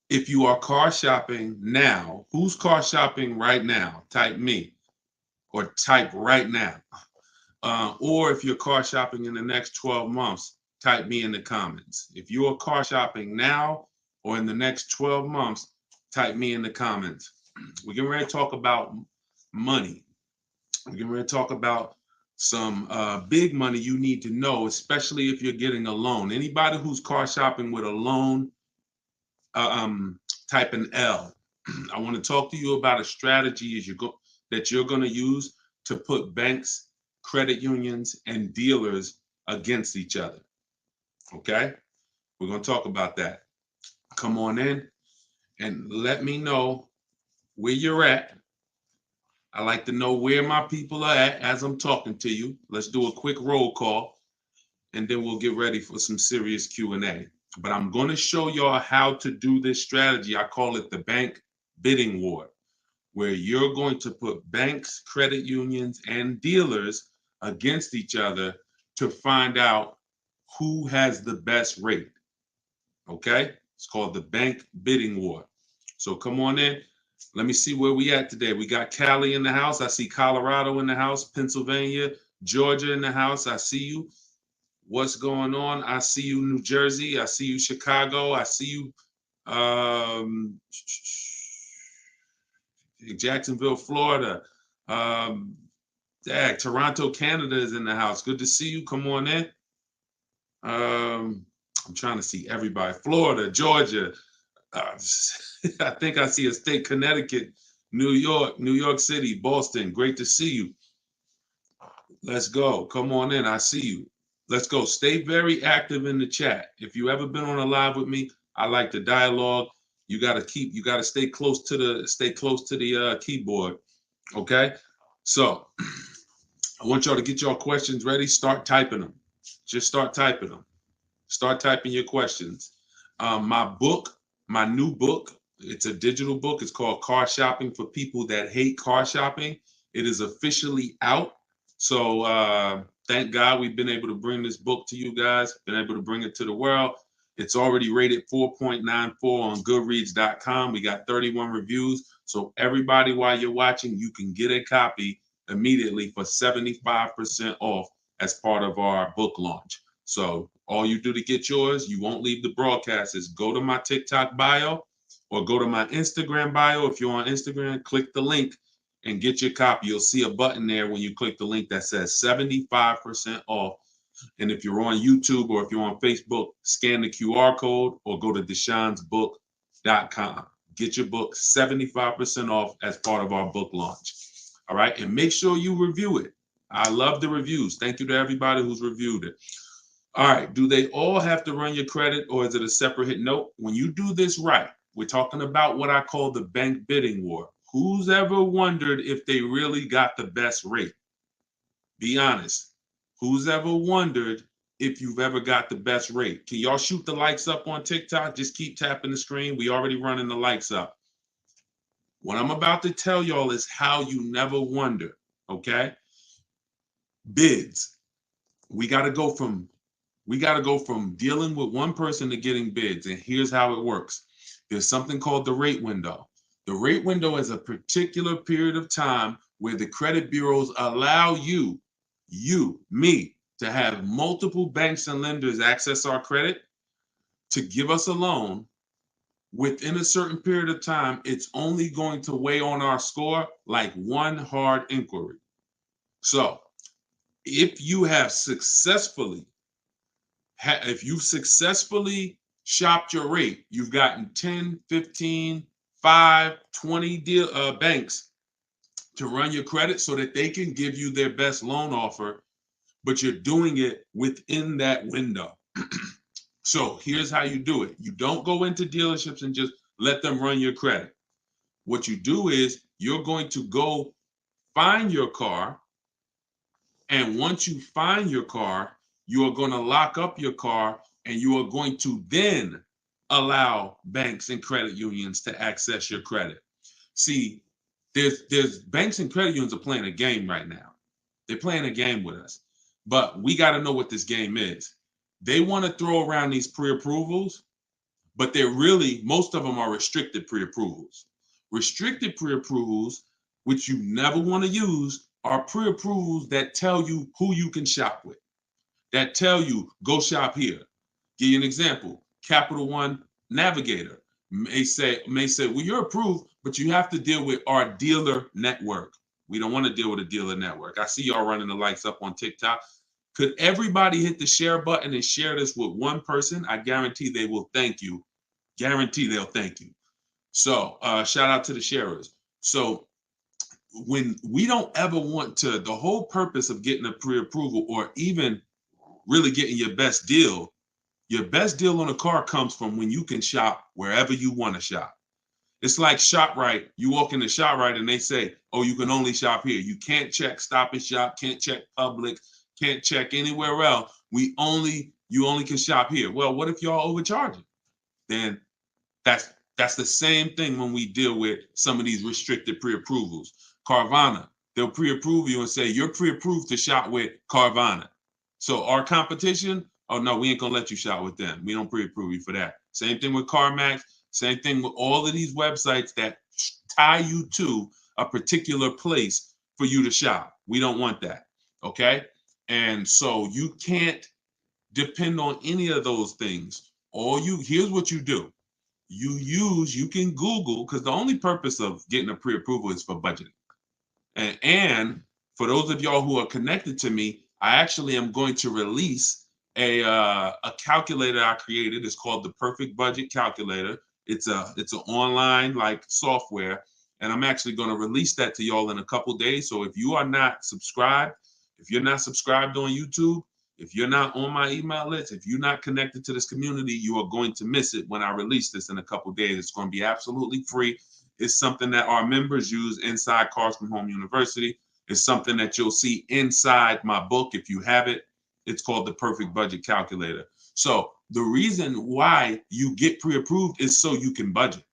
If you are car shopping now, who's car shopping right now? Type me or type right now. Or if you're car shopping in the next 12 months, type me in the comments. If you are car shopping now or in the next 12 months, type me in the comments. We're getting ready to talk about money. We're getting ready to talk about some big money you need to know, especially if you're getting a loan. Anybody who's car shopping with a loan, uh, um, type an L. I want to talk to you about a strategy as you go that you're going to use to put banks, credit unions, and dealers against each other. Okay, we're going to talk about that. Come on in and let me know where you're at. I like to know where my people are at as I'm talking to you. Let's do a quick roll call, and then we'll get ready for some serious Q&A. But I'm going to show y'all how to do this strategy. I call it the bank bidding war, where you're going to put banks, credit unions, and dealers against each other to find out who has the best rate. Okay? It's called the bank bidding war. So come on in. Let me see where we at today. We got Cali in the house. I see Colorado in the house, Pennsylvania, Georgia in the house. I see you. What's going on? I see you, New Jersey. I see you, Chicago. I see you, um, Jacksonville, Florida. Um, Toronto, Canada is in the house. Good to see you. Come on in. I'm trying to see everybody. Florida, Georgia. Uh, I think I see a state, Connecticut, New York City, Boston. Great to see you. Let's go. Come on in. I see you. Let's go. Stay very active in the chat. If you ever been on a live with me, I like the dialogue. You got to stay close to the keyboard. Okay. So I want y'all to get your questions ready. Start typing them. Just start typing them. Start typing your questions. My new book, it's a digital book. It's called Car Shopping for People That Hate Car Shopping. It is officially out. So thank God we've been able to bring this book to you guys, been able to bring it to the world. It's already rated 4.94 on goodreads.com. We got 31 reviews. So everybody, while you're watching, you can get a copy immediately for 75% off as part of our book launch. So all you do to get yours, you won't leave the broadcast, is go to my TikTok bio or go to my Instagram bio. If you're on Instagram, click the link and get your copy. You'll see a button there when you click the link that says 75% off. And if you're on YouTube or if you're on Facebook, scan the QR code or go to deshonsbook.com. Get your book 75% off as part of our book launch. All right. And make sure you review it. I love the reviews. Thank you to everybody who's reviewed it. All right. Do they all have to run your credit or is it a separate hit? Nope. When you do this right, we're talking about what I call the bank bidding war. Who's ever wondered if they really got the best rate? Be honest. Who's ever wondered if you've ever got the best rate? Can y'all shoot the likes up on TikTok? Just keep tapping the screen. We already running the likes up. What I'm about to tell y'all is how you never wonder. Okay? Bids. We got to go from dealing with one person to getting bids. And here's how it works. There's something called the rate window. The rate window is a particular period of time where the credit bureaus allow me, to have multiple banks and lenders access our credit to give us a loan. Within a certain period of time, it's only going to weigh on our score like one hard inquiry. So if you have successfully shopped your rate, you've gotten 10, 15, 5, 20 banks to run your credit so that they can give you their best loan offer, but you're doing it within that window. So here's how you do it. You don't go into dealerships and just let them run your credit. What you do is you're going to go find your car. And once you find your car, you are going to lock up your car and you are going to then allow banks and credit unions to access your credit. See, there's banks and credit unions are playing a game right now. They're playing a game with us. But we got to know what this game is. They want to throw around these pre-approvals, but they're really, most of them are restricted pre-approvals. Restricted pre-approvals, which you never want to use, are pre-approvals that tell you who you can shop with, that tell you go shop here. Give you an example. Capital One Navigator may say, well, you're approved, but you have to deal with our dealer network. We don't want to deal with a dealer network. I see y'all running the lights up on TikTok. Could everybody hit the share button and share this with one person? I guarantee they will thank you. Guarantee they'll thank you. So shout out to the sharers. So when we don't ever want to, the whole purpose of getting a pre-approval or even really getting your best deal on a car comes from when you can shop wherever you want to shop. It's like ShopRite. You walk into ShopRite and they say, oh, you can only shop here. You can't check Stop and Shop, can't check Publix, can't check anywhere else. You only can shop here. Well, what if y'all overcharging? Then that's the same thing when we deal with some of these restricted pre-approvals. Carvana, they'll pre-approve you and say you're pre-approved to shop with Carvana. So our competition, oh no, we ain't gonna let you shop with them. We don't pre-approve you for that. Same thing with CarMax. Same thing with all of these websites that tie you to a particular place for you to shop. We don't want that. Okay. And so you can't depend on any of those things. Here's what you do. You can Google, because the only purpose of getting a pre-approval is for budgeting. And for those of y'all who are connected to me, I actually am going to release a calculator I created. It's called the Perfect Budget Calculator. It's an online like software, and I'm actually going to release that to y'all in a couple days. So if you are not subscribed, if you're not subscribed on YouTube, if you're not on my email list, if you're not connected to this community, you are going to miss it when I release this in a couple days. It's going to be absolutely free. It's something that our members use inside Cars from Home University. It's something that you'll see inside my book if you have it. It's called the Perfect Budget Calculator. So the reason why you get pre-approved is so you can budget.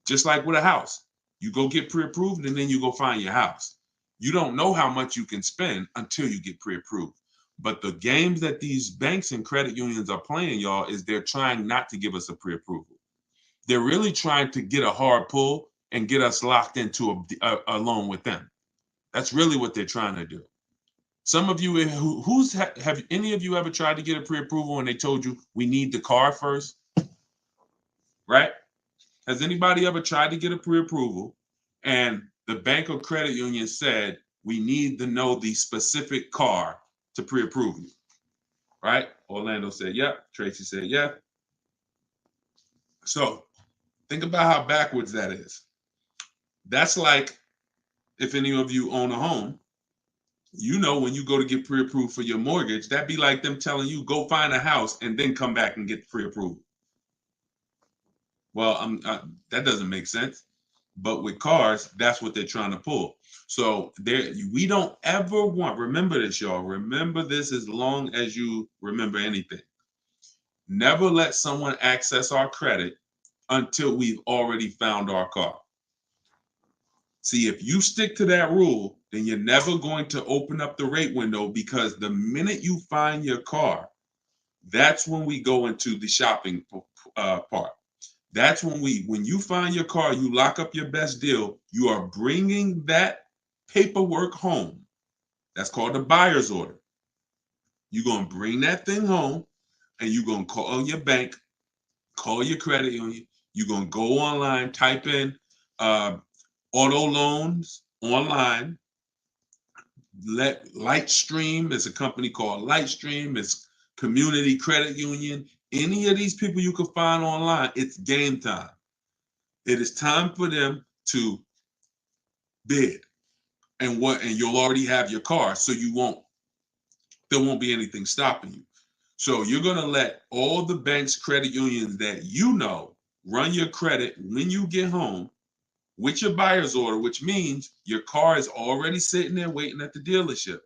Just like with a house. You go get pre-approved and then you go find your house. You don't know how much you can spend until you get pre-approved. But the games that these banks and credit unions are playing, y'all, is they're trying not to give us a pre-approval. They're really trying to get a hard pull and get us locked into a loan with them. That's really what they're trying to do. Some of you, have any of you ever tried to get a pre-approval and they told you we need the car first? Right? Has anybody ever tried to get a pre-approval and the bank or credit union said we need to know the specific car to pre-approve you? Right? Orlando said, yep. Tracy said, yep. So think about how backwards that is. That's like if any of you own a home, you know, when you go to get pre-approved for your mortgage, that'd be like them telling you go find a house and then come back and get pre-approved. Well, that doesn't make sense. But with cars, that's what they're trying to pull. So we don't ever want, remember this, y'all. Remember this as long as you remember anything. Never let someone access our credit until we've already found our car. See, if you stick to that rule, then you're never going to open up the rate window, because the minute you find your car, that's when we go into the shopping part. That's when you find your car, you lock up your best deal, you are bringing that paperwork home. That's called a buyer's order. You're going to bring that thing home and you're going to call your bank, call your credit union. You're going to go online, type in auto loans online. Lightstream is a company called Lightstream. It's Community Credit Union. Any of these people you can find online, it's game time. It is time for them to bid, and you'll already have your car, so there won't be anything stopping you. So you're going to let all the banks, credit unions that you know run your credit when you get home with your buyer's order, which means your car is already sitting there waiting at the dealership.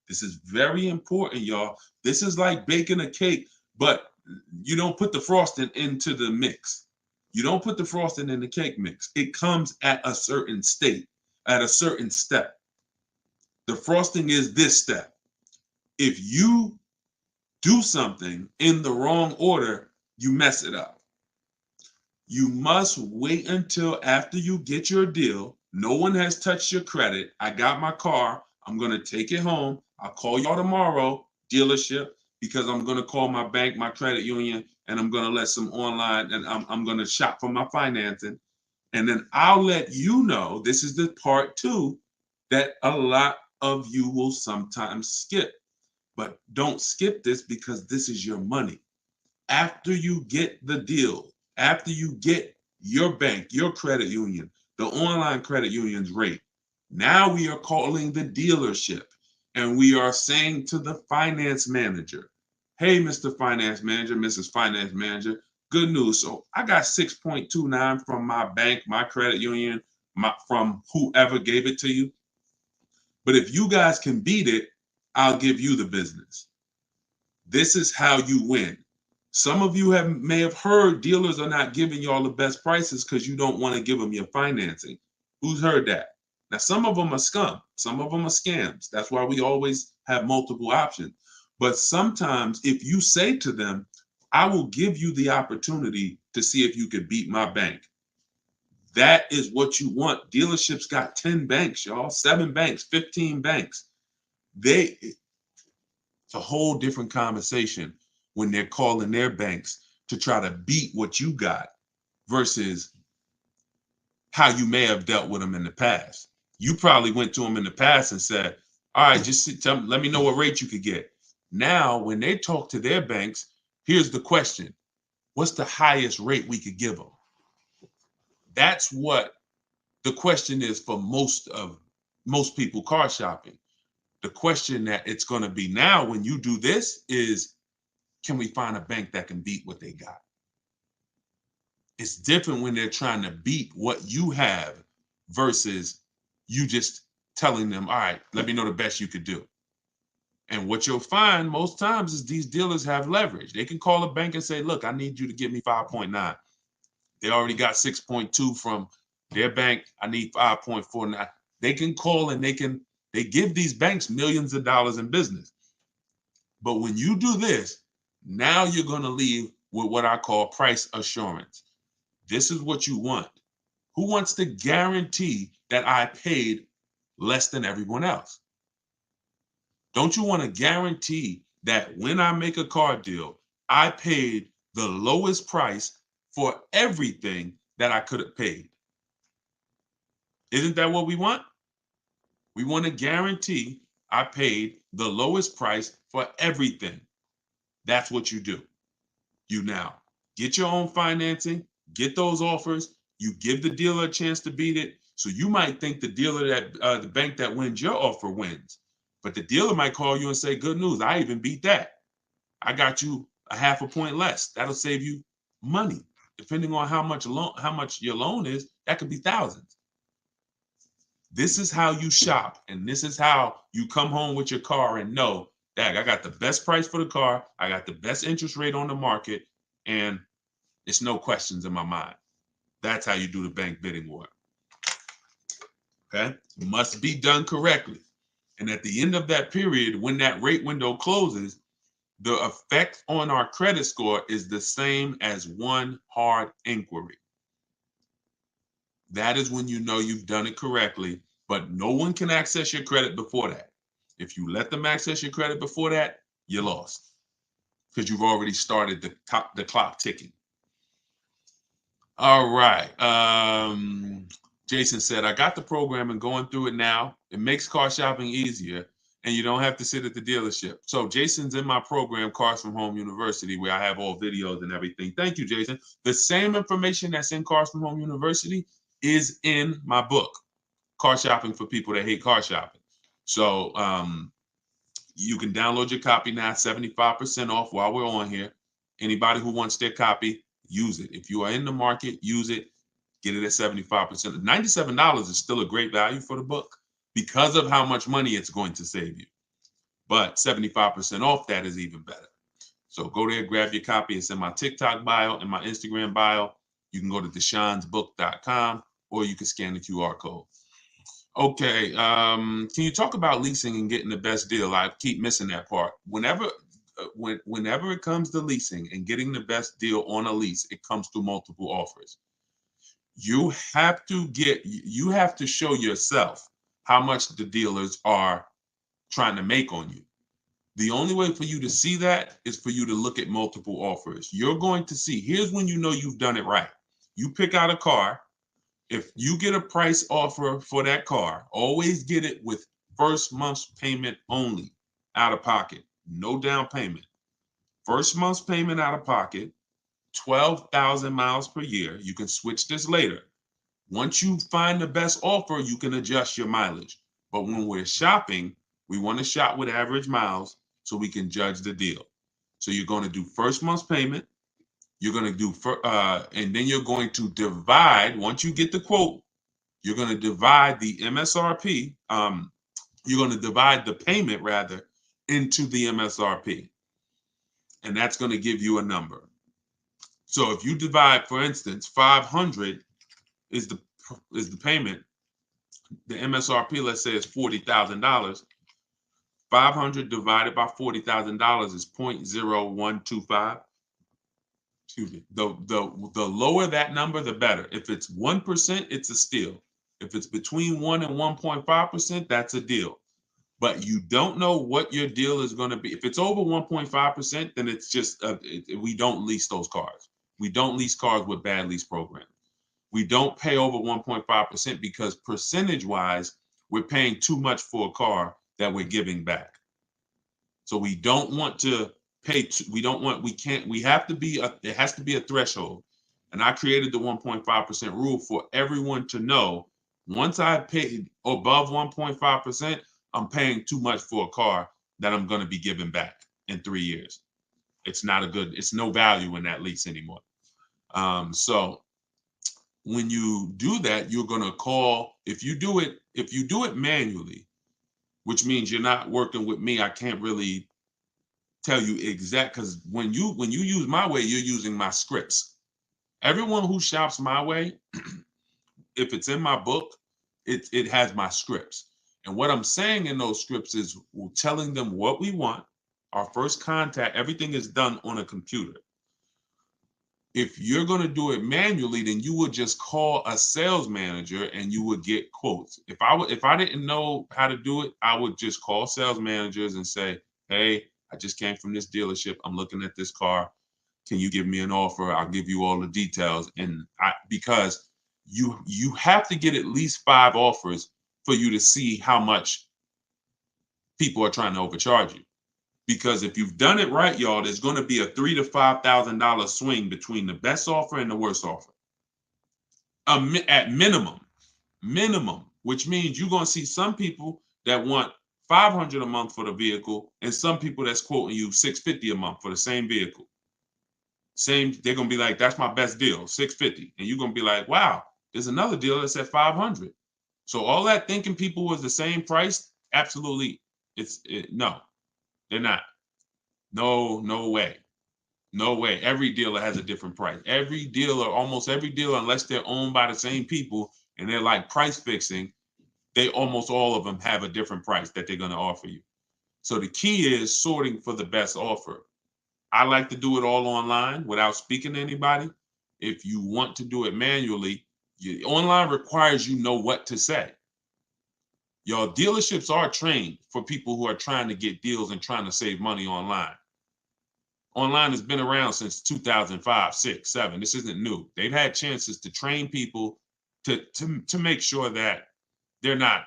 This is very important, y'all. This is like baking a cake, but you don't put the frosting into the mix. You don't put the frosting in the cake mix. It comes at a certain state, at a certain step. The frosting is this step. If you do something in the wrong order, you mess it up. You must wait until after you get your deal. No one has touched your credit. I got my car. I'm going to take it home. I'll call y'all tomorrow, dealership, because I'm going to call my bank, my credit union, and I'm going to let some online, and I'm going to shop for my financing. And then I'll let you know, this is the part two, that a lot of you will sometimes skip. But don't skip this because this is your money. After you get the deal, after you get your bank, your credit union, the online credit union's rate, now we are calling the dealership and we are saying to the finance manager, hey, Mr. Finance Manager, Mrs. Finance Manager, good news. So I got 6.29 from my bank, my credit union, from whoever gave it to you. But if you guys can beat it, I'll give you the business. This is how you win. Some of you may have heard dealers are not giving y'all the best prices because you don't want to give them your financing. Who's heard that? Now, some of them are scum. Some of them are scams. That's why we always have multiple options. But sometimes if you say to them, I will give you the opportunity to see if you can beat my bank. That is what you want. Dealerships got 10 banks, y'all, 7 banks, 15 banks. It's a whole different conversation when they're calling their banks to try to beat what you got versus how you may have dealt with them in the past. You probably went to them in the past and said, all right, let me know what rate you could get. Now, when they talk to their banks, here's the question. What's the highest rate we could give them? That's what the question is for most people car shopping. The question that it's going to be now when you do this is, can we find a bank that can beat what they got? It's different when they're trying to beat what you have versus you just telling them, all right, let me know the best you could do. And what you'll find most times is these dealers have leverage. They can call a bank and say, look, I need you to give me 5.9. They already got 6.2 from their bank. I need 5.49. They can call and they give these banks millions of dollars in business. But when you do this, now you're going to leave with what I call price assurance. This is what you want. Who wants to guarantee that I paid less than everyone else? Don't you want to guarantee that when I make a car deal, I paid the lowest price for everything that I could have paid? Isn't that what we want? We want to guarantee I paid the lowest price for everything. That's what you do. You now get your own financing, get those offers. You give the dealer a chance to beat it. So you might think the dealer the bank that wins your offer wins, but the dealer might call you and say, "Good news, I even beat that. I got you a half a point less. That'll save you money, depending on how much your loan is. That could be thousands." This is how you shop, and this is how you come home with your car and know that I got the best price for the car, I got the best interest rate on the market, and it's no questions in my mind. That's how you do the bank bidding war. Okay? Must be done correctly. And at the end of that period, when that rate window closes, the effect on our credit score is the same as one hard inquiry. That is when you know you've done it correctly, but no one can access your credit before that. If you let them access your credit before that, you're lost because you've already started the clock ticking. All right. Jason said, I got the program and going through it now. It makes car shopping easier and you don't have to sit at the dealership. So Jason's in my program, Cars from Home University, where I have all videos and everything. Thank you, Jason. The same information that's in Cars from Home University is in my book, Car Shopping for People That Hate Car Shopping. So you can download your copy now, 75% off while we're on here. Anybody who wants their copy, use it. If you are in the market, use it. Get it at 75%. $97 is still a great value for the book because of how much money it's going to save you. But 75% off, that is even better. So go there, grab your copy. It's in my TikTok bio and my Instagram bio. You can go to deshonsbook.com or you can scan the QR code. Okay, can you talk about leasing and getting the best deal? I keep missing that part. Whenever whenever it comes to leasing and getting the best deal on a lease, it comes through multiple offers. You have to show yourself how much the dealers are trying to make on you. The only way for you to see that is for you to look at multiple offers. You're going to see, here's when you know you've done it right. You pick out a car. If you get a price offer for that car, always get it with first month's payment only, out of pocket, no down payment. First month's payment out of pocket, 12,000 miles per year. You can switch this later. Once you find the best offer, you can adjust your mileage. But when we're shopping, we want to shop with average miles so we can judge the deal. So you're going to do first month's payment. You're going to do, and then you're going to divide, once you get the quote, you're going to divide the MSRP. You're going to divide the payment rather into the MSRP. And that's going to give you a number. So if you divide, for instance, 500 is the payment, the MSRP, let's say, is $40,000. 500 divided by $40,000 is 0.0125. Excuse me. The lower that number, the better. If it's 1%, it's a steal. If it's between 1 and 1.5%, that's a deal. But you don't know what your deal is going to be. If it's over 1.5%, then it's just we don't lease those cars. We don't lease cars with bad lease programs. We don't pay over 1.5% because percentage-wise, we're paying too much for a car that we're giving back. So we don't want to pay. We have to be, it has to be a threshold. And I created the 1.5% rule for everyone to know. Once I pay above 1.5%, I'm paying too much for a car that I'm going to be giving back in 3 years. It's no value in that lease anymore. So when you do that, you're going to call, if you do it manually, which means you're not working with me, I can't really tell you exact, because when you use my way, you're using my scripts. Everyone who shops my way, if it's in my book, it has my scripts. And what I'm saying in those scripts is we're telling them what we want. Our first contact, everything is done on a computer. If you're going to do it manually, then you would just call a sales manager and you would get quotes. If I didn't know how to do it, I would just call sales managers and say, hey, I just came from this dealership. I'm looking at this car. Can you give me an offer? I'll give you all the details. And because you have to get at least 5 offers for you to see how much people are trying to overcharge you. Because if you've done it right, y'all, there's going to be a $3,000 to $5,000 swing between the best offer and the worst offer. At minimum, which means you're going to see some people that want $500 a month for the vehicle, and some people that's quoting you $650 a month for the same vehicle. They're going to be like, that's my best deal, $650. And you're going to be like, wow, there's another deal that's at $500. So all that thinking people was the same price, absolutely, no, they're not. No way. No way. Every dealer has a different price. Almost every dealer, unless they're owned by the same people and they're like price fixing, almost all of them have a different price that they're going to offer you. So the key is sorting for the best offer. I like to do it all online without speaking to anybody. If you want to do it manually, online requires you know what to say. Your dealerships are trained for people who are trying to get deals and trying to save money online. Online has been around since 2005, 6, 7. This isn't new. They've had chances to train people to make sure that they're not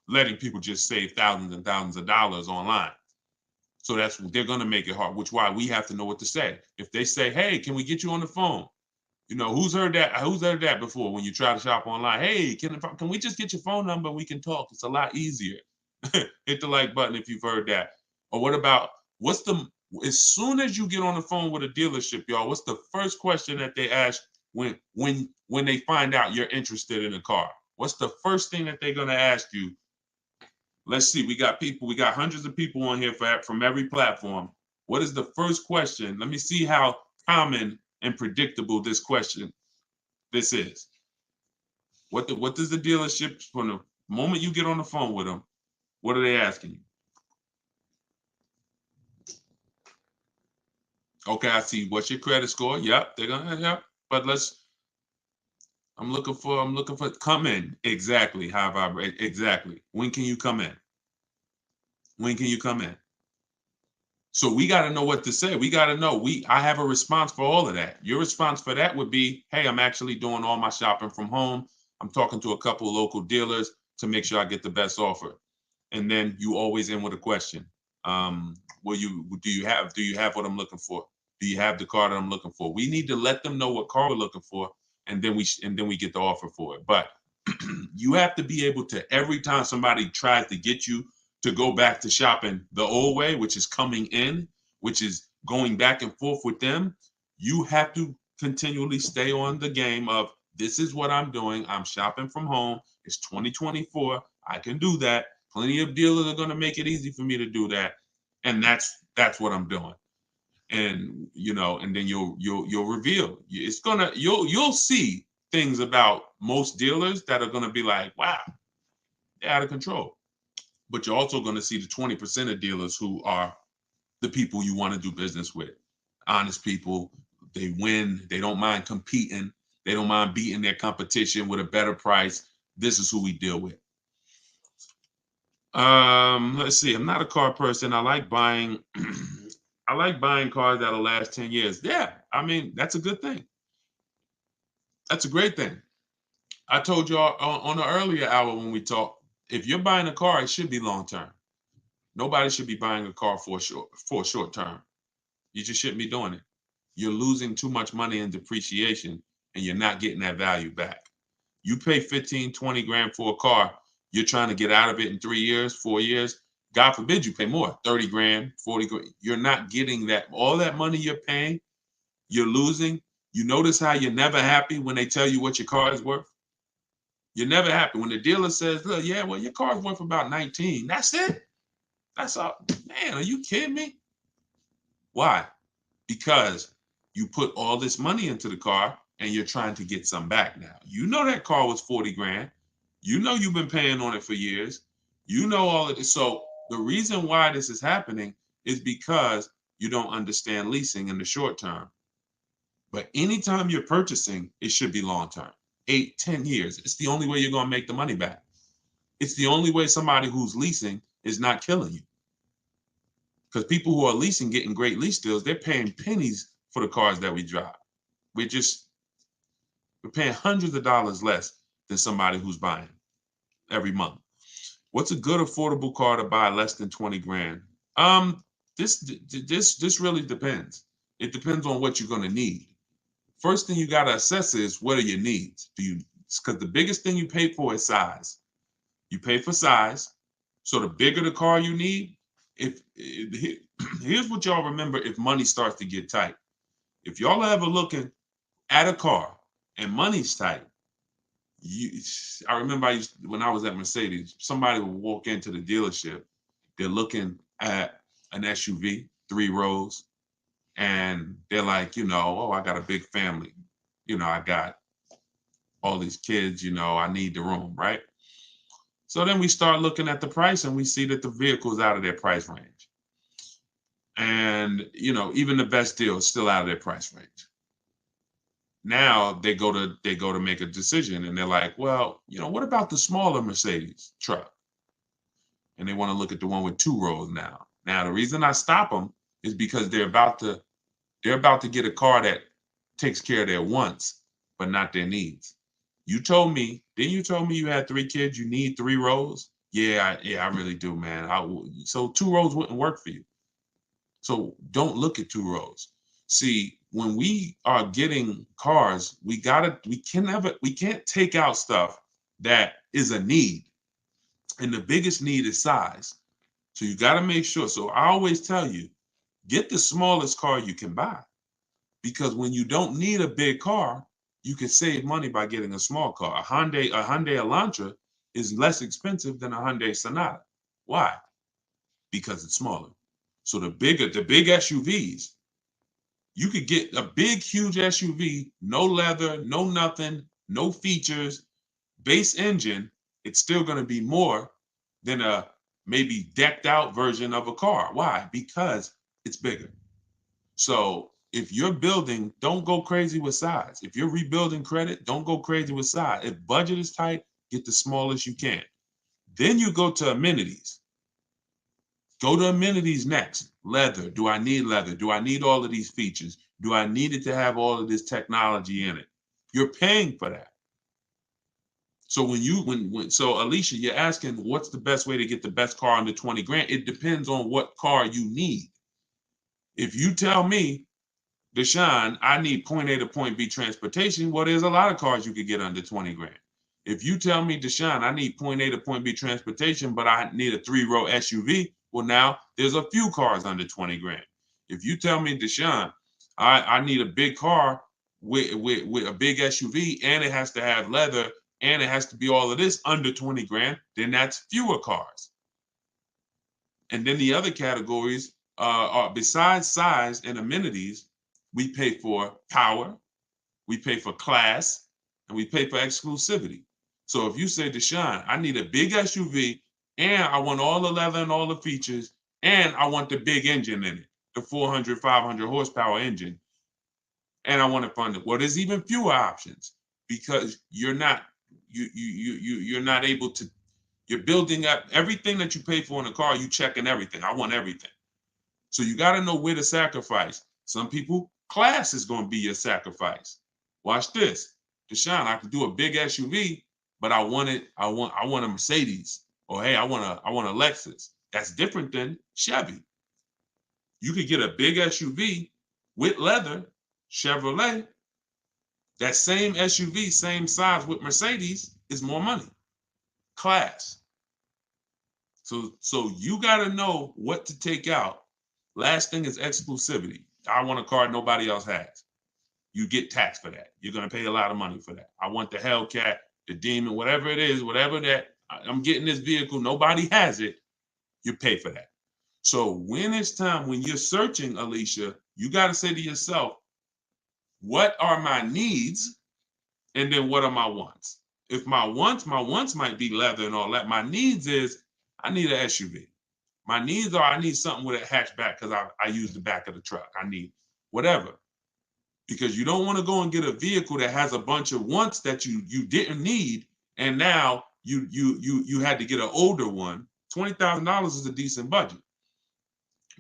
letting people just save thousands and thousands of dollars online. So they're going to make it hard, which is why we have to know what to say. If they say, hey, can we get you on the phone? Who's heard that? Who's heard that before when you try to shop online? Hey, can we just get your phone number? We can talk. It's a lot easier. Hit the like button if you've heard that. Or what about, as soon as you get on the phone with a dealership, y'all, what's the first question that they ask when they find out you're interested in a car? What's the first thing that they're going to ask you? Let's see. We got hundreds of people on here from every platform. What is the first question? Let me see how common and predictable this is. What does the dealership, from the moment you get on the phone with them, what are they asking you? Okay, I see. What's your credit score? Yep, they're gonna, yep. But I'm looking for, come in. Exactly. How have I, exactly. When can you come in? When can you come in? So we got to know what to say. We got to know. I have a response for all of that. Your response for that would be, hey, I'm actually doing all my shopping from home. I'm talking to a couple of local dealers to make sure I get the best offer. And then you always end with a question. Will you do you have what I'm looking for? Do you have the car that I'm looking for? We need to let them know what car we're looking for, and then we get the offer for it. But you have to be able to, every time somebody tries to get you to go back to shopping the old way, which is coming in, which is going back and forth with them, you have to continually stay on the game of, this is what I'm doing. I'm shopping from home. It's 2024. I can do that. Plenty of dealers are going to make it easy for me to do that. And that's what I'm doing. And and then you'll reveal. You'll see things about most dealers that are going to be like, wow, they're out of control. But you're also going to see the 20% of dealers who are the people you want to do business with. Honest people. They win. They don't mind competing. They don't mind beating their competition with a better price. This is who we deal with. Let's see. I'm not a car person. I like buying I like buying cars that'll last 10 years. Yeah, I mean, that's a good thing. That's a great thing. I told y'all on the earlier hour when we talked, if you're buying a car, it should be long term. Nobody should be buying a car for a short term. You just shouldn't be doing it. You're losing too much money in depreciation and you're not getting that value back. You pay 15, 20 grand for a car, you're trying to get out of it in 3 years, 4 years. God forbid you pay more, 30 grand, 40 grand. You're not getting that. All that money you're paying, you're losing. You notice how you're never happy when they tell you what your car is worth? You're never happy. When the dealer says, look, yeah, well, your car's worth about 19. That's it. That's all. Man, are you kidding me? Why? Because you put all this money into the car and you're trying to get some back now. You know that car was 40 grand. You know you've been paying on it for years. You know all of this. So the reason why this is happening is because you don't understand leasing in the short term. But anytime you're purchasing, it should be long term. 8, 10 years. It's the only way you're going to make the money back. It's the only way somebody who's leasing is not killing you. Because people who are leasing, getting great lease deals, they're paying pennies for the cars that we drive. We're paying hundreds of dollars less than somebody who's buying every month. What's a good affordable car to buy less than 20 grand? This really depends. It depends on what you're going to need. First thing you got to assess is, what are your needs? Because the biggest thing you pay for is size. You pay for size. So the bigger the car you need, here's what y'all remember if money starts to get tight. If y'all are ever looking at a car and money's tight, I remember when I was at Mercedes, somebody would walk into the dealership, they're looking at an SUV, 3 rows, and they're like, oh, I got a big family. I got all these kids, I need the room, right? So then we start looking at the price and we see that the vehicle is out of their price range. And, even the best deal is still out of their price range. Now they go to make a decision and they're like, well, what about the smaller Mercedes truck? And they want to look at the one with 2 rows now. Now, the reason I stop them is because they're about to get a car that takes care of their wants, but not their needs. Didn't you tell me you had 3 kids, you need 3 rows? Yeah, I really do, man. So 2 rows wouldn't work for you. So don't look at 2 rows. See, when we are getting cars, we can't take out stuff that is a need. And the biggest need is size. So you got to make sure. So I always tell you, get the smallest car you can buy. Because when you don't need a big car, you can save money by getting a small car. A Hyundai Elantra is less expensive than a Hyundai Sonata. Why? Because it's smaller. So the big SUVs, you could get a big, huge SUV, no leather, no nothing, no features, base engine. It's still going to be more than a maybe decked out version of a car. Why? Because it's bigger. So if you're building, don't go crazy with size. If you're rebuilding credit, don't go crazy with size. If budget is tight, get the smallest you can. Then you go to amenities. Go to amenities next. Leather. Do I need leather? Do I need all of these features? Do I need it to have all of this technology in it? You're paying for that. So so Alicia, you're asking what's the best way to get the best car under 20 grand? It depends on what car you need. If you tell me, Deshone, I need point A to point B transportation, well, there's a lot of cars you could get under 20 grand. If you tell me, Deshone, I need point A to point B transportation, but I need a 3-row SUV, well, now there's a few cars under 20 grand. If you tell me, Deshone, I need a big car with a big SUV and it has to have leather and it has to be all of this under 20 grand, then that's fewer cars. And then the other categories are besides size and amenities, we pay for power, we pay for class, and we pay for exclusivity. So if you say, Deshone, I need a big SUV and I want all the leather and all the features and I want the big engine in it, the 400, 500 horsepower engine, and I want to fund it. Well, there's even fewer options because you're not able to. You're building up everything that you pay for in a car. You checking everything. I want everything. So you got to know where to sacrifice. Some people, class is going to be your sacrifice. Watch this, Deshone. I could do a big SUV, but I want a Mercedes, or hey, I want a Lexus. That's different than Chevy. You could get a big SUV with leather, Chevrolet. That same SUV, same size with Mercedes is more money. Class. So you got to know what to take out. Last thing is exclusivity. I want a car nobody else has. You get taxed for that. You're going to pay a lot of money for that. I want the Hellcat, the Demon, whatever it is, whatever that, I'm getting this vehicle, nobody has it, you pay for that. So when it's time, when you're searching, Alicia, you got to say to yourself, what are my needs? And then what are my wants? If my wants might be leather and all that. My needs is I need an SUV. My needs are I need something with a hatchback because I use the back of the truck. I need whatever. Because you don't want to go and get a vehicle that has a bunch of wants that you didn't need, and now you had to get an older one. $20,000 is a decent budget.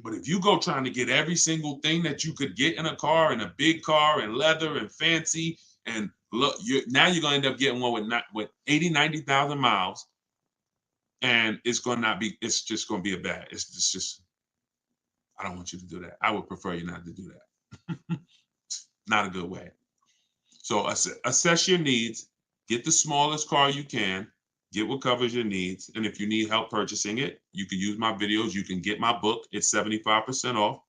But if you go trying to get every single thing that you could get in a car, in a big car, and leather and fancy, and look, now you're going to end up getting one with 80, 90,000 miles, and it's going to not be. It's just going to be a bad. It's just. I don't want you to do that. I would prefer you not to do that. Not a good way. So assess your needs. Get the smallest car you can. Get what covers your needs. And if you need help purchasing it, you can use my videos. You can get my book. It's 75% off.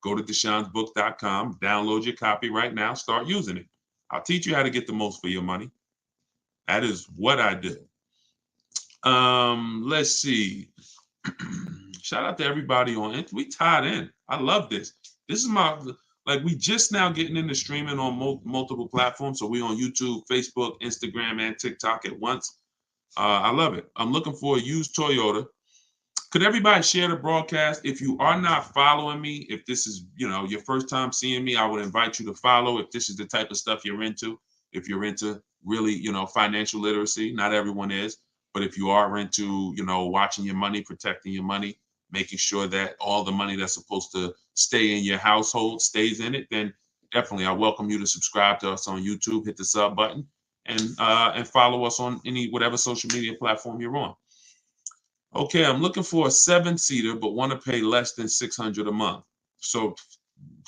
Go to deshonsbook.com. Download your copy right now. Start using it. I'll teach you how to get the most for your money. That is what I do. Let's see. Shout out to everybody on it. We tied in. I love this. This is we just now getting into streaming on multiple platforms. So we on YouTube, Facebook, Instagram, and TikTok at once. I love it. I'm looking for a used Toyota. Could everybody share the broadcast? If you are not following me, if this is, your first time seeing me, I would invite you to follow if this is the type of stuff you're into. If you're into really, financial literacy, not everyone is. But if you are into, watching your money, protecting your money, making sure that all the money that's supposed to stay in your household stays in it, then definitely I welcome you to subscribe to us on YouTube, hit the sub button, and follow us on whatever social media platform you're on. Okay, I'm looking for a 7-seater, but want to pay less than $600 a month. So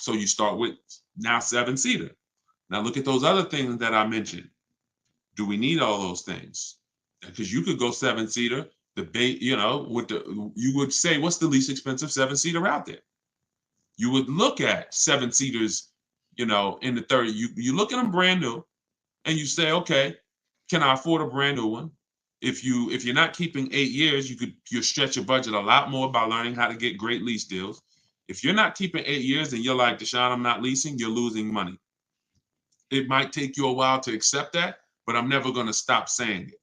you start with now 7-seater. Now look at those other things that I mentioned. Do we need all those things? Because you could go 7-seater. You would say, what's the least expensive 7-seater out there? You would look at 7-seaters, in the 30. You look at them brand new, and you say, okay, can I afford a brand new one? If you're not keeping 8 years, you stretch your budget a lot more by learning how to get great lease deals. If you're not keeping 8 years and you're like, Deshone, I'm not leasing, you're losing money. It might take you a while to accept that, but I'm never going to stop saying it.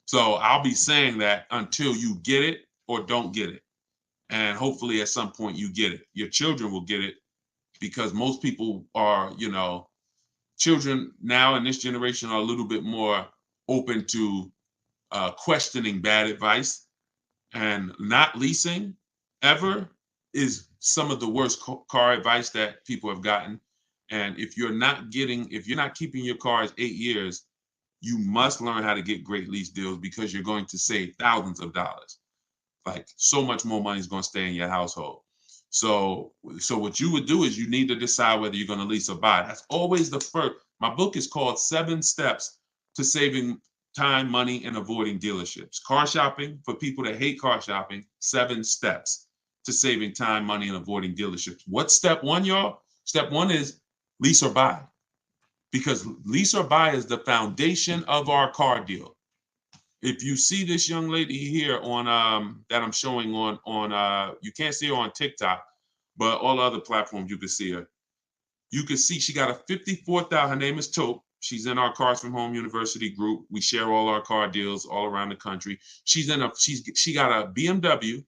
So I'll be saying that until you get it or don't get it. And hopefully at some point you get it. Your children will get it. because most people are, children now in this generation are a little bit more open to questioning bad advice, and not leasing ever is some of the worst car advice that people have gotten. And if you're not keeping your cars 8 years, you must learn how to get great lease deals, because you're going to save thousands of dollars. Like, so much more money is going to stay in your household. So what you would do is you need to decide whether you're going to lease or buy. That's always the first. My book is called 7 Steps to Saving Time, Money, and Avoiding Dealerships. Car shopping, for people that hate car shopping, 7 steps to saving time, money, and avoiding dealerships. What's step one, y'all? Step one is lease or buy, because lease or buy is the foundation of our car deal. If you see this young lady here on that I'm showing on you can't see her on TikTok, but all other platforms you can see her. You can see she got a 54,000. Her name is Taupe. She's in our Cars from Home University group. We share all our car deals all around the country. She got a BMW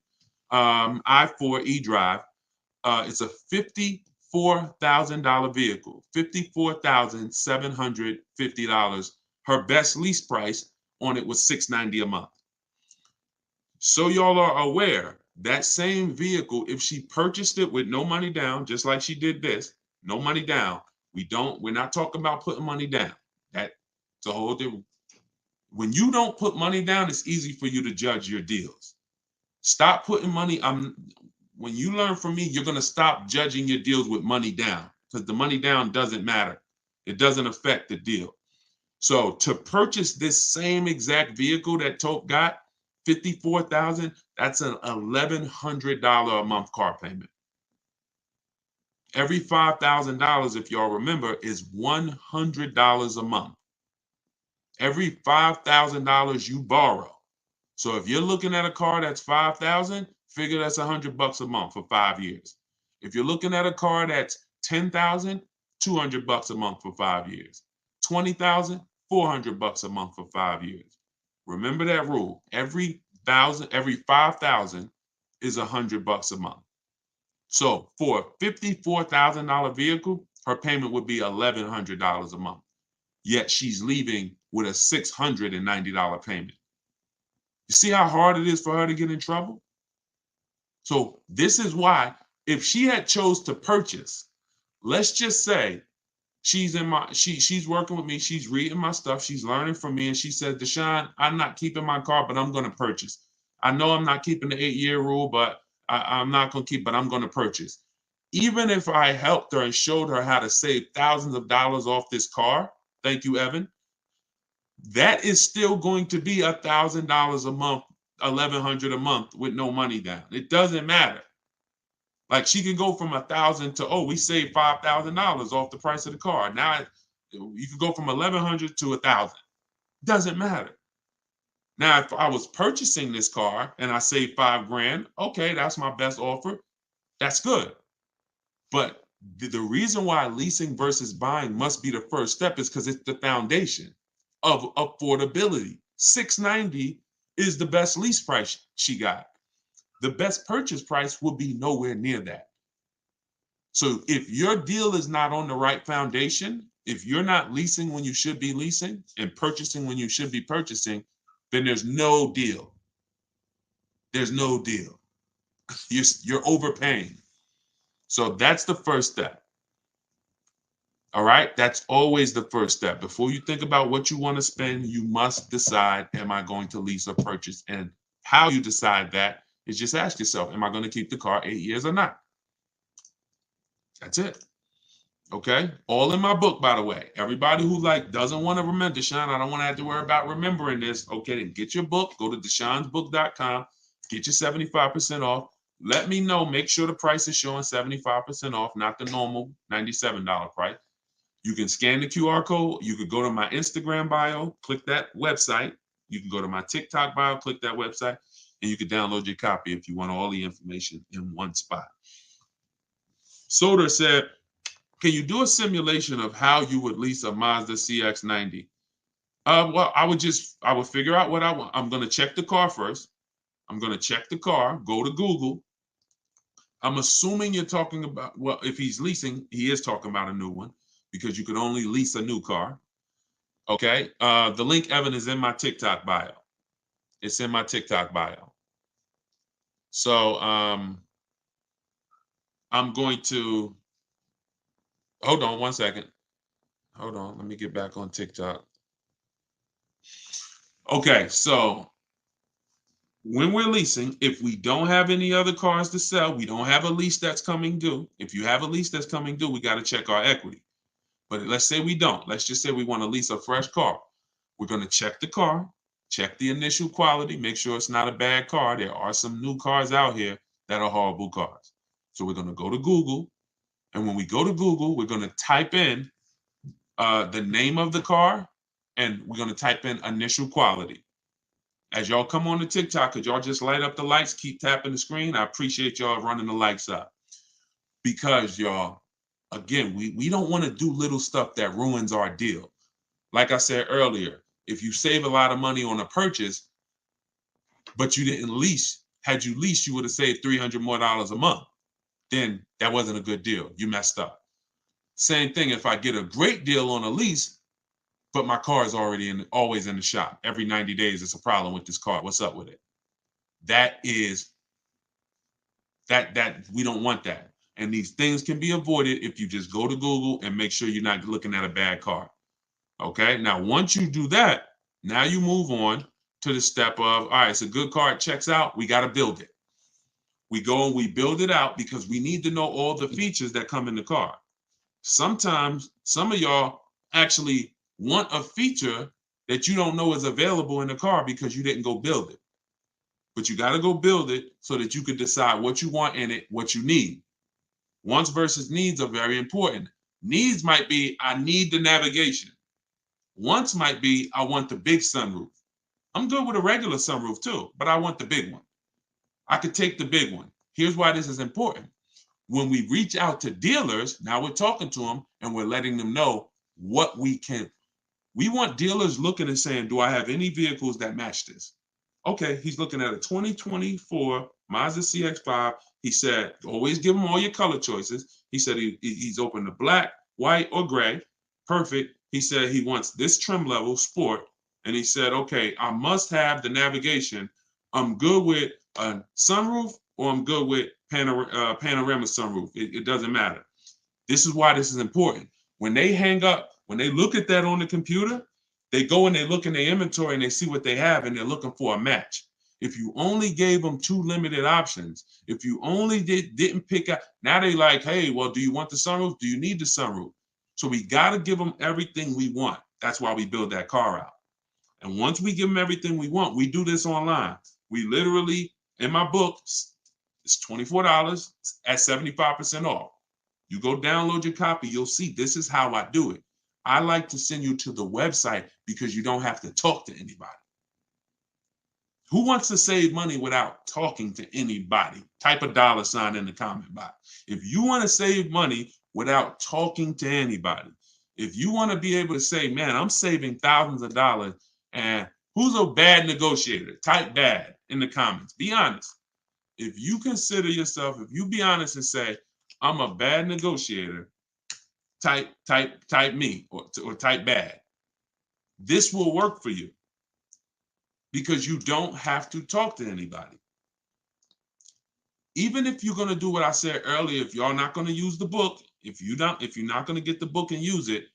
i4 eDrive. It's a $54,000 vehicle, $54,750. Her best lease price on it was $690 a month. So y'all are aware, that same vehicle, if she purchased it with no money down, just like she did this, no money down, we're not talking about putting money down. That's a whole different. When you don't put money down, it's easy for you to judge your deals. Stop putting money. When you learn from me, you're going to stop judging your deals with money down, because the money down doesn't matter. It doesn't affect the deal. So to purchase this same exact vehicle that Taupe got, $54,000, that's an $1,100 a month car payment. Every $5,000, if y'all remember, is $100 a month. Every $5,000 you borrow. So if you're looking at a car that's $5,000, figure that's $100 a month for 5 years. If you're looking at a car that's $10,000, $200 a month for 5 years. $20,000, $400 a month for 5 years. Remember that rule. Every 5,000 is $100 a month. So for a $54,000 vehicle, her payment would be $1,100 a month. Yet she's leaving with a $690 payment. You see how hard it is for her to get in trouble? So this is why, if she had chose to purchase, let's just say she's working with me, she's reading my stuff, she's learning from me, and she said, Deshone, I'm not keeping my car, but I'm going to purchase. I know I'm not keeping the 8-year rule, but I'm not going to keep, but I'm going to purchase. Even if I helped her and showed her how to save thousands of dollars off this car, thank you, Evan, that is still going to be $1,000 a month, $1,100 a month with no money down. It doesn't matter. Like, she can go from 1,000 to, we saved $5,000 off the price of the car. Now you can go from 1,100 to 1,000. Doesn't matter. Now, if I was purchasing this car and I saved $5,000, okay, that's my best offer. That's good. But the reason why leasing versus buying must be the first step is because it's the foundation of affordability. $690 is the best lease price she got. The best purchase price will be nowhere near that. So if your deal is not on the right foundation, if you're not leasing when you should be leasing and purchasing when you should be purchasing, then there's no deal. There's no deal. You're overpaying. So that's the first step. All right, that's always the first step. Before you think about what you want to spend, you must decide, am I going to lease or purchase? And how you decide that is just ask yourself, am I going to keep the car 8 years or not? That's it. Okay, all in my book, by the way. Everybody who doesn't want to remember, Deshone, I don't want to have to worry about remembering this. Okay, then get your book, go to deshonesbook.com, get your 75% off. Let me know, make sure the price is showing 75% off, not the normal $97 price. You can scan the QR code. You could go to my Instagram bio, click that website. You can go to my TikTok bio, click that website, and you can download your copy if you want all the information in one spot. Soder said, can you do a simulation of how you would lease a Mazda CX-90? Well, I would figure out what I want. I'm going to check the car first. I'm going to check the car, go to Google. I'm assuming you're talking about, well, if he's leasing, he is talking about a new one because you can only lease a new car. Okay. The link, Evan, is in my TikTok bio. It's in my TikTok bio. So I'm going to hold on one second. Hold on. Let me get back on TikTok. Okay, so when we're leasing, if we don't have any other cars to sell, we don't have a lease that's coming due. If you have a lease that's coming due, we got to check our equity. But let's say we don't. Let's just say we want to lease a fresh car. We're going to check the car, check the initial quality, make sure it's not a bad car. There are some new cars out here that are horrible cars. So we're going to go to Google. And when we go to Google, we're going to type in the name of the car, and we're going to type in initial quality. As y'all come on to TikTok, could y'all just light up the lights, keep tapping the screen? I appreciate y'all running the lights up. Because y'all, again, we don't want to do little stuff that ruins our deal. Like I said earlier, if you save a lot of money on a purchase, but you didn't lease, had you leased, you would have saved $300 more a month. Then that wasn't a good deal. You messed up. Same thing if I get a great deal on a lease, but my car is always in the shop. Every 90 days, it's a problem with this car. What's up with it? That we don't want that. And these things can be avoided if you just go to Google and make sure you're not looking at a bad car. Okay. Now, once you do that, now you move on to the step of, all right, it's a good car, it checks out, we got to build it. We go and we build it out because we need to know all the features that come in the car. Sometimes some of y'all actually want a feature that you don't know is available in the car because you didn't go build it. But you got to go build it so that you can decide what you want in it, what you need. Wants versus needs are very important. Needs might be, I need the navigation. Wants might be, I want the big sunroof. I'm good with a regular sunroof too, but I want the big one. I could take the big one. Here's why this is important. When we reach out to dealers, now we're talking to them and we're letting them know what we can. We want dealers looking and saying, do I have any vehicles that match this? Okay, he's looking at a 2024 Mazda CX-5. He said, always give him all your color choices. He said he's open to black, white, or gray. Perfect. He said he wants this trim level, sport. And he said, okay, I must have the navigation. I'm good with a sunroof or I'm good with panorama sunroof. It doesn't matter. This is why this is important. When they hang up, when they look at that on the computer, they go and they look in their inventory and they see what they have and they're looking for a match. If you only gave them 2 limited options, if you only didn't pick out, now they like, hey, well, do you want the sunroof? Do you need the sunroof? So we got to give them everything we want. That's why we build that car out. And once we give them everything we want, we do this online. We literally, in my book, it's $24 at 75% off. You go download your copy, you'll see this is how I do it. I like to send you to the website because you don't have to talk to anybody. Who wants to save money without talking to anybody? Type a $ in the comment box. If you want to save money without talking to anybody, if you want to be able to say, man, I'm saving thousands of dollars, and who's a bad negotiator? Type bad in the comments. Be honest. If you consider yourself, if you be honest and say, I'm a bad negotiator, type me or type bad. This will work for you because you don't have to talk to anybody. Even if you're going to do what I said earlier, if y'all not going to use the book, if you're not going to get the book and use it,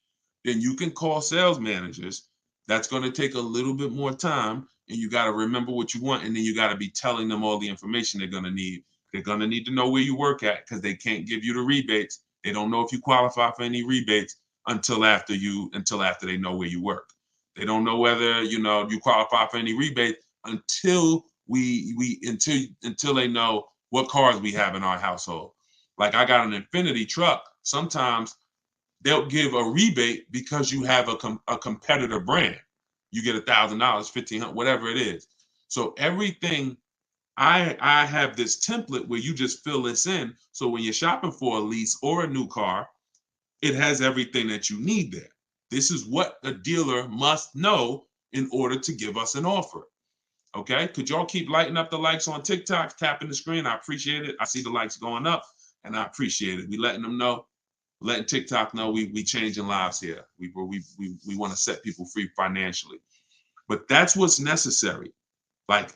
then you can call sales managers. That's going to take a little bit more time, and you got to remember what you want, and then you got to be telling them all the information they're going to need. They're going to need to know where you work at because they can't give you the rebates. They don't know if you qualify for any rebates until after they know where you work. They don't know whether you qualify for any rebate until until they know what cars we have in our household. Like I got an Infiniti truck. Sometimes they'll give a rebate because you have a competitor brand. You get $1,000, $1,500, whatever it is. So everything, I have this template where you just fill this in. So when you're shopping for a lease or a new car, it has everything that you need there. This is what a dealer must know in order to give us an offer. Okay, could y'all keep lighting up the likes on TikTok, tapping the screen? I appreciate it. I see the likes going up, and I appreciate it. We letting them know, letting TikTok know we changing lives here. We want to set people free financially, but that's what's necessary. Like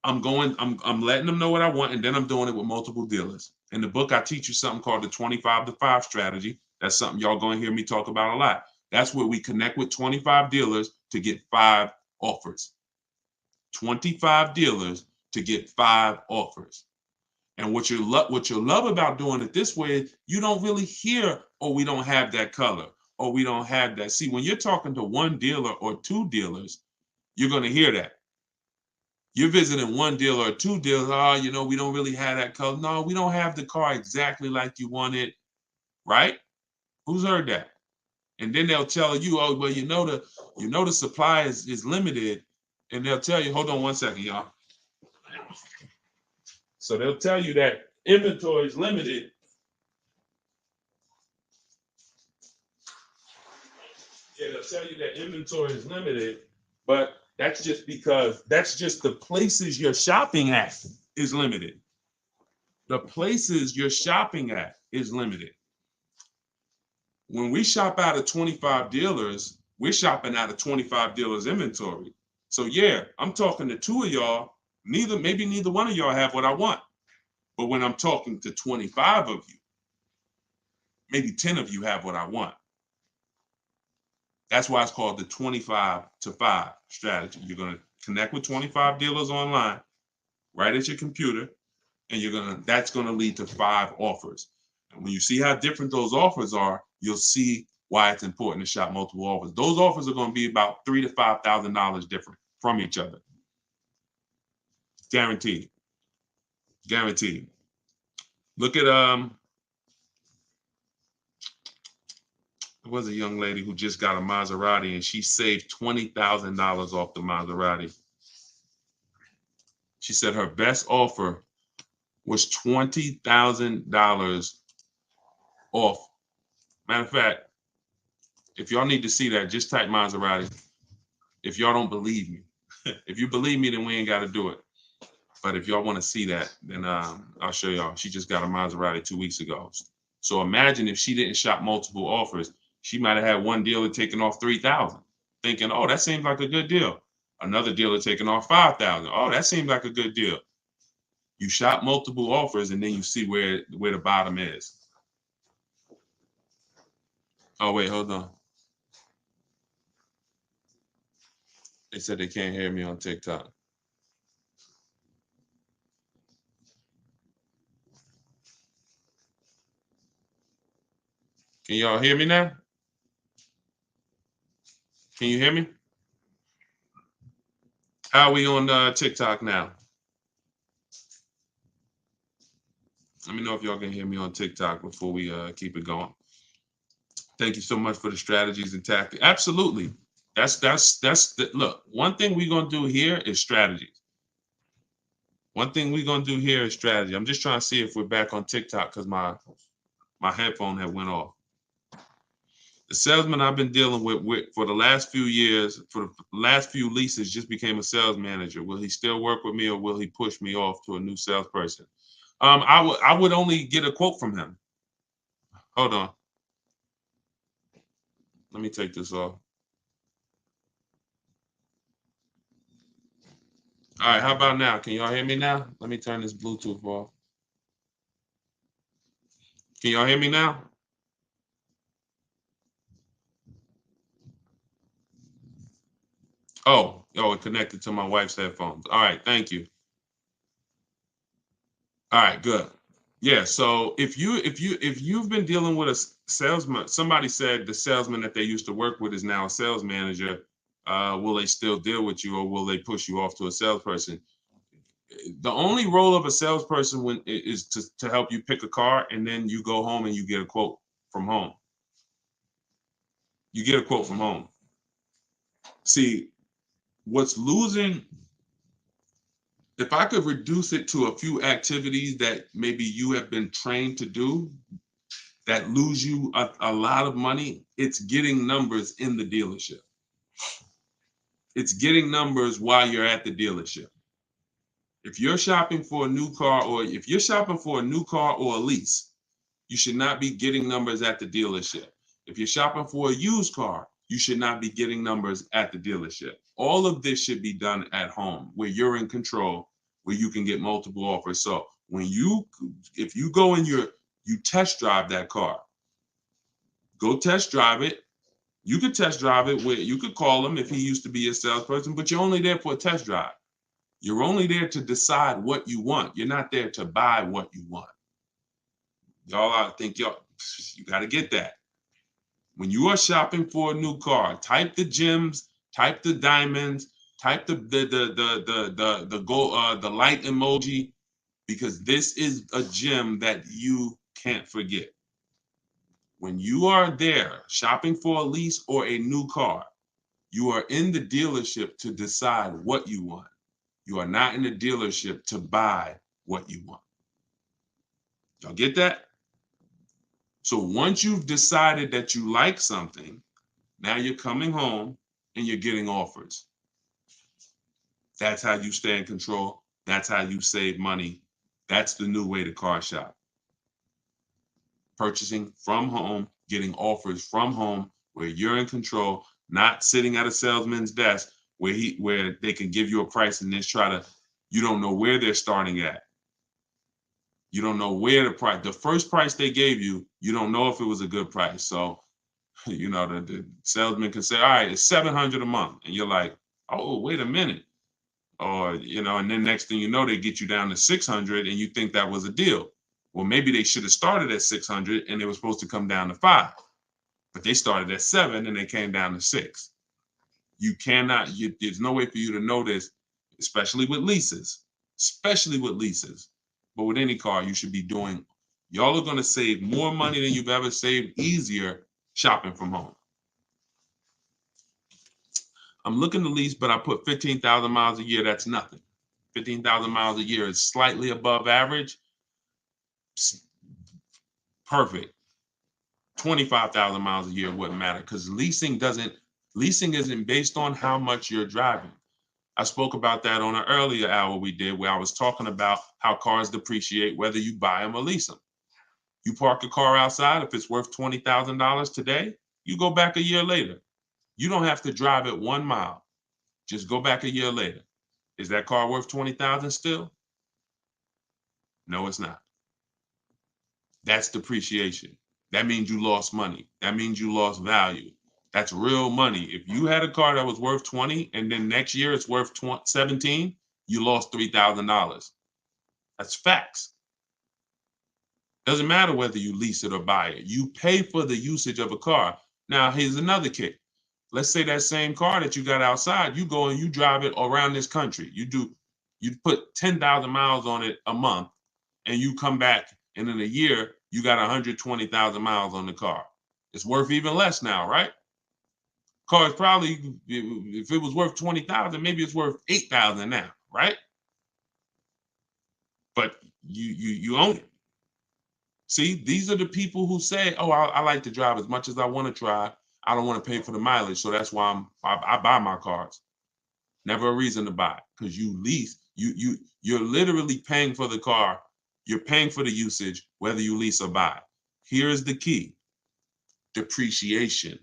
I'm letting them know what I want, and then I'm doing it with multiple dealers. In the book, I teach you something called the 25 to 5 strategy. That's something y'all going to hear me talk about a lot. That's where we connect with 25 dealers to get 5 offers. 25 dealers to get 5 offers. And what you love about doing it this way, you don't really hear, oh, we don't have that color, or we don't have that. See, when you're talking to one dealer or 2 dealers, you're going to hear that. You're visiting one dealer or 2 dealers, oh, we don't really have that color. No, we don't have the car exactly like you want it, right? Who's heard that? And then they'll tell you, oh, well, the supply is limited. And they'll tell you, hold on one second, y'all. So they'll tell you that inventory is limited. Yeah, they'll tell you that inventory is limited, but that's just the places you're shopping at is limited. The places you're shopping at is limited. When we shop out of 25 dealers, we're shopping out of 25 dealers inventory. So yeah, I'm talking to 2 of y'all. Maybe neither one of y'all have what I want. But when I'm talking to 25 of you, maybe 10 of you have what I want. That's why it's called the 25 to 5 strategy. You're going to connect with 25 dealers online, right at your computer, and that's going to lead to 5 offers. And when you see how different those offers are, you'll see why it's important to shop multiple offers. Those offers are going to be about $3,000 to $5,000 different from each other. Guaranteed. Guaranteed. Look at there was a young lady who just got a Maserati and she saved $20,000 off the Maserati. She said her best offer was $20,000 off. Matter of fact, if y'all need to see that, just type Maserati. If y'all don't believe me, if you believe me, then we ain't got to do it. But if y'all want to see that, then I'll show y'all. She just got a Maserati 2 weeks ago. So imagine if she didn't shop multiple offers, she might have had one dealer taking off $3,000, thinking, oh, that seems like a good deal. Another dealer taking off $5,000. Oh, that seems like a good deal. You shop multiple offers and then you see where the bottom is. Oh, wait, hold on. They said they can't hear me on TikTok. Can y'all hear me now? Can you hear me? How are we on TikTok now? Let me know if y'all can hear me on TikTok before we keep it going. Thank you so much for the strategies and tactics. Absolutely. Look, one thing we're gonna do here is strategies. One thing we're gonna do here is strategy. I'm just trying to see if we're back on TikTok because my headphone had went off. The salesman I've been dealing with for the last few years, for the last few leases, just became a sales manager. Will he still work with me or will he push me off to a new salesperson? I would only get a quote from him. Hold on. Let me take this off. All right, how about now? Can y'all hear me now? Let me turn this Bluetooth off. Can y'all hear me now? Oh, it connected to my wife's headphones. All right, thank you. All right, good. Yeah, so if you've been dealing with a salesman, somebody said the salesman that they used to work with is now a sales manager. Will they still deal with you or will they push you off to a salesperson? The only role of a salesperson is to help you pick a car, and then you go home and you get a quote from home. You get a quote from home. See, what's losing, if I could reduce it to a few activities that maybe you have been trained to do that lose you a lot of money, it's getting numbers in the dealership. It's getting numbers while you're at the dealership. If you're shopping for a new car, or if you're shopping for a new car or a lease, you should not be getting numbers at the dealership. If you're shopping for a used car, you should not be getting numbers at the dealership. All of this should be done at home where you're in control, where you can get multiple offers. So if you go and you test drive that car, go test drive it. You could test drive it where you could call him if he used to be a salesperson, but you're only there for a test drive. You're only there to decide what you want. You're not there to buy what you want. Y'all, I think you got to get that. When you are shopping for a new car, type the gems, type the diamonds, type the light emoji, because this is a gem that you can't forget. When you are there shopping for a lease or a new car, you are in the dealership to decide what you want. You are not in the dealership to buy what you want. Y'all get that? So once you've decided that you like something, now you're coming home and you're getting offers. That's how you stay in control. That's how you save money. That's the new way to car shop. Purchasing from home, getting offers from home where you're in control, not sitting at a salesman's desk where they can give you a price and then you don't know where they're starting at. You don't know where the first price they gave you, you don't know if it was a good price. So, the salesman can say, all right, it's $700 a month. And you're like, oh, wait a minute. Or, and then next thing you know, they get you down to 600 and you think that was a deal. Well, maybe they should have started at 600 and they were supposed to come down to 5, but they started at 7 and they came down to 6. You cannot, there's no way for you to know this, especially with leases, but with any car, you should be doing, y'all are going to save more money than you've ever saved, easier shopping from home. I'm looking to lease, but I put 15,000 miles a year. That's nothing. 15,000 miles a year is slightly above average. Perfect. 25,000 miles a year wouldn't matter because leasing isn't based on how much you're driving. I spoke about that on an earlier hour we did where I was talking about how cars depreciate whether you buy them or lease them. You park a car outside, if it's worth $20,000 today, you go back a year later. You don't have to drive it 1 mile. Just go back a year later. Is that car worth $20,000 still? No, it's not. That's depreciation. That means you lost money. That means you lost value. That's real money. If you had a car that was worth 20 and then next year it's worth 17, you lost $3,000. That's facts. Doesn't matter whether you lease it or buy it. You pay for the usage of a car. Now, here's another kick. Let's say that same car that you got outside, you go and you drive it around this country. You put 10,000 miles on it a month and you come back and in a year, you got 120,000 miles on the car. It's worth even less now, right? Car is probably, if it was worth 20,000, maybe it's worth 8,000 now, right? But you own it. See, these are the people who say, oh, I like to drive as much as I want to drive. I don't want to pay for the mileage, so that's why I buy my cars. Never a reason to buy, because you lease, you're literally paying for the car. You're paying for the usage, whether you lease or buy. Here's the key: depreciation.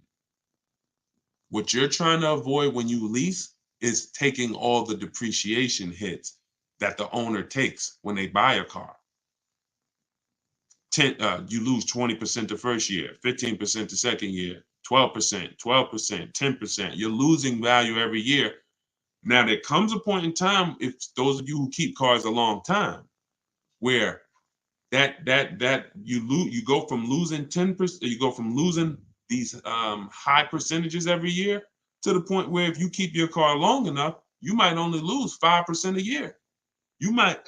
What you're trying to avoid when you lease is taking all the depreciation hits that the owner takes when they buy a car. You lose 20% the first year, 15% the second year, 12%, 10%. You're losing value every year. Now, there comes a point in time, if those of you who keep cars a long time, where you go from losing 10%, you go from losing these high percentages every year to the point where if you keep your car long enough, you might only lose 5% a year. You might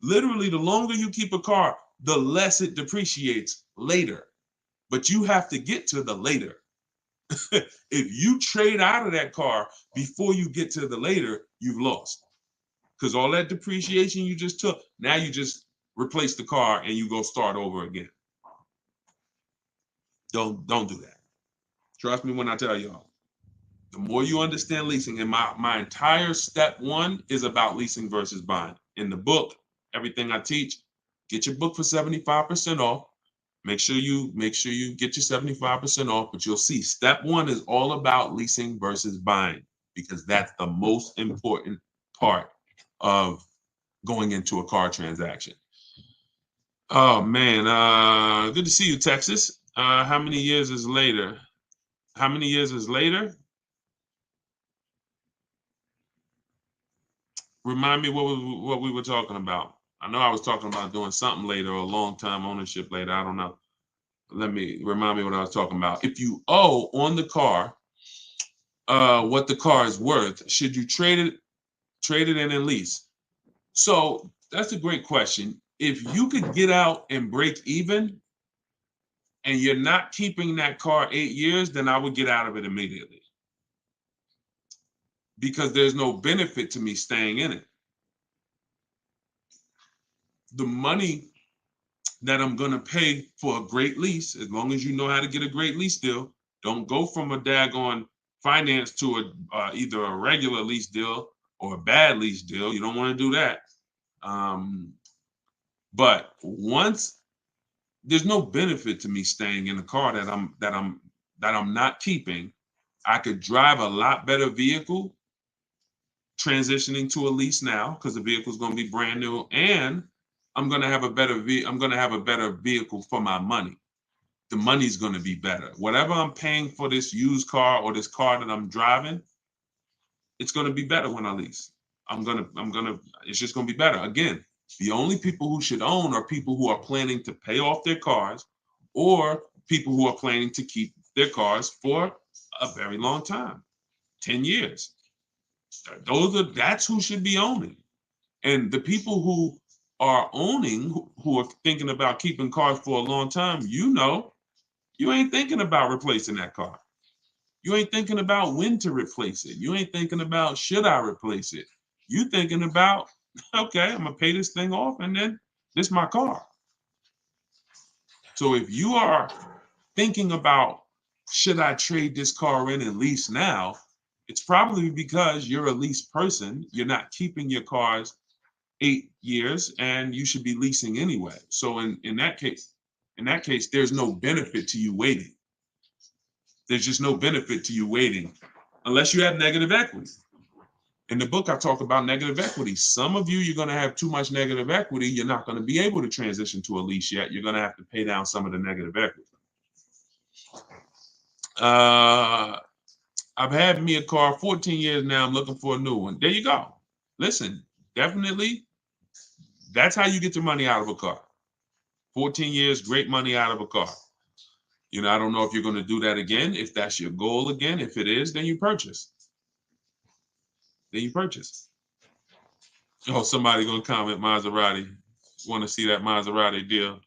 literally, the longer you keep a car, the less it depreciates later. But you have to get to the later. If you trade out of that car before you get to the later, you've lost. Because all that depreciation you just took, now you just replace the car and you go start over again. Don't do that. Trust me when I tell y'all. The more you understand leasing, and my entire step one is about leasing versus buying. In the book, everything I teach, get your book for 75% off. Make sure you get your 75% off, but you'll see step one is all about leasing versus buying because that's the most important part of going into a car transaction. Oh man, good to see you, Texas. How many years is later? How many years is later? Remind me what we were talking about. I know I was talking about doing something later or long time ownership later. I don't know. Let me remind me what I was talking about. If you owe on the car, what the car is worth, should you trade it in and lease? So that's a great question. If you could get out and break even and you're not keeping that car 8 years, then I would get out of it immediately. Because there's no benefit to me staying in it. The money that I'm going to pay for a great lease, as long as you know how to get a great lease deal, don't go from a daggone finance to either a regular lease deal or a bad lease deal. You don't want to do that. But once there's no benefit to me staying in a car that I'm not keeping, I could drive a lot better vehicle transitioning to a lease now because the vehicle is going to be brand new, and I'm going to have a better vehicle for my money. The money's going to be better. Whatever I'm paying for this used car or this car that I'm driving, it's going to be better when I lease. It's just going to be better. Again, the only people who should own are people who are planning to pay off their cars or people who are planning to keep their cars for a very long time, 10 years. That's who should be owning. And the people who are owning, who are thinking about keeping cars for a long time, you ain't thinking about replacing that car. You ain't thinking about when to replace it. You ain't thinking about should I replace it. You thinking about, okay, I'm gonna pay this thing off and then this is my car. So if you are thinking about should I trade this car in and lease now, it's probably because you're a lease person. You're not keeping your cars 8 years and you should be leasing anyway. So in that case, there's no benefit to you waiting. There's just no benefit to you waiting unless you have negative equity. In the book, I talk about negative equity. Some of you, you're going to have too much negative equity. You're not going to be able to transition to a lease yet. You're going to have to pay down some of the negative equity. I've had me a car 14 years now. I'm looking for a new one. There you go. Listen, definitely, that's how you get your money out of a car. 14 years, great money out of a car. I don't know if you're going to do that again. If that's your goal again, if it is, then you purchase. Oh, somebody going to comment Maserati. Want to see that Maserati deal?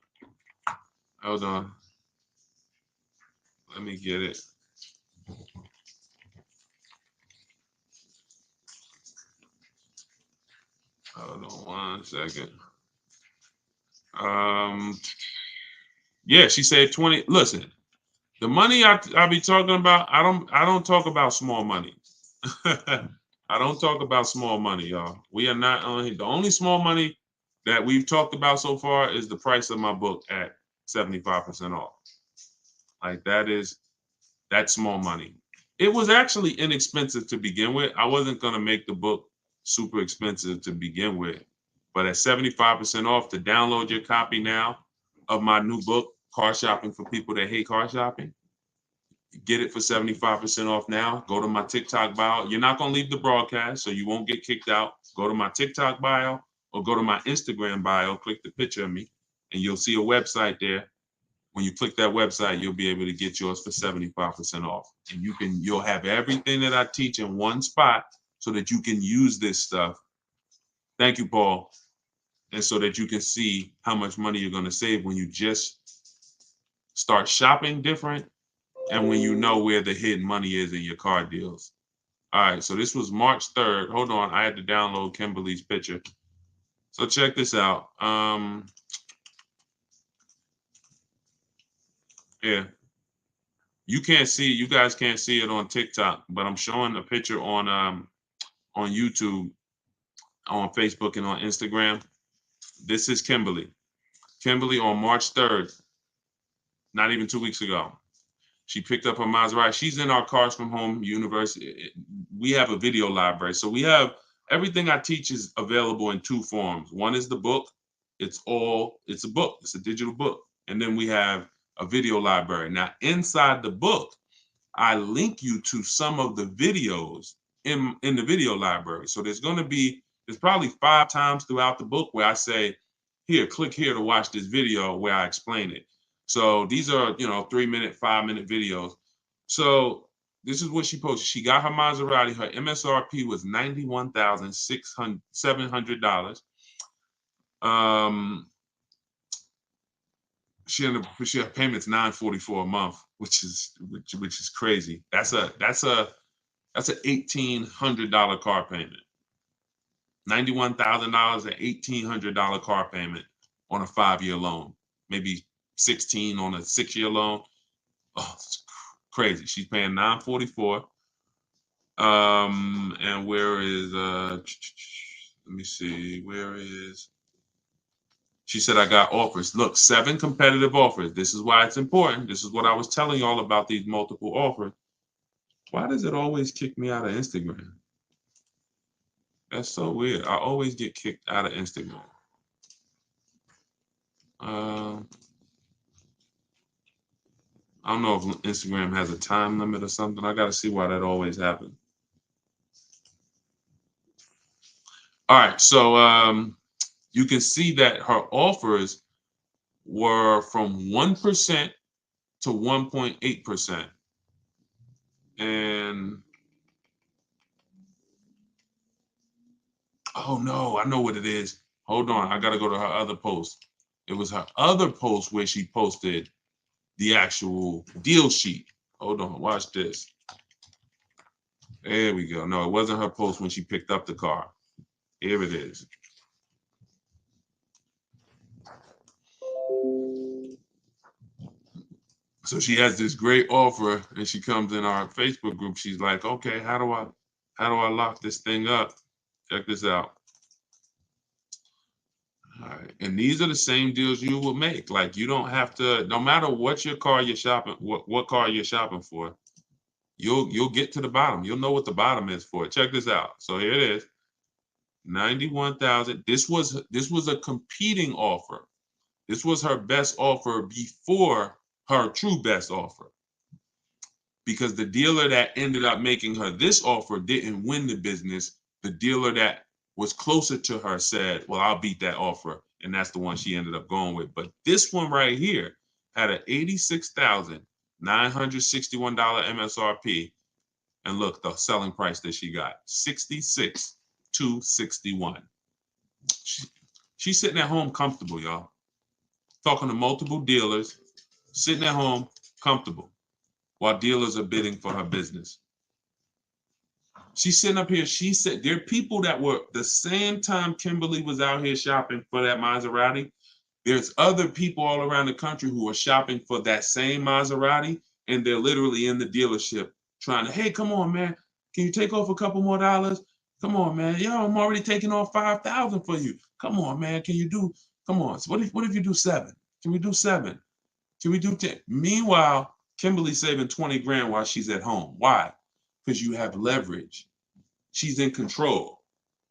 Hold on. Let me get it. Hold on 1 second. Yeah, she said 20. Listen, the money I be talking about, I don't talk about small money. I don't talk about small money, y'all. We are not only the only small money that we've talked about so far is the price of my book at 75% off. Like that's small money. It was actually inexpensive to begin with. I wasn't gonna make the book super expensive to begin with, but at 75% off, to download your copy now of my new book, Car Shopping for People That Hate Car Shopping. Get it for 75% off now. Go to my TikTok bio. You're not going to leave the broadcast, so you won't get kicked out. Go to my TikTok bio or go to my Instagram bio. Click the picture of me, and you'll see a website there. When you click that website, you'll be able to get yours for 75% off. And you'll have everything that I teach in one spot so that you can use this stuff. Thank you, Paul. And so that you can see how much money you're going to save when you just start shopping different and when you know where the hidden money is in your car deals. All right, so this was March 3rd. Hold on, I had to download Kimberly's picture. So check this out. Yeah. You can't see it. You guys can't see it on TikTok, but I'm showing a picture on YouTube, on Facebook, and on Instagram. This is Kimberly. Kimberly on March 3rd, not even 2 weeks ago. She picked up her Maserati. She's in our Cars from Home University. We have a video library. So we have everything I teach is available in two forms. One is the book. It's a book. It's a digital book. And then we have a video library. Now, inside the book, I link you to some of the videos in the video library. So there's probably 5 times throughout the book where I say, here, click here to watch this video where I explain it. So these are, 3-minute, 5-minute videos. So this is what she posted. She got her Maserati. Her MSRP was $91,700. She had payments $944 a month, which is crazy. That's a $1,800 car payment. $91,000, an $1,800 car payment on a 5-year loan, maybe 16 on a 6-year loan. Oh, it's crazy. She's paying $944. And where is let me see, where is she said I got offers. Look, 7 competitive offers. This is why it's important. This is what I was telling y'all about these multiple offers. Why does it always kick me out of Instagram? That's so weird. I always get kicked out of Instagram. I don't know if Instagram has a time limit or something. I got to see why that always happens. All right, so you can see that her offers were from 1% to 1.8%. And oh no, I know what it is. Hold on, I got to go to her other post. It was her other post where she posted the actual deal sheet. Hold on, watch this. There we go. No, it wasn't her post when she picked up the car. Here it is. So she has this great offer, and she comes in our Facebook group. She's like, "Okay, how do I lock this thing up? Check this out." All right, and these are the same deals you will make. Like you don't have to, no matter what car you're shopping, what car you're shopping for, you'll get to the bottom. You'll know what the bottom is for. Check this out. So here it is, 91,000. This was a competing offer. This was her best offer before her true best offer, because the dealer that ended up making her this offer didn't win the business. The dealer that was closer to her said, well, I'll beat that offer. And that's the one she ended up going with. But this one right here had an $86,961 MSRP. And look, the selling price that she got, $66,261. She's sitting at home comfortable, y'all. Talking to multiple dealers, sitting at home comfortable while dealers are bidding for her business. She's sitting up here. She said there are people that were the same time Kimberly was out here shopping for that Maserati. There's other people all around the country who are shopping for that same Maserati, and they're literally in the dealership trying to, hey, come on, man. Can you take off a couple more dollars? Come on, man. Yo, I'm already taking off $5,000 for you. Come on, man. Come on. So what if you do 7? Can we do 7? Can we do 10? Meanwhile, Kimberly's saving 20 grand while she's at home. Why? Because you have leverage. She's in control.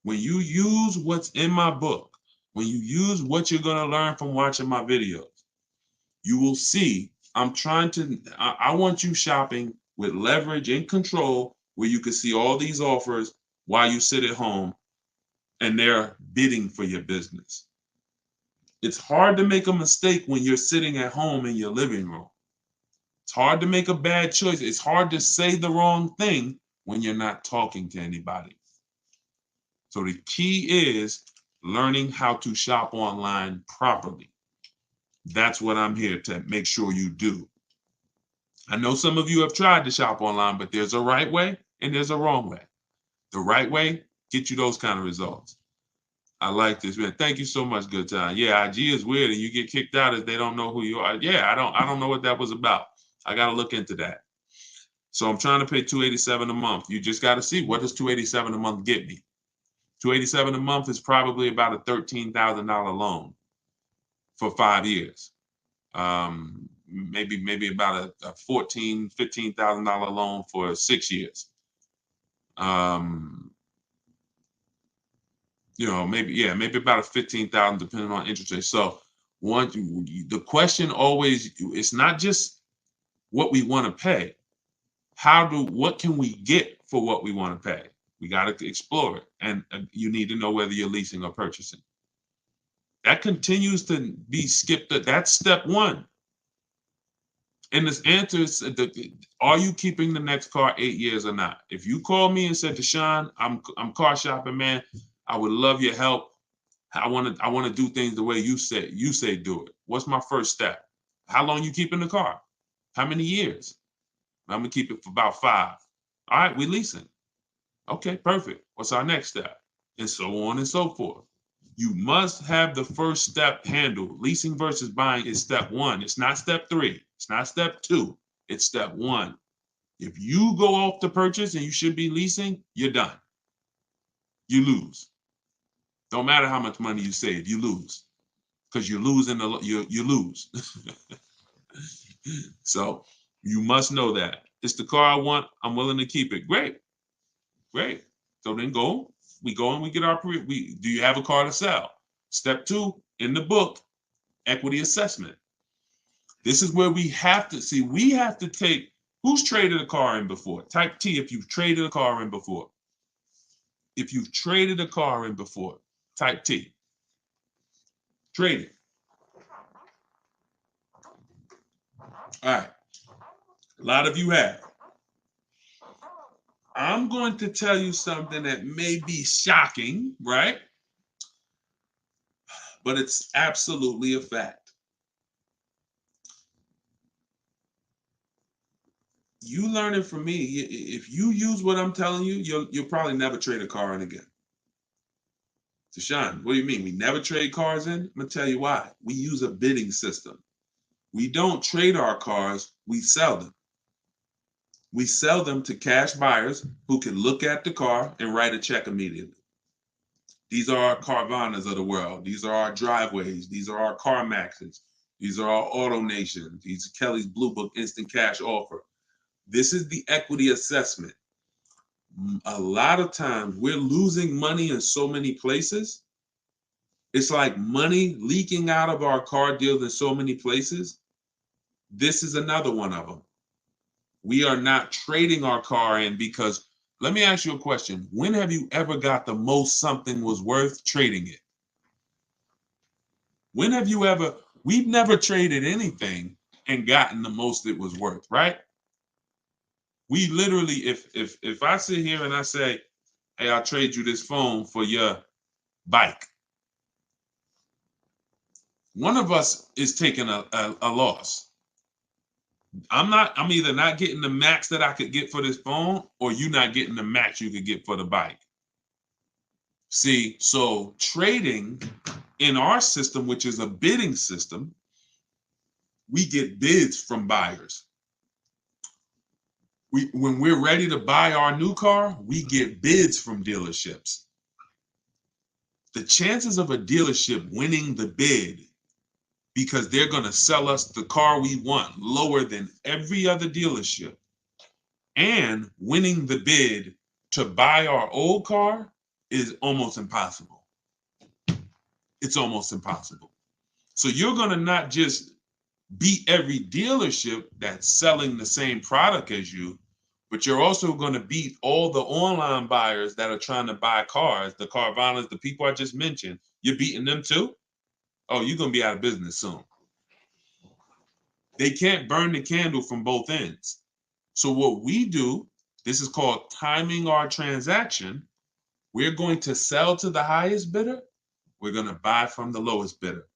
When you use what's in my book, when you use what you're going to learn from watching my videos, you will see I want you shopping with leverage and control, where you can see all these offers while you sit at home and they're bidding for your business. It's hard to make a mistake when you're sitting at home in your living room. It's hard to make a bad choice. It's hard to say the wrong thing when you're not talking to anybody. So the key is learning how to shop online properly. That's what I'm here to make sure you do. I know some of you have tried to shop online, but there's a right way and there's a wrong way. The right way gets you those kind of results. I like this, man. Thank you so much, Good Time. Yeah, IG is weird and you get kicked out if they don't know who you are. Yeah, I don't know what that was about. I got to look into that. So I'm trying to pay $287 a month. You just got to see, what does $287 a month get me? $287 a month is probably about a $13,000 loan for 5 years. Maybe about a $14,000, $15,000 loan for 6 years. Maybe about a 15,000 depending on interest rate. So the question always, it's not just what we want to pay. What can we get for what we want to pay? We got to explore it. And you need to know whether you're leasing or purchasing. That continues to be skipped. That's step one. And this answer is, are you keeping the next car 8 years or not? If you call me and said, Deshone, I'm car shopping, man, I would love your help. I want to do things the way you say do it. What's my first step? How long you keeping the car? How many years? I'm gonna keep it for about 5. All right, we leasing. Okay, perfect. What's our next step? And so on and so forth. You must have the first step handled. Leasing versus buying is step 1. It's not step 3. It's not step 2. It's step 1. If you go off the purchase and you should be leasing, you're done. You lose. Don't matter how much money you save, you lose. Because you're losing, you lose. So you must know that. It's the car I want. I'm willing to keep it. Great. So then we go and we get do you have a car to sell? Step 2 in the book, equity assessment. This is where we have to take, who's traded a car in before? Type T if you've traded a car in before. If you've traded a car in before, type T. Trade it. All right. A lot of you have. I'm going to tell you something that may be shocking, right? But it's absolutely a fact. You learn it from me. If you use what I'm telling you, you'll probably never trade a car in again. Deshone, what do you mean? We never trade cars in? I'm going to tell you why. We use a bidding system. We don't trade our cars, we sell them. We sell them to cash buyers who can look at the car and write a check immediately. These are our Carvanas of the world. These are our Driveways. These are our CarMaxes. These are our Auto Nations. These are Kelly's Blue Book Instant Cash Offer. This is the equity assessment. A lot of times we're losing money in so many places. It's like money leaking out of our car deals in so many places. This is another one of them. We are not trading our car in because, let me ask you a question. When have you ever got the most something was worth trading it? When have you ever, we've never traded anything and gotten the most it was worth, right? We literally, if I sit here and I say, hey, I'll trade you this phone for your bike, one of us is taking a loss. I'm either not getting the max that I could get for this phone, or you not getting the max you could get for the bike. See, so trading in our system, which is a bidding system, we get bids from buyers. When we're ready to buy our new car, we get bids from dealerships. The chances of a dealership winning the bid because they're going to sell us the car we want lower than every other dealership, and winning the bid to buy our old car is almost impossible. It's almost impossible. So you're going to not just beat every dealership that's selling the same product as you, but you're also going to beat all the online buyers that are trying to buy cars, the Carvanas, the people I just mentioned. You're beating them too? Oh, you're going to be out of business soon. They can't burn the candle from both ends. So what we do, this is called timing our transaction. We're going to sell to the highest bidder. We're going to buy from the lowest bidder.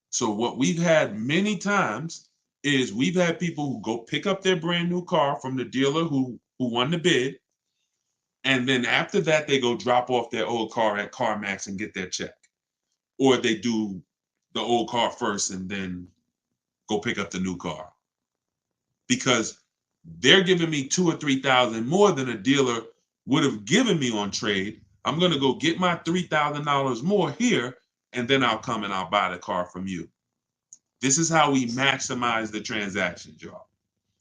So what we've had many times is we've had people who go pick up their brand new car from the dealer who won the bid. And then after that, they go drop off their old car at CarMax and get their check. Or they do the old car first and then go pick up the new car. Because they're giving me 2,000 or 3,000 more than a dealer would have given me on trade. I'm going to go get my $3,000 more here, and then I'll come and I'll buy the car from you. This is how we maximize the transaction, y'all.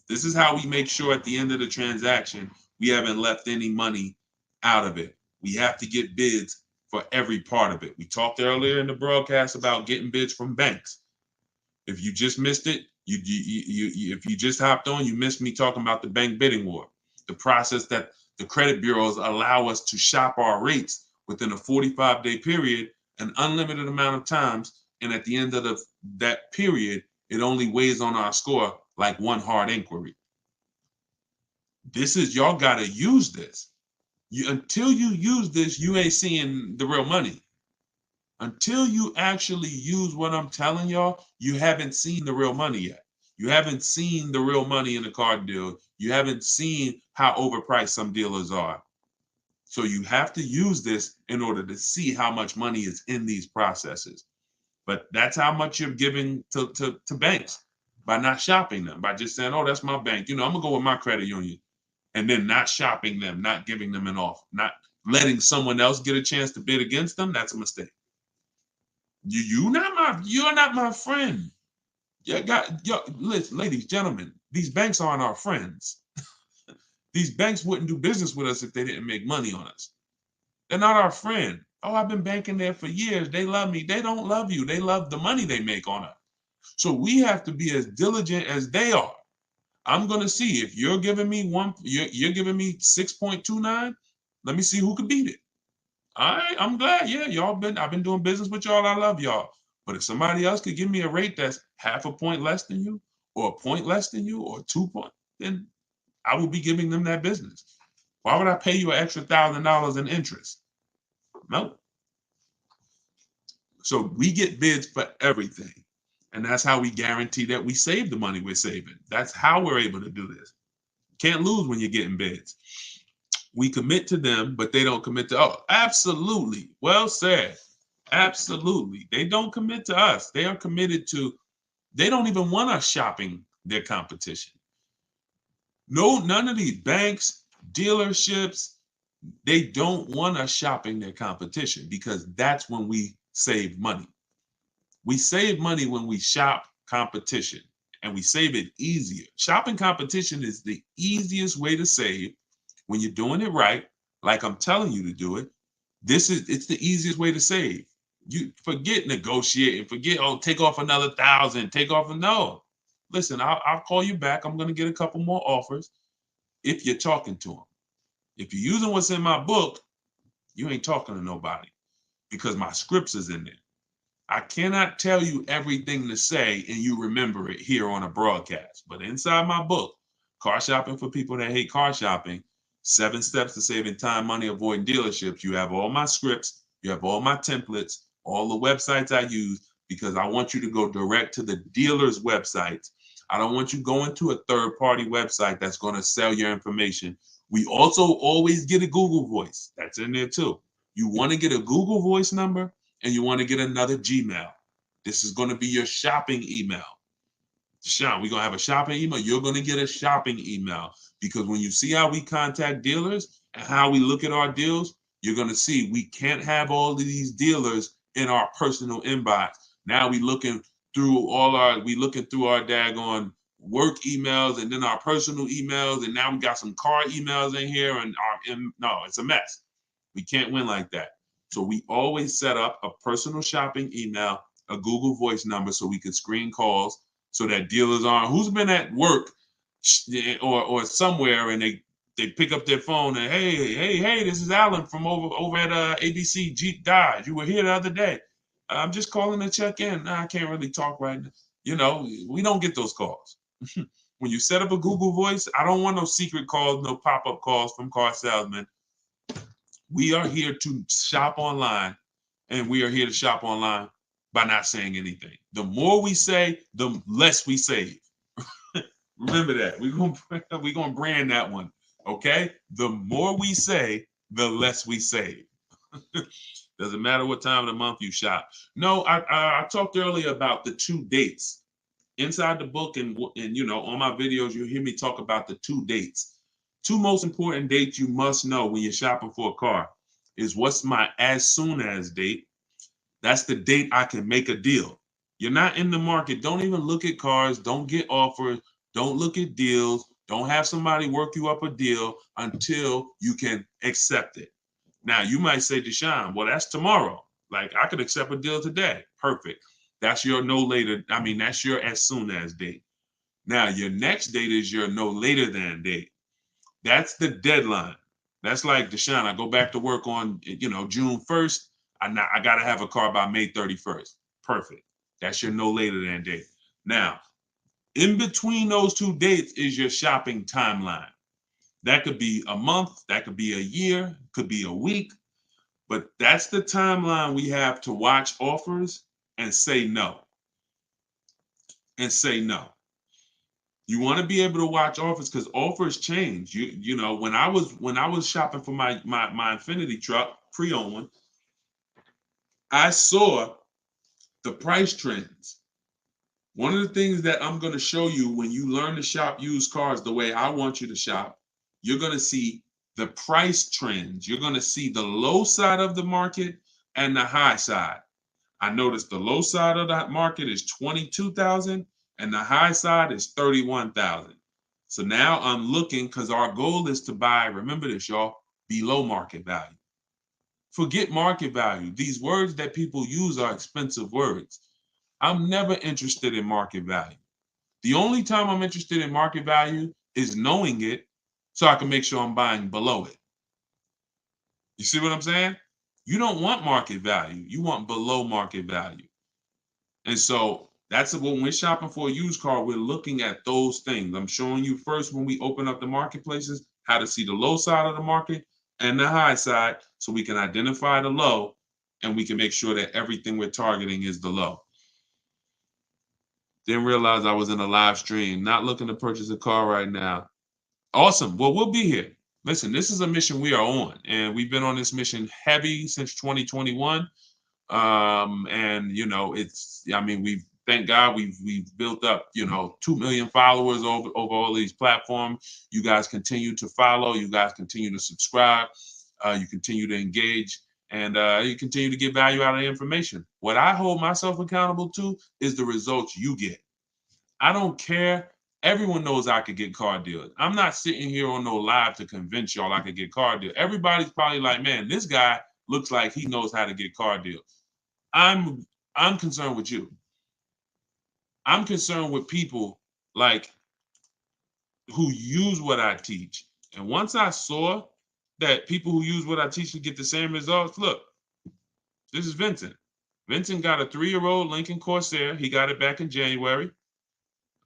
This is how we make sure at the end of the transaction, we haven't left any money out of it. We have to get bids for every part of it. We talked earlier in the broadcast about getting bids from banks. If you just missed it, if you just hopped on, you missed me talking about the bank bidding war, the process that the credit bureaus allow us to shop our rates within a 45-day period, an unlimited amount of times, and at the end of that period, it only weighs on our score like one hard inquiry. This is, y'all got to use this. Until you use this, you ain't seeing the real money. Until you actually use what I'm telling y'all, you haven't seen the real money yet. You haven't seen the real money in the car deal. You haven't seen how overpriced some dealers are. So you have to use this in order to see how much money is in these processes. But that's how much you're giving to banks by not shopping them, by just saying, oh, that's my bank. I'm going to go with my credit union. And then not shopping them, not giving them an offer, not letting someone else get a chance to bid against them. That's a mistake. You're not my friend. Listen, ladies, gentlemen, these banks aren't our friends. These banks wouldn't do business with us if they didn't make money on us. They're not our friend. Oh, I've been banking there for years. They love me. They don't love you. They love the money they make on us. So we have to be as diligent as they are. I'm going to see if you're giving me you're giving me 6.29. Let me see who can beat it. All right, I'm glad. Yeah, I've been doing business with y'all. I love y'all. But if somebody else could give me a rate that's half a point less than you, or a point less than you, or 2 points, then I will be giving them that business. Why would I pay you an extra $1,000 in interest? No. So we get bids for everything. And that's how we guarantee that we save the money we're saving. That's how we're able to do this. Can't lose when you're getting bids. We commit to them, but they don't commit to us. Absolutely. Well said. Absolutely. They don't commit to us. They are committed to, they don't even want us shopping their competition. No, none of these banks, dealerships, they don't want us shopping their competition, because that's when we save money. We save money when we shop competition, and we save it easier. Shopping competition is the easiest way to save when you're doing it right, like I'm telling you to do it. It's the easiest way to save. You forget negotiating, forget, oh, take off another 1,000, no. Listen, I'll call you back. I'm going to get a couple more offers if you're talking to them. If you're using what's in my book, you ain't talking to nobody, because my scripts is in there. I cannot tell you everything to say and you remember it here on a broadcast. But inside my book, Car Shopping for People That Hate Car Shopping, 7 Steps to Saving Time, Money, Avoiding Dealerships, you have all my scripts, you have all my templates, all the websites I use, because I want you to go direct to the dealer's websites. I don't want you going to a third-party website that's going to sell your information. We also always get a Google Voice. That's in there too. You want to get a Google Voice number, and you want to get another Gmail. This is going to be your shopping email. Sean, we're going to have a shopping email. You're going to get a shopping email, because when you see how we contact dealers and how we look at our deals, you're going to see we can't have all of these dealers in our personal inbox. Now we looking through our daggone work emails and then our personal emails, and now we got some car emails in here, no, it's a mess. We can't win like that. So we always set up a personal shopping email, a Google Voice number, so we could screen calls, so that dealers aren't, who's been at work or somewhere, and they pick up their phone and, hey, this is Alan from over at ABC Jeep Dodge. You were here the other day. I'm just calling to check in. I can't really talk right now. We don't get those calls. When you set up a Google Voice, I don't want no secret calls, no pop-up calls from car salesmen. We are here to shop online, and we are here to shop online by not saying anything. The more we say, the less we save. Remember that. We're gonna brand that one, okay? The more we say, the less we save. Doesn't matter what time of the month you shop. No, I talked earlier about the 2 dates inside the book and you know, on my videos, you'll hear me talk about the 2 dates. 2 most important dates you must know when you're shopping for a car is what's my as soon as date. That's the date I can make a deal. You're not in the market. Don't even look at cars. Don't get offers. Don't look at deals. Don't have somebody work you up a deal until you can accept it. Now, you might say, Deshone, well, that's tomorrow. Like, I could accept a deal today. Perfect. That's your no later. I mean, that's your as soon as date. Now, your next date is your no later than date. That's the deadline. That's like, Deshone, I go back to work on, you know, June 1st. I got to have a car by May 31st. Perfect. That's your no later than date. Now, in between those 2 dates is your shopping timeline. That could be a month, that could be a year, could be a week, but that's the timeline we have to watch offers and say no. And say no. You want to be able to watch offers because offers change. You know, when I was shopping for my Infinity truck, pre-owned one, I saw the price trends. One of the things that I'm going to show you when you learn to shop used cars the way I want you to shop, you're going to see the price trends. You're going to see the low side of the market and the high side. I noticed the low side of that market is 22,000 and the high side is 31,000. So now I'm looking because our goal is to buy, remember this, y'all, below market value. Forget market value. These words that people use are expensive words. I'm never interested in market value. The only time I'm interested in market value is knowing it so I can make sure I'm buying below it. You see what I'm saying? You don't want market value. You want below market value. And so that's when we're shopping for a used car, we're looking at those things. I'm showing you first when we open up the marketplaces, how to see the low side of the market and the high side so we can identify the low and we can make sure that everything we're targeting is the low. Didn't realize I was in a live stream. Not looking to purchase a car right now. Awesome. Well, we'll be here. Listen, this is a mission we are on, and we've been on this mission heavy since 2021. And you know, I mean, thank God we've built up, you know, 2 million followers over all these platforms. You guys continue to follow, you guys continue to subscribe, you continue to engage, and you continue to get value out of the information. What I hold myself accountable to is the results you get. I don't care. Everyone knows I could get car deals. I'm not sitting here on no live to convince y'all I could get car deals. Everybody's probably like, man, this guy looks like he knows how to get car deals. I'm concerned with you. I'm concerned with people like who use what I teach. And once I saw that people who use what I teach can get the same results, look, this is Vincent. Vincent got a 3-year-old Lincoln Corsair. He got it back in January.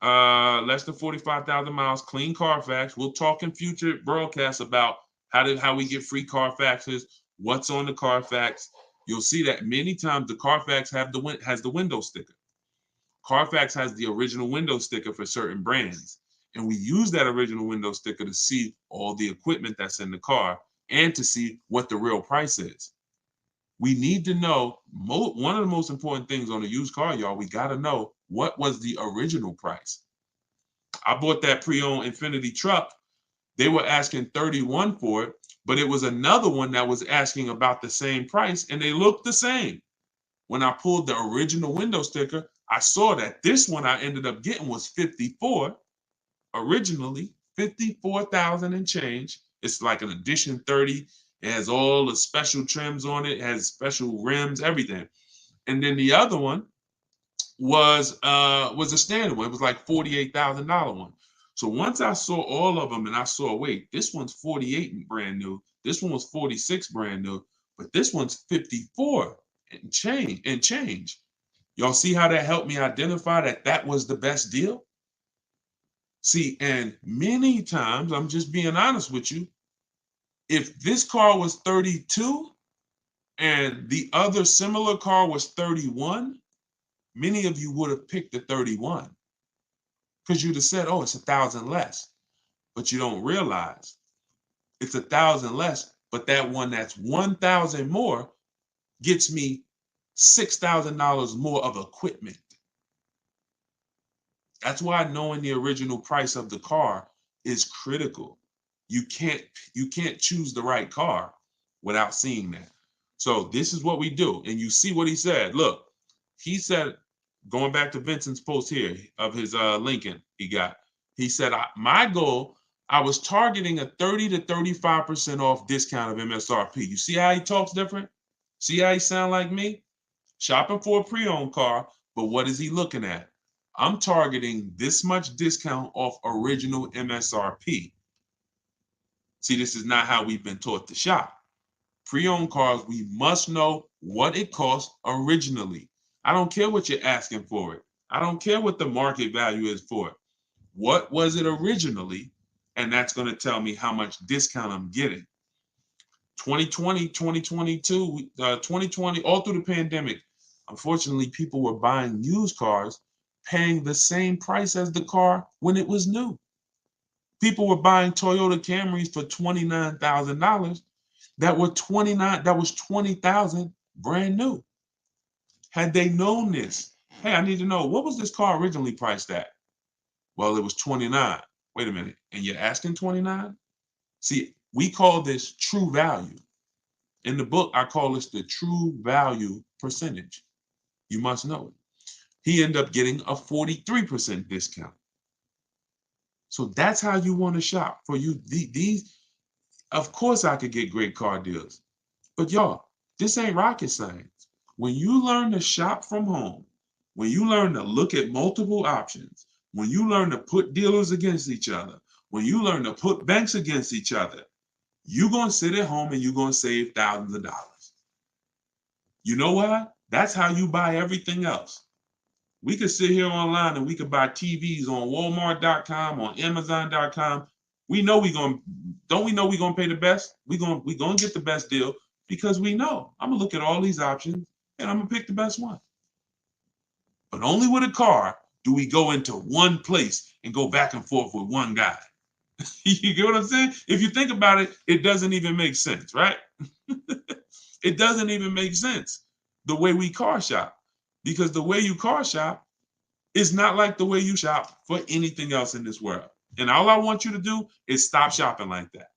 Less than 45,000 miles, clean Carfax. We'll talk in future broadcasts about how we get free Carfaxes, what's on the Carfax. You'll see that many times the Carfax has the window sticker. Carfax has the original window sticker for certain brands. And we use that original window sticker to see all the equipment that's in the car and to see what the real price is. We need to know, one of the most important things on a used car, y'all, we got to know what was the original price. I bought that pre-owned Infinity truck. They were asking 31 for it, but it was another one that was asking about the same price and they looked the same. When I pulled the original window sticker, I saw that this one I ended up getting was 54. Originally, 54,000 and change. It's like an edition 30. It has all the special trims on it. It has special rims, everything. And then the other one was a standard one. It was like $48,000 one. So once I saw all of them and I saw, wait, this one's 48 brand new. This one was 46 brand new, but this one's 54 and change. Y'all see how that helped me identify that was the best deal? See, and many times, I'm just being honest with you, if this car was 32 and the other similar car was 31, many of you would have picked the 31 because you'd have said, oh, it's 1,000 less. But you don't realize it's 1,000 less, but that one that's 1,000 more gets me $6,000 more of equipment. That's why knowing the original price of the car is critical. You can't choose the right car without seeing that. So this is what we do. And you see what he said. Look, he said, going back to Vincent's post here of his Lincoln he got, he said, my goal, I was targeting a 30 to 35% off discount of MSRP. You see how he talks different? See how he sound like me? Shopping for a pre-owned car, but what is he looking at? I'm targeting this much discount off original MSRP. See, this is not how we've been taught to shop. Pre-owned cars, we must know what it costs originally. I don't care what you're asking for it. I don't care what the market value is for it. What was it originally? And that's going to tell me how much discount I'm getting. 2020, 2022, 2020, all through the pandemic, unfortunately, people were buying used cars, paying the same price as the car when it was new. People were buying Toyota Camrys for $29,000 that was $20,000 brand new. Had they known this, hey, I need to know, what was this car originally priced at? Well, it was 29. Wait a minute, and you're asking 29? See, we call this true value. In the book, I call this the true value percentage. You must know it. He ended up getting a 43% discount. So that's how you want to shop. For you, these, of course I could get great car deals. But y'all, this ain't rocket science. When you learn to shop from home, when you learn to look at multiple options, when you learn to put dealers against each other, when you learn to put banks against each other, you're going to sit at home and you're going to save thousands of dollars. You know what? That's how you buy everything else. We could sit here online and we could buy TVs on Walmart.com, on Amazon.com. We know don't we know we're going to pay the best? We're going to get the best deal because we know. I'm going to look at all these options and I'm going to pick the best one. But only with a car do we go into one place and go back and forth with one guy. You get what I'm saying? If you think about it, it doesn't even make sense, right? It doesn't even make sense the way we car shop, because the way you car shop is not like the way you shop for anything else in this world. And all I want you to do is stop shopping like that.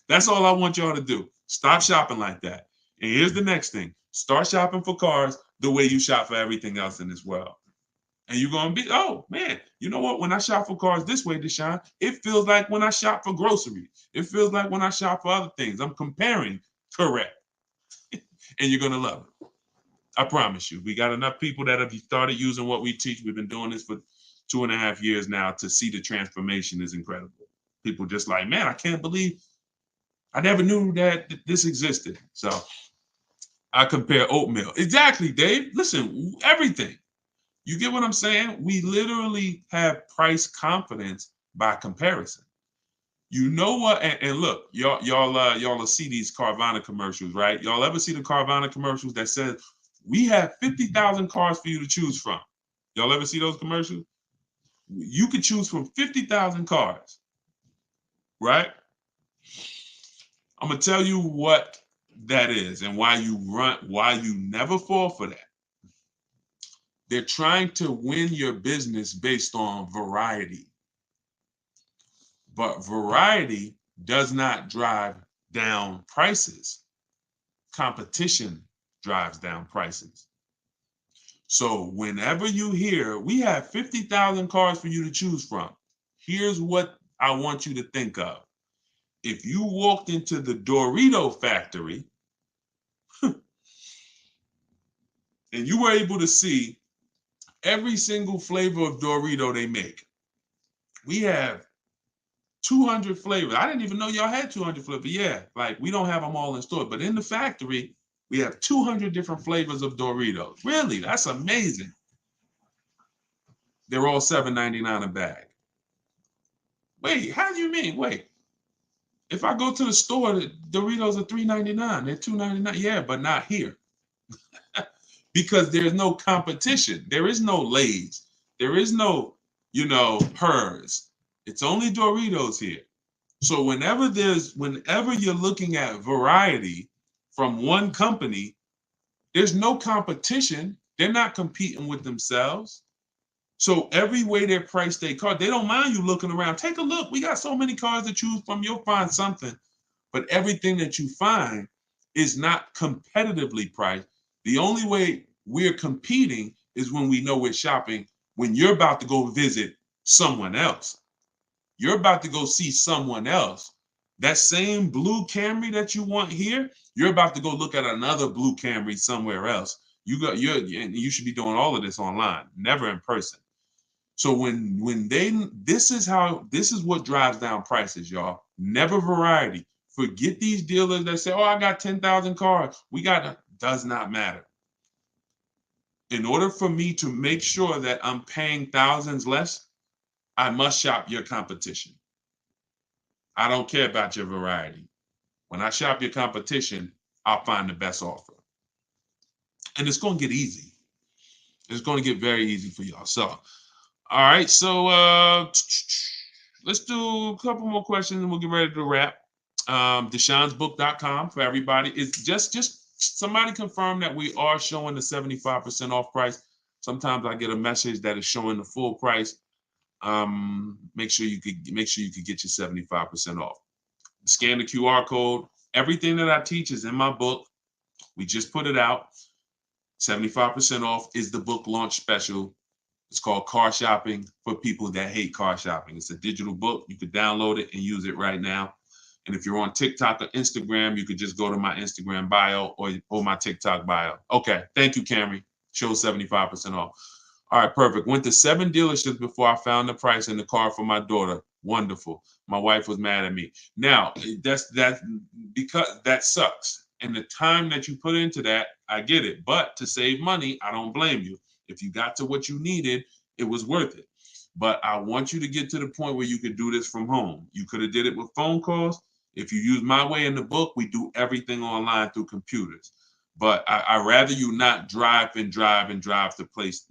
That's all I want y'all to do. Stop shopping like that. And here's the next thing. Start shopping for cars the way you shop for everything else in this world. And you're going to be, oh, man, you know what? When I shop for cars this way, Deshone, it feels like when I shop for groceries. It feels like when I shop for other things. I'm comparing correct. And you're going to love it. I promise you. We got enough people that have started using what we teach. We've been doing this for 2.5 years now to see the transformation is incredible. People just like, man, I can't believe I never knew that this existed. So I compare oatmeal. Exactly, Dave. Listen, everything. You get what I'm saying? We literally have price confidence by comparison. You know what? And look, y'all see these Carvana commercials, right? Y'all ever see the Carvana commercials that says we have 50,000 cars for you to choose from? Y'all ever see those commercials? You could choose from 50,000 cars, right? I'm gonna tell you what that is and why you never fall for that. They're trying to win your business based on variety. But variety does not drive down prices. Competition drives down prices. So whenever you hear, we have 50,000 cars for you to choose from, here's what I want you to think of. If you walked into the Dorito factory and you were able to see every single flavor of Dorito they make, we have 200 flavors. I didn't even know y'all had 200 flavors. Yeah, like we don't have them all in store, but in the factory, we have 200 different flavors of Doritos. Really, that's amazing. They're all $7.99 a bag. Wait, how do you mean? Wait, if I go to the store, the Doritos are $3.99. They're $2.99. Yeah, but not here. Because there's no competition. There is no Lay's. There is no, Hers. It's only Doritos here. So whenever you're looking at variety from one company, there's no competition. They're not competing with themselves. So every way they price their car, they don't mind you looking around. Take a look. We got so many cars to choose from. You'll find something. But everything that you find is not competitively priced. The only way we're competing is when we know we're shopping, when you're about to go visit someone else. You're about to go see someone else. That same blue Camry that you want here, you're about to go look at another blue Camry somewhere else. You should be doing all of this online, never in person. So this is what drives down prices, y'all. Never variety. Forget these dealers that say, "Oh, I got 10,000 cars." Does not matter. In order for me to make sure that I'm paying thousands less, I must shop your competition. I don't care about your variety. When I shop your competition, I'll find the best offer. And it's going to get easy. It's going to get very easy for y'all. So, all right. So let's do a couple more questions and we'll get ready to wrap. Deshonsbook.com for everybody. It's just somebody confirm that we are showing the 75% off price. Sometimes I get a message that is showing the full price. Make sure you could get your 75% off. Scan the QR code. Everything that I teach is in my book. We just put it out. 75% off is the book launch special. It's called Car Shopping for People That Hate Car Shopping. It's a digital book. You could download it and use it right now. And if you're on TikTok or Instagram, you could just go to my Instagram bio or my TikTok bio. Okay, thank you, Camry. Show 75% off. All right, perfect. Went to 7 dealerships before I found the price in the car for my daughter. Wonderful. My wife was mad at me. Now, that's because that sucks. And the time that you put into that, I get it. But to save money, I don't blame you. If you got to what you needed, it was worth it. But I want you to get to the point where you could do this from home. You could have did it with phone calls. If you use my way in the book, we do everything online through computers. But I rather you not drive to place.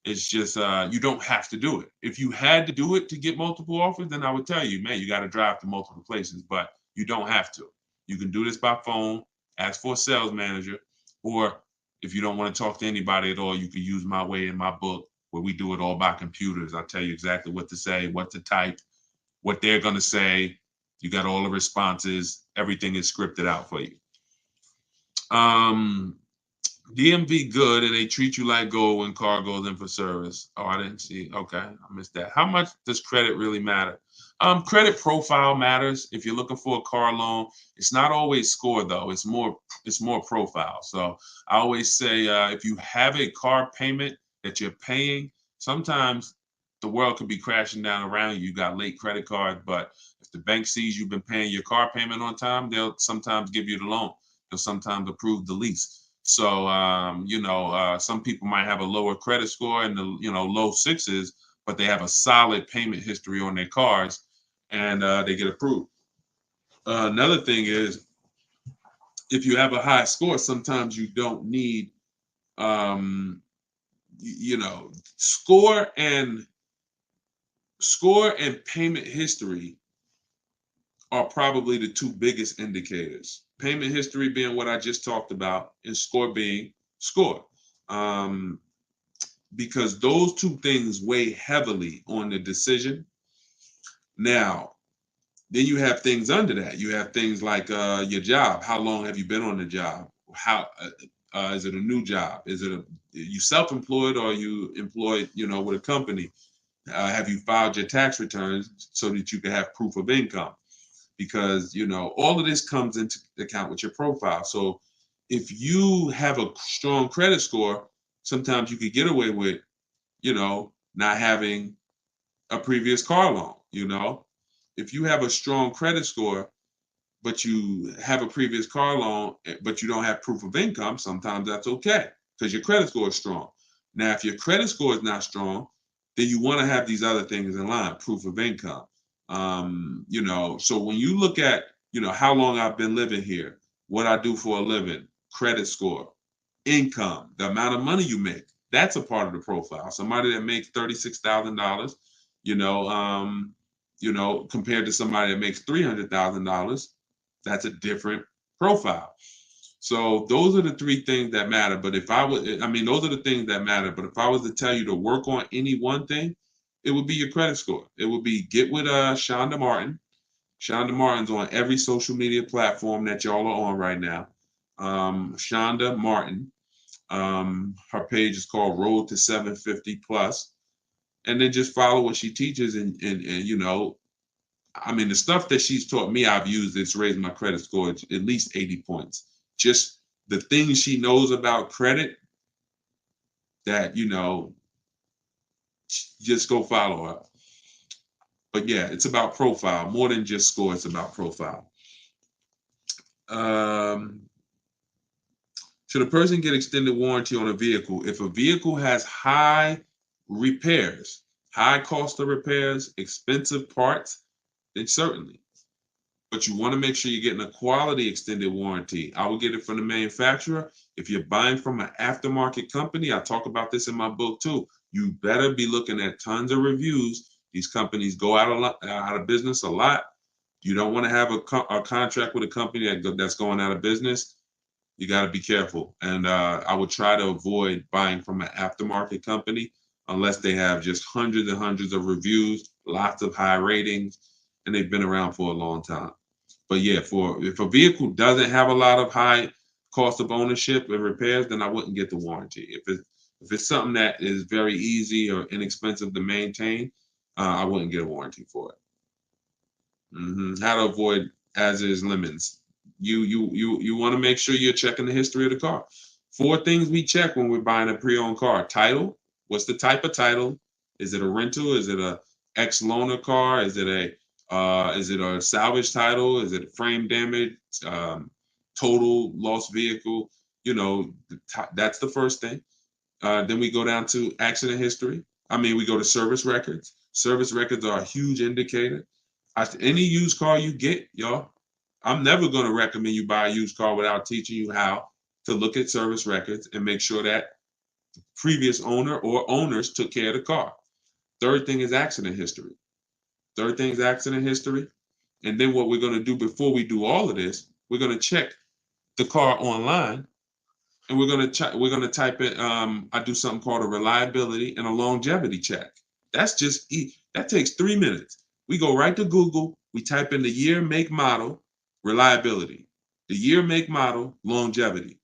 It's just you don't have to do it. If you had to do it to get multiple offers, then I would tell you, man, you got to drive to multiple places. But you don't have to. You can do this by phone, ask for a sales manager, or if you don't want to talk to anybody at all, you can use my way in my book where we do it all by computers. I'll tell you exactly what to say, what to type, what they're going to say. You got all the responses. Everything is scripted out for you. DMV good, and they treat you like gold when car goes in for service. Oh, I didn't see. Okay, I missed that. How much does credit really matter? Credit profile matters. If you're looking for a car loan, it's not always score though. It's more profile. So I always say if you have a car payment that you're paying, sometimes the world could be crashing down around you. You got late credit cards, but if the bank sees you've been paying your car payment on time, they'll sometimes give you the loan. They'll sometimes approve the lease. So, some people might have a lower credit score in the, low sixes, but they have a solid payment history on their cars and they get approved. Another thing is if you have a high score, sometimes you don't need, score and payment history are probably the two biggest indicators. Payment history being what I just talked about, and score being score. Because those two things weigh heavily on the decision. Now, then you have things under that. You have things like your job. How long have you been on the job? How is it a new job? Is it you self-employed or are you employed, with a company? Have you filed your tax returns so that you can have proof of income? Because all of this comes into account with your profile. So if you have a strong credit score, sometimes you could get away with not having a previous car loan. If you have a strong credit score but you have a previous car loan but you don't have proof of income, sometimes that's okay because your credit score is strong. Now if your credit score is not strong, then you want to have these other things in line, proof of income. So when you look at, how long I've been living here, what I do for a living, credit score, income, the amount of money you make, that's a part of the profile. Somebody that makes $36,000, compared to somebody that makes $300,000, that's a different profile. So those are the three things that matter. But if I would, I mean, those are the things that matter. But if I was to tell you to work on any one thing, it would be your credit score. It would be get with Shonda Martin. Shonda Martin's on every social media platform that y'all are on right now. Shonda Martin. Her page is called Road to 750 Plus. And then just follow what she teaches and you know, I mean, the stuff that she's taught me, I've used. It's raised my credit score at least 80 points. Just the things she knows about credit that, you know, just go follow her. But yeah, it's about profile more than just score. It's about profile. Should a person get extended warranty on a vehicle if a vehicle has high repairs, high cost of repairs, expensive parts? Then certainly. But you want to make sure you're getting a quality extended warranty. I will get it from the manufacturer. If you're buying from an aftermarket company, I talk about this in my book too. You better be looking at tons of reviews. These companies go out of business a lot. You don't want to have a contract with a company that's going out of business. You got to be careful. And I would try to avoid buying from an aftermarket company unless they have just hundreds and hundreds of reviews, lots of high ratings, and they've been around for a long time. But yeah, if a vehicle doesn't have a lot of high cost of ownership and repairs, then I wouldn't get the warranty. If it's something that is very easy or inexpensive to maintain, I wouldn't get a warranty for it. How to avoid as is lemons. You want to make sure you're checking the history of the car. 4 things we check when we're buying a pre-owned car: title. What's the type of title? Is it a rental? Is it a ex-loaner car? Is it a salvage title? Is it frame damage? Total lost vehicle? You know, that's the first thing. Then we go down to accident history. We go to service records. Service records are a huge indicator. Any used car you get, y'all, I'm never going to recommend you buy a used car without teaching you how to look at service records and make sure that the previous owner or owners took care of the car. Third thing is accident history. And then what we're going to do before we do all of this, we're going to check the car online, and we're going to type in. I do something called a reliability and a longevity check. That takes 3 minutes. We go right to Google. We type in the year, make, model, reliability, the year, make, model, longevity,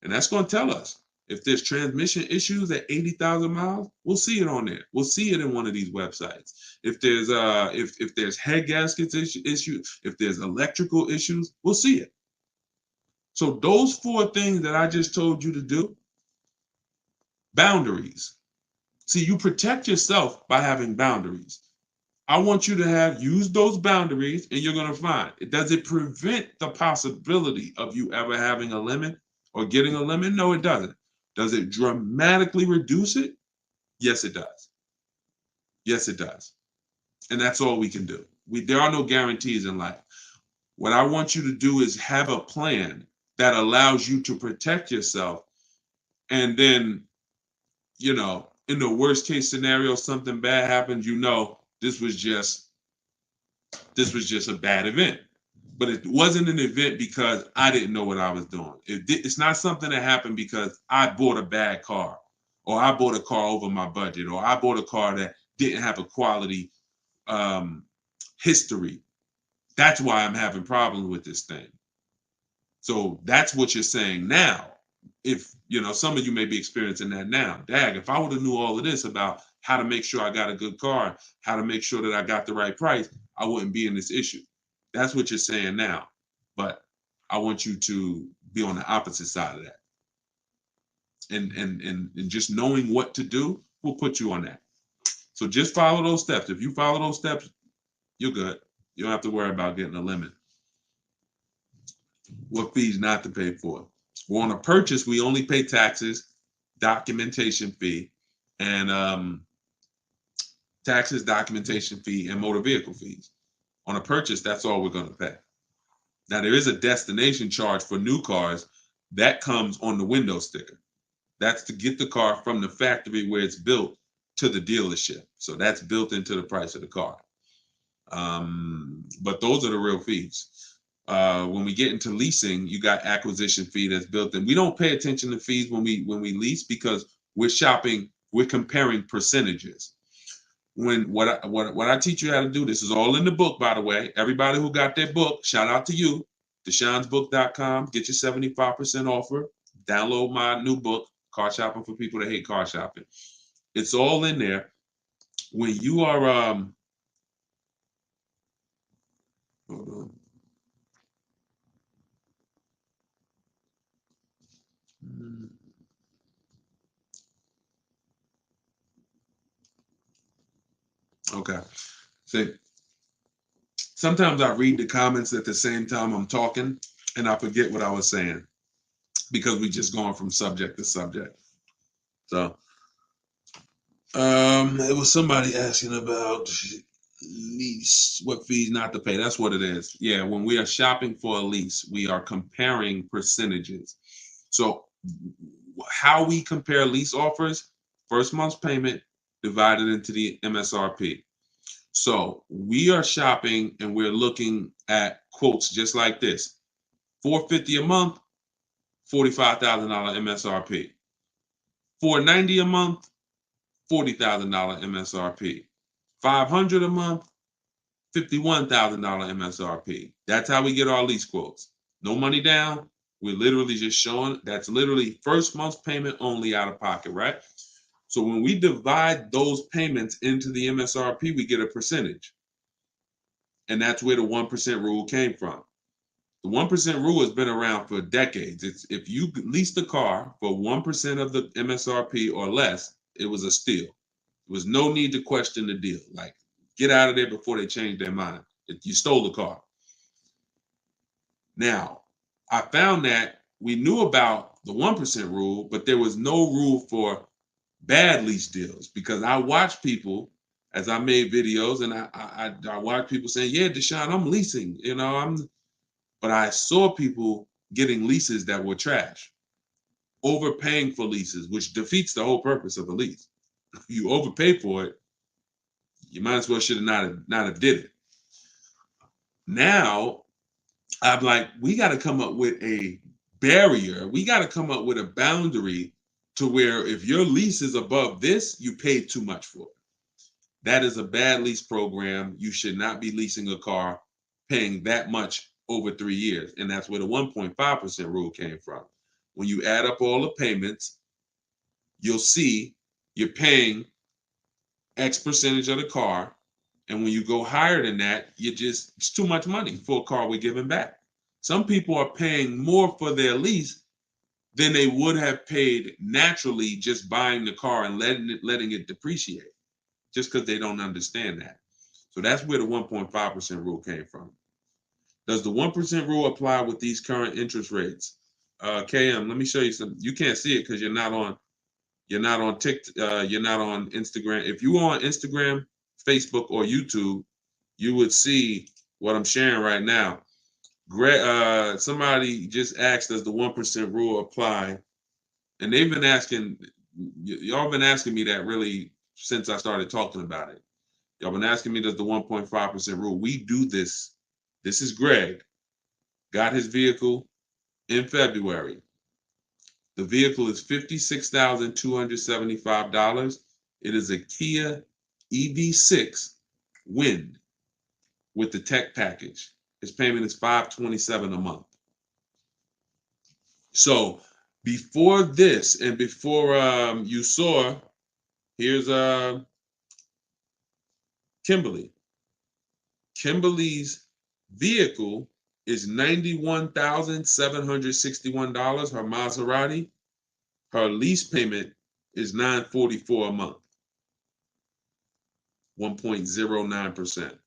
and that's going to tell us if there's transmission issues at 80,000 miles. We'll see it on there. We'll see it in one of these websites. If there's if there's head gaskets issues, if there's electrical issues, we'll see it. So those 4 things that I just told you to do. Boundaries. See, you protect yourself by having boundaries. I want you to use those boundaries, and you're going to find does it prevent the possibility of you ever having a limit or getting a limit? No, it doesn't. Does it dramatically reduce it? Yes, it does. Yes, it does. And that's all we can do. There are no guarantees in life. What I want you to do is have a plan that allows you to protect yourself. And then, in the worst case scenario, something bad happens, this was just a bad event. But it wasn't an event because I didn't know what I was doing. It's not something that happened because I bought a bad car, or I bought a car over my budget, or I bought a car that didn't have a quality history. That's why I'm having problems with this thing. So that's what you're saying now. If some of you may be experiencing that now. Dag, if I would have knew all of this about how to make sure I got a good car, how to make sure that I got the right price, I wouldn't be in this issue. That's what you're saying now. But I want you to be on the opposite side of that. And just knowing what to do will put you on that. So just follow those steps. If you follow those steps, you're good. You don't have to worry about getting a limit. What fees not to pay for? Well, on a purchase, we only pay taxes, documentation fee, and taxes, documentation fee, and motor vehicle fees. On a purchase, that's all we're going to pay. Now, there is a destination charge for new cars that comes on the window sticker. That's to get the car from the factory where it's built to the dealership. So that's built into the price of the car. But those are the real fees. When we get into leasing, you got acquisition fee that's built in. We don't pay attention to fees when we lease because we're comparing percentages. What I teach you how to do, this is all in the book, by the way. Everybody who got their book, shout out to you. Deshone'sBook.com. Get your 75% offer. Download my new book, Car Shopping for People That Hate Car Shopping. It's all in there. When you are hold on. Okay. So sometimes I read the comments at the same time I'm talking and I forget what I was saying because we just going from subject to subject. So it was somebody asking about lease, what fees not to pay. That's what it is. Yeah, when we are shopping for a lease, we are comparing percentages. So how we compare lease offers, first month's payment divided into the MSRP. So we are shopping and we're looking at quotes just like this. $450 a month, $45,000 MSRP. $490 a month, $40,000 MSRP. $500 a month, $51,000 MSRP. That's how we get our lease quotes. No money down. We're literally just showing that's literally first month's payment only out of pocket, right? So when we divide those payments into the MSRP, we get a percentage. And that's where the 1% rule came from. The 1% rule has been around for decades. It's if you lease the car for 1% of the MSRP or less, it was a steal. There was no need to question the deal. Like, get out of there before they change their mind. You stole the car. Now, I found that we knew about the 1% rule, but there was no rule for bad lease deals because I watched people as I made videos and I watched people saying, yeah, Deshone, I'm leasing, but I saw people getting leases that were trash, overpaying for leases, which defeats the whole purpose of a lease. If you overpay for it, you might as well should have not have did it. Now I'm like, we got to come up with a barrier. We got to come up with a boundary to where if your lease is above this, you paid too much for it. That is a bad lease program. You should not be leasing a car paying that much over 3 years. And that's where the 1.5% rule came from. When you add up all the payments, you'll see you're paying X percentage of the car. And when you go higher than that, it's too much money for a car we're giving back. Some people are paying more for their lease than they would have paid naturally just buying the car and letting it depreciate, just because they don't understand that. So that's where the 1.5% rule came from. Does the 1% rule apply with these current interest rates? KM, let me show you something. You can't see it because you're not on TikTok, you're not on Instagram. If you were on Instagram, Facebook, or YouTube, you would see what I'm sharing right now. Somebody just asked, does the 1% rule apply? And they've been asking, y'all been asking me that really since I started talking about it. Y'all been asking me, does the 1.5% rule? We do this. This is Greg. Got his vehicle in February. The vehicle is $56,275. It is a Kia EV6 Wind with the tech package. His payment is $527 a month. So before this and before you saw, here's Kimberly. Kimberly's vehicle is $91,761. Her Maserati. Her lease payment is $944 a month. 1.09%.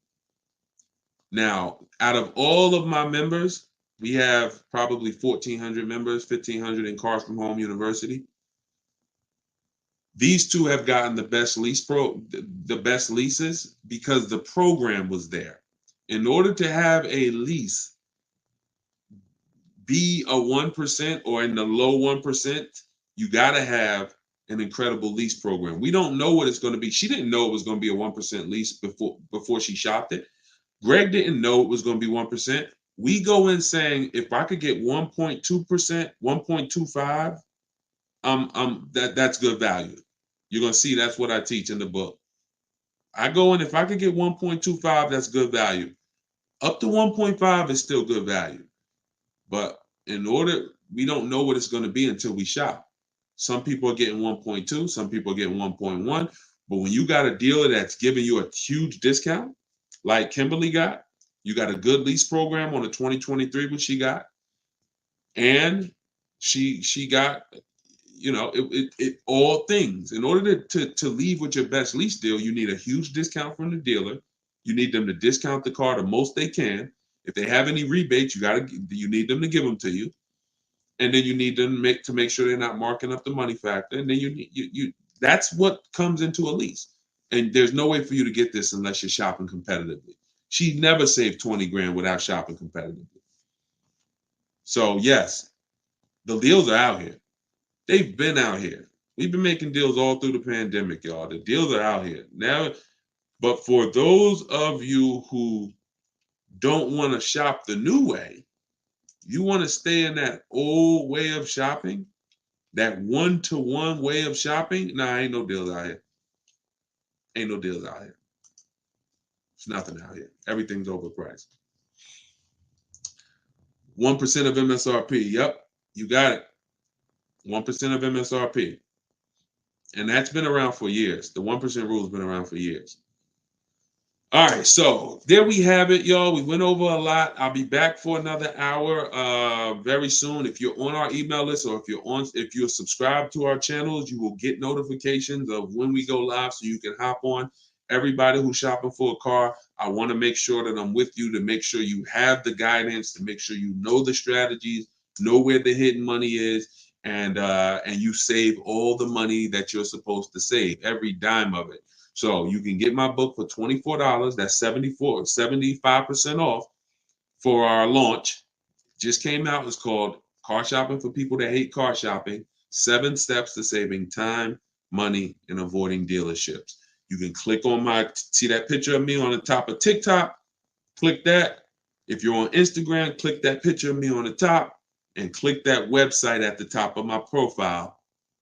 Now, out of all of my members, we have probably 1,400 members, 1,500 in Cars from Home University. These two have gotten the best leases because the program was there. In order to have a lease be a 1% or in the low 1%, you got to have an incredible lease program. We don't know what it's going to be. She didn't know it was going to be a 1% lease before she shopped it. Greg didn't know it was going to be 1%. we go in saying if I could get 1.2%, 1.25, that's good value. You're gonna see that's what I teach in the book. I go in if I could get 1.25, that's good value. Up to 1.5 is still good value. But in order, we don't know what it's going to be until we shop. Some people are getting 1.2, some people are getting 1.1. But when you got a dealer that's giving you a huge discount, like Kimberly got, you got a good lease program on the 2023, which she got, and she got, it all things. In order to leave with your best lease deal, you need a huge discount from the dealer. You need them to discount the car the most they can. If they have any rebates, you need them to give them to you, and then you need them to make sure they're not marking up the money factor. And then you that's what comes into a lease. And there's no way for you to get this unless you're shopping competitively. She never saved 20 grand without shopping competitively. So yes, the deals are out here. They've been out here. We've been making deals all through the pandemic, y'all. The deals are out here now. But for those of you who don't want to shop the new way, you want to stay in that old way of shopping, that one-to-one way of shopping. Nah, ain't no deals out here. Ain't no deals out here. It's nothing out here. Everything's overpriced. 1% of MSRP. Yep, you got it. 1% of MSRP. And that's been around for years. The 1% rule has been around for years. All right, so there we have it, y'all. We went over a lot. I'll be back for another hour very soon. If you're on our email list or if you're subscribed to our channels, you will get notifications of when we go live so you can hop on. Everybody who's shopping for a car, I want to make sure that I'm with you to make sure you have the guidance, to make sure you know the strategies, know where the hidden money is, and you save all the money that you're supposed to save, every dime of it. So you can get my book for $24. That's 75% off for our launch. Just came out. It's called Car Shopping for People That Hate Car Shopping. 7 Steps to Saving Time, Money, and Avoiding Dealerships. You can click on see that picture of me on the top of TikTok. Click that. If you're on Instagram, click that picture of me on the top and click that website at the top of my profile.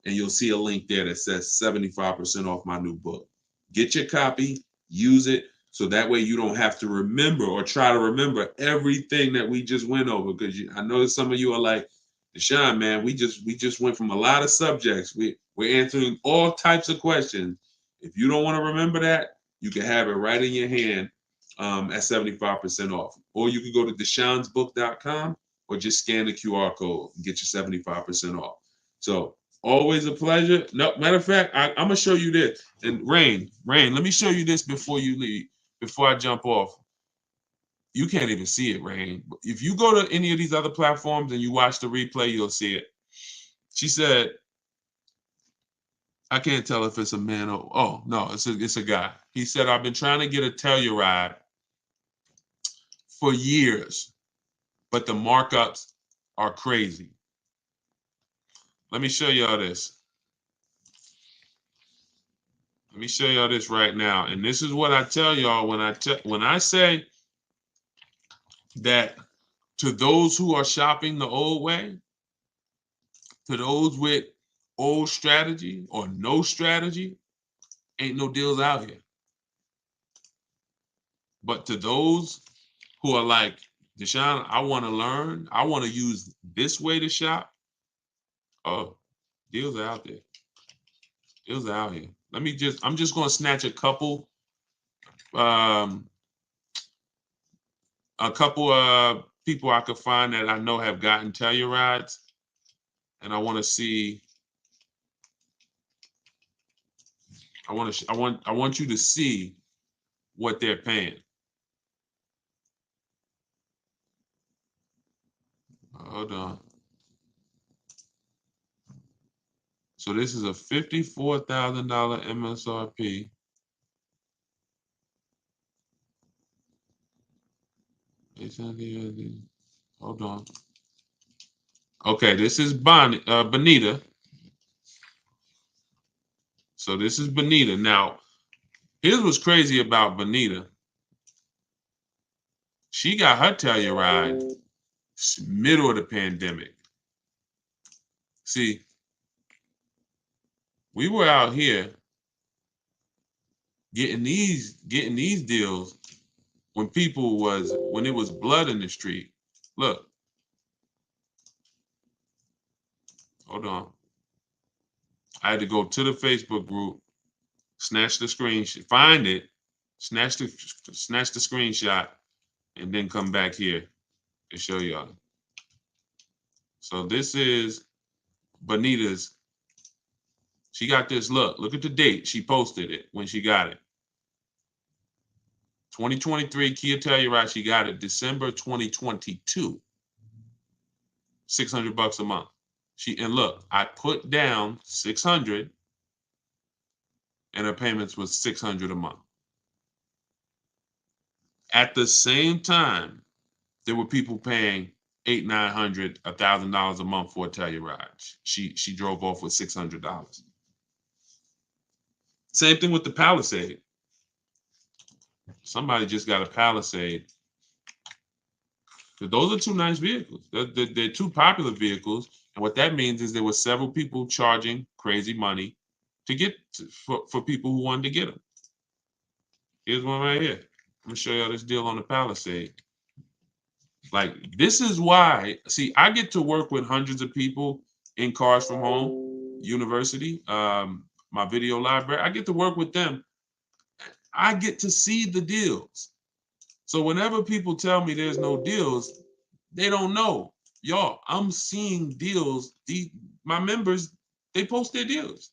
And you'll see a link there that says 75% off my new book. Get your copy, use it, so that way you don't have to remember or try to remember everything that we just went over. Because I know some of you are like, Deshone, man, we just went from a lot of subjects. We're answering all types of questions. If you don't want to remember that, you can have it right in your hand at 75% off. Or you can go to deshonesbook.com or just scan the QR code and get your 75% off. So always a pleasure. No, matter of fact, I'm gonna show you this. And Rain, let me show you this before you leave, before I jump off. You can't even see it, Rain. If you go to any of these other platforms and you watch the replay, you'll see it. She said, I can't tell if it's a man or, oh, no, it's a guy. He said, I've been trying to get a Telluride for years, but the markups are crazy. Let me show y'all this. Let me show y'all this right now. And this is what I tell y'all when I say that to those who are shopping the old way, to those with old strategy or no strategy, ain't no deals out here. But to those who are like, Deshone, I want to learn, I want to use this way to shop, oh, deals are out there. Deals are out here. I'm just going to snatch a couple people I could find that I know have gotten Tellurides, and I want to see. I want you to see what they're paying. Hold on. So this is a $54,000 MSRP. Hold on. Okay, this is Bonita. So this is Bonita. Now, here's what's crazy about Bonita. She got her Telluride middle of the pandemic. See, we were out here getting these deals when it was blood in the street. Look, hold on. I had to go to the Facebook group, snatch the screenshot, find it, snatch the screenshot, and then come back here and show y'all. So this is Bonita's. She got this. Look at the date. She posted it when she got it. 2023 Kia Telluride. She got it December 2022. $600 a month. And look, I put down 600, and her payments was 600 a month. At the same time, there were people paying $800, $900, $1,000 a month for a Telluride. She drove off with $600. Same thing with the Palisade. Somebody just got a Palisade. Those are two nice vehicles. They're two popular vehicles, and what that means is there were several people charging crazy money for people who wanted to get them. Here's one right here. I'm gonna show y'all this deal on the Palisade. Like, this is why, see, I get to work with hundreds of people in Cars from Home University, my video library. I get to work with them. I get to see the deals. So whenever people tell me there's no deals, they don't know. Y'all, I'm seeing deals. My members, they post their deals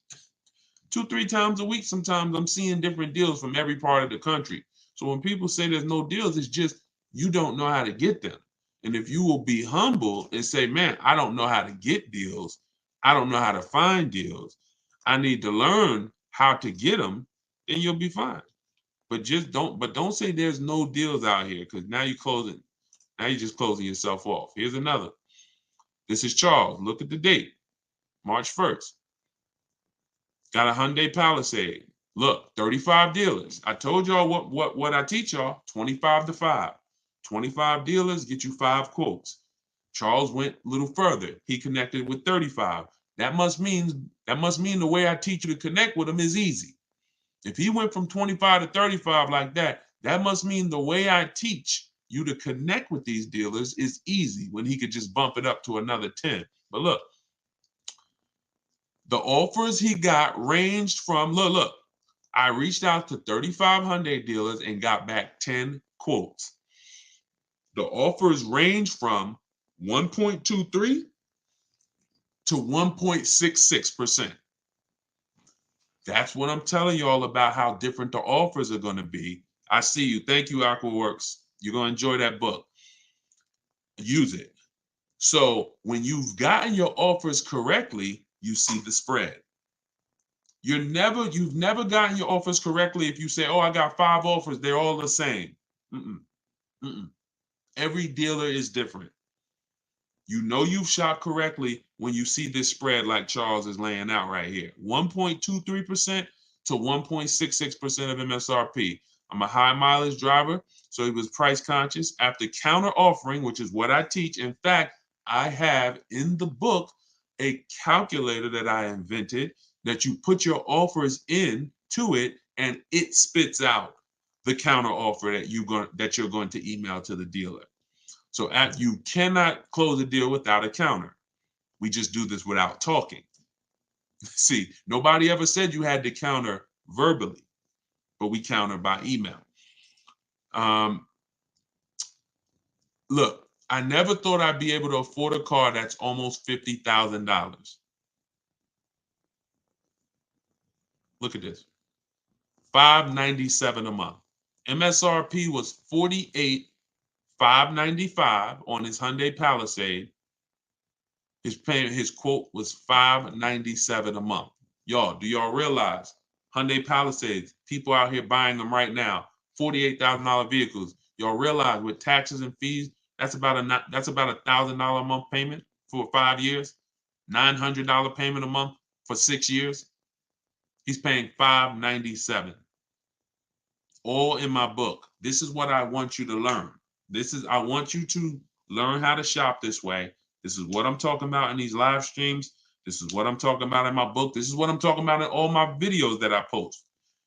2-3 times a week. Sometimes I'm seeing different deals from every part of the country. So when people say there's no deals, it's just you don't know how to get them. And if you will be humble and say, man, I don't know how to get deals. I don't know how to find deals. I need to learn how to get them, then you'll be fine. But don't say there's no deals out here, because now you're just closing yourself off. Here's another. This is Charles. Look at the date. March 1st. Got a Hyundai Palisade. Look, 35 dealers. I told y'all what I teach y'all. 25 to 5. 25 dealers get you 5 quotes. Charles went a little further. He connected with 35. That must mean the way I teach you to connect with them is easy. If he went from 25 to 35 like that, that must mean the way I teach you to connect with these dealers is easy, when he could just bump it up to another 10. But look, the offers he got ranged from, look, I reached out to 35 Hyundai dealers and got back 10 quotes. The offers range from 1.23 to 1.66%. That's what I'm telling you all about, how different the offers are going to be. I see you. Thank you, AquaWorks. You're going to enjoy that book. Use it. So when you've gotten your offers correctly, you see the spread. You've never gotten your offers correctly if you say, oh, I got 5 offers, they're all the same. Every dealer is different. You know you've shopped correctly when you see this spread like Charles is laying out right here. 1.23% to 1.66% of MSRP. I'm a high mileage driver, so he was price conscious. After counter offering, which is what I teach. In fact, I have in the book a calculator that I invented that you put your offers in to it, and it spits out the counter offer that you're going to email to the dealer. So you cannot close a deal without a counter. We just do this without talking. See, nobody ever said you had to counter verbally, but we counter by email. Look, I never thought I'd be able to afford a car that's almost $50,000. Look at this. $597 a month. MSRP was $48,595 on his Hyundai Palisade. His quote was $597 a month. Y'all, do y'all realize Hyundai Palisades, people out here buying them right now, $48,000 vehicles. Y'all realize with taxes and fees, that's about $1,000 a month payment for 5 years, $900 payment a month for 6 years. He's paying $597. All in my book. This is what I want you to learn. I want you to learn how to shop this way. This is what I'm talking about in these live streams. This is what I'm talking about in my book. This is what I'm talking about in all my videos that I post.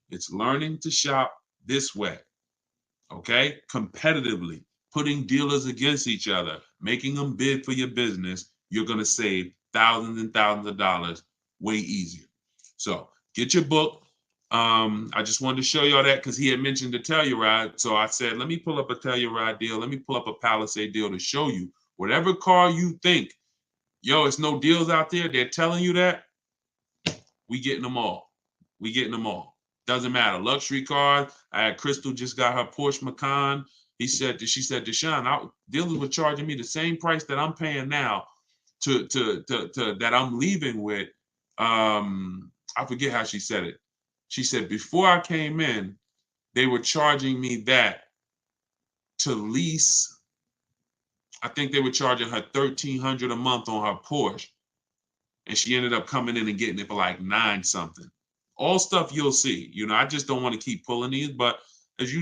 It's learning to shop this way, okay? Competitively, putting dealers against each other, making them bid for your business. You're going to save thousands and thousands of dollars way easier. So get your book. I just wanted to show y'all that because he had mentioned the Telluride. So I said, let me pull up a Telluride deal. Let me pull up a Palisade deal to show you whatever car you think, yo, it's no deals out there. They're telling you that. We getting them all. We getting them all. Doesn't matter. Luxury cars. I had Crystal just got her Porsche Macan. She said, Deshone, dealers were charging me the same price that I'm paying now to that I'm leaving with. I forget how she said it. She said, before I came in, they were charging me that to lease. I think they were charging her $1,300 a month on her Porsche. And she ended up coming in and getting it for like 9 something. All stuff you'll see. You know, I just don't want to keep pulling these, but as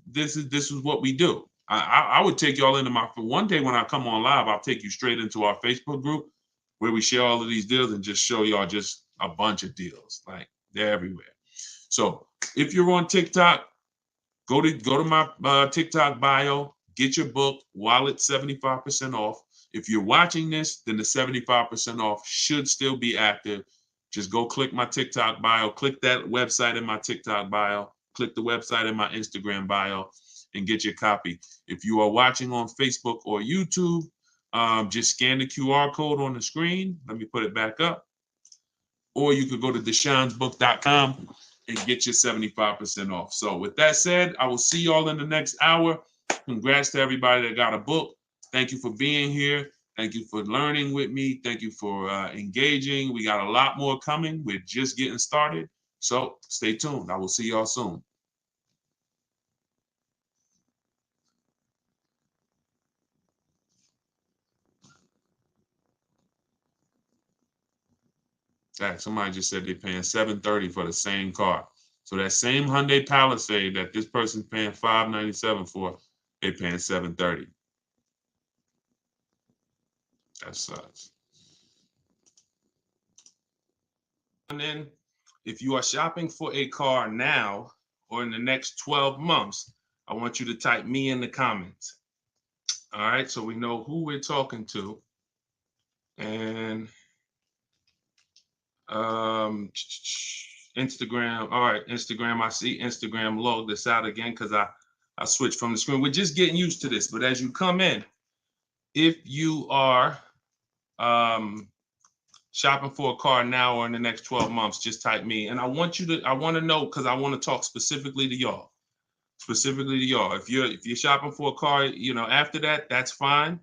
this is what we do. I would take y'all into one day when I come on live, I'll take you straight into our Facebook group where we share all of these deals and just show y'all just a bunch of deals. Like, they're everywhere. So if you're on TikTok, go to my TikTok bio, get your book while it's 75% off. If you're watching this, then the 75% off should still be active. Just go click my TikTok bio, click that website in my TikTok bio, click the website in my Instagram bio, and get your copy. If you are watching on Facebook or YouTube, just scan the QR code on the screen. Let me put it back up. Or you could go to deshonsbook.com and get your 75% off. So with that said, I will see y'all in the next hour. Congrats to everybody that got a book. Thank you for being here. Thank you for learning with me. Thank you for engaging. We got a lot more coming. We're just getting started. So stay tuned. I will see y'all soon. Somebody just said they're paying $730 for the same car. So that same Hyundai Palisade that this person's paying $597 for, they're paying $730. That sucks. And then if you are shopping for a car now or in the next 12 months, I want you to type me in the comments. All right, so we know who we're talking to. And Instagram. All right, Instagram. I see Instagram log this out again because I switched from the screen. We're just getting used to this. But as you come in, if you are shopping for a car now or in the next 12 months, just type me. And I want to know, because I want to talk specifically to y'all. If you're shopping for a car, you know, after that, that's fine.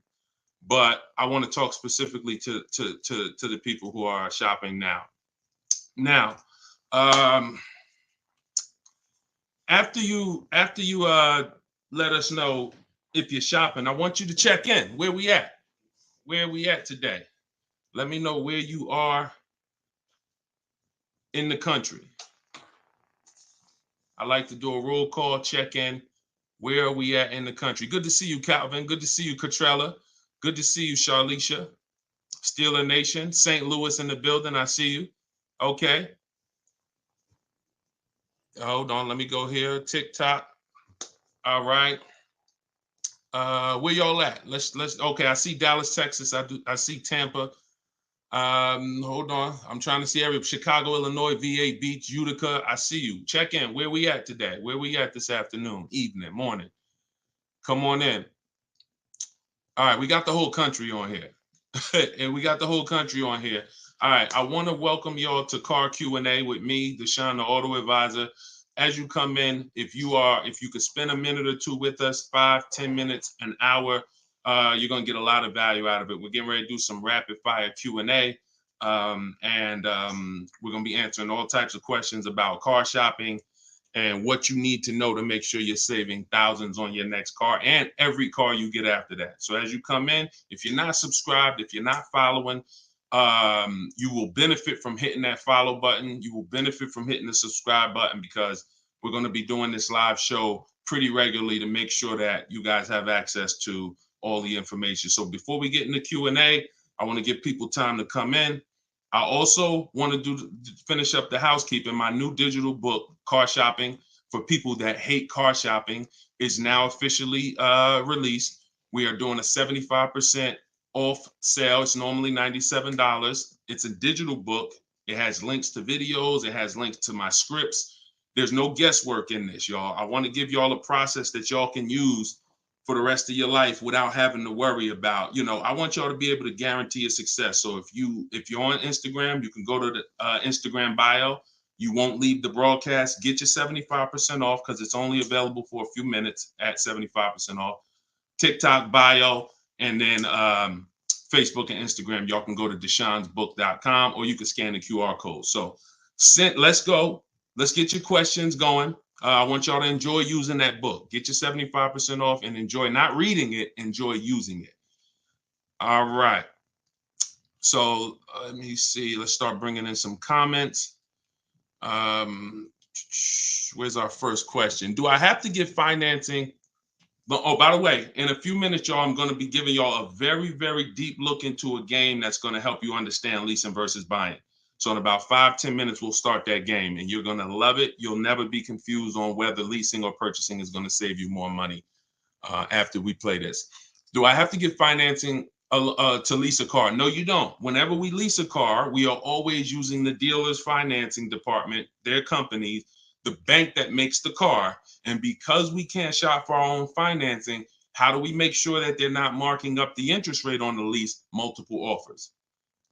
But I want to talk specifically to the people who are shopping now. Now, after you let us know if you're shopping, I want you to check in. Where we at? Where are we at today? Let me know where you are in the country. I like to do a roll call, check in. Where are we at in the country? Good to see you, Calvin. Good to see you, Catrella. Good to see you, Charlicia. Steeler Nation, St. Louis in the building. I see you. Okay. Hold on. Let me go here. TikTok. All right. Where y'all at? Let's okay. I see Dallas, Texas. I see Tampa. Hold on. I'm trying to see Chicago, Illinois, VA Beach, Utica. I see you. Check in. Where we at today? Where we at this afternoon, evening, morning? Come on in. All right, we got the whole country on here. And we got the whole country on here. All right, I want to welcome y'all to Car Q&A with me, Deshone the Auto Advisor. As you come in, if you could spend a minute or two with us, 5-10 minutes, an hour, you're gonna get a lot of value out of it. We're getting ready to do some rapid fire Q&A, and we're gonna be answering all types of questions about car shopping and what you need to know to make sure you're saving thousands on your next car and every car you get after that. So as you come in, if you're not subscribed, if you're not following, you will benefit from hitting that follow button. You will benefit from hitting the subscribe button because we're going to be doing this live show pretty regularly to make sure that you guys have access to all the information. So before we get into Q&A, I want to give people time to come in. I also want to finish up the housekeeping. My new digital book, Car Shopping for People That Hate Car Shopping, is now officially released. We are doing a 75% off sale. It's normally $97. It's a digital book. It has links to videos. It has links to my scripts. There's no guesswork in this, y'all. I want to give y'all a process that y'all can use for the rest of your life without having to worry about, I want y'all to be able to guarantee a success. So if you're on Instagram, you can go to the Instagram bio. You won't leave the broadcast. Get your 75% off because it's only available for a few minutes at 75% off. TikTok bio, and then Facebook and Instagram. Y'all can go to deshonsbook.com, or you can scan the QR code. So let's go. Let's get your questions going. I want y'all to enjoy using that book. Get your 75% off and enjoy not reading it, enjoy using it. All right. So let me see. Let's start bringing in some comments. Where's our first question? Do I have to get financing? Oh, by the way, in a few minutes, y'all, I'm going to be giving y'all a very, very deep look into a game that's going to help you understand leasing versus buying. So in about 5-10 minutes, we'll start that game, and you're going to love it. You'll never be confused on whether leasing or purchasing is going to save you more money after we play this. Do I have to get financing to lease a car? No, you don't. Whenever we lease a car, we are always using the dealer's financing department, their company, the bank that makes the car. And because we can't shop for our own financing, how do we make sure that they're not marking up the interest rate on the lease? Multiple offers.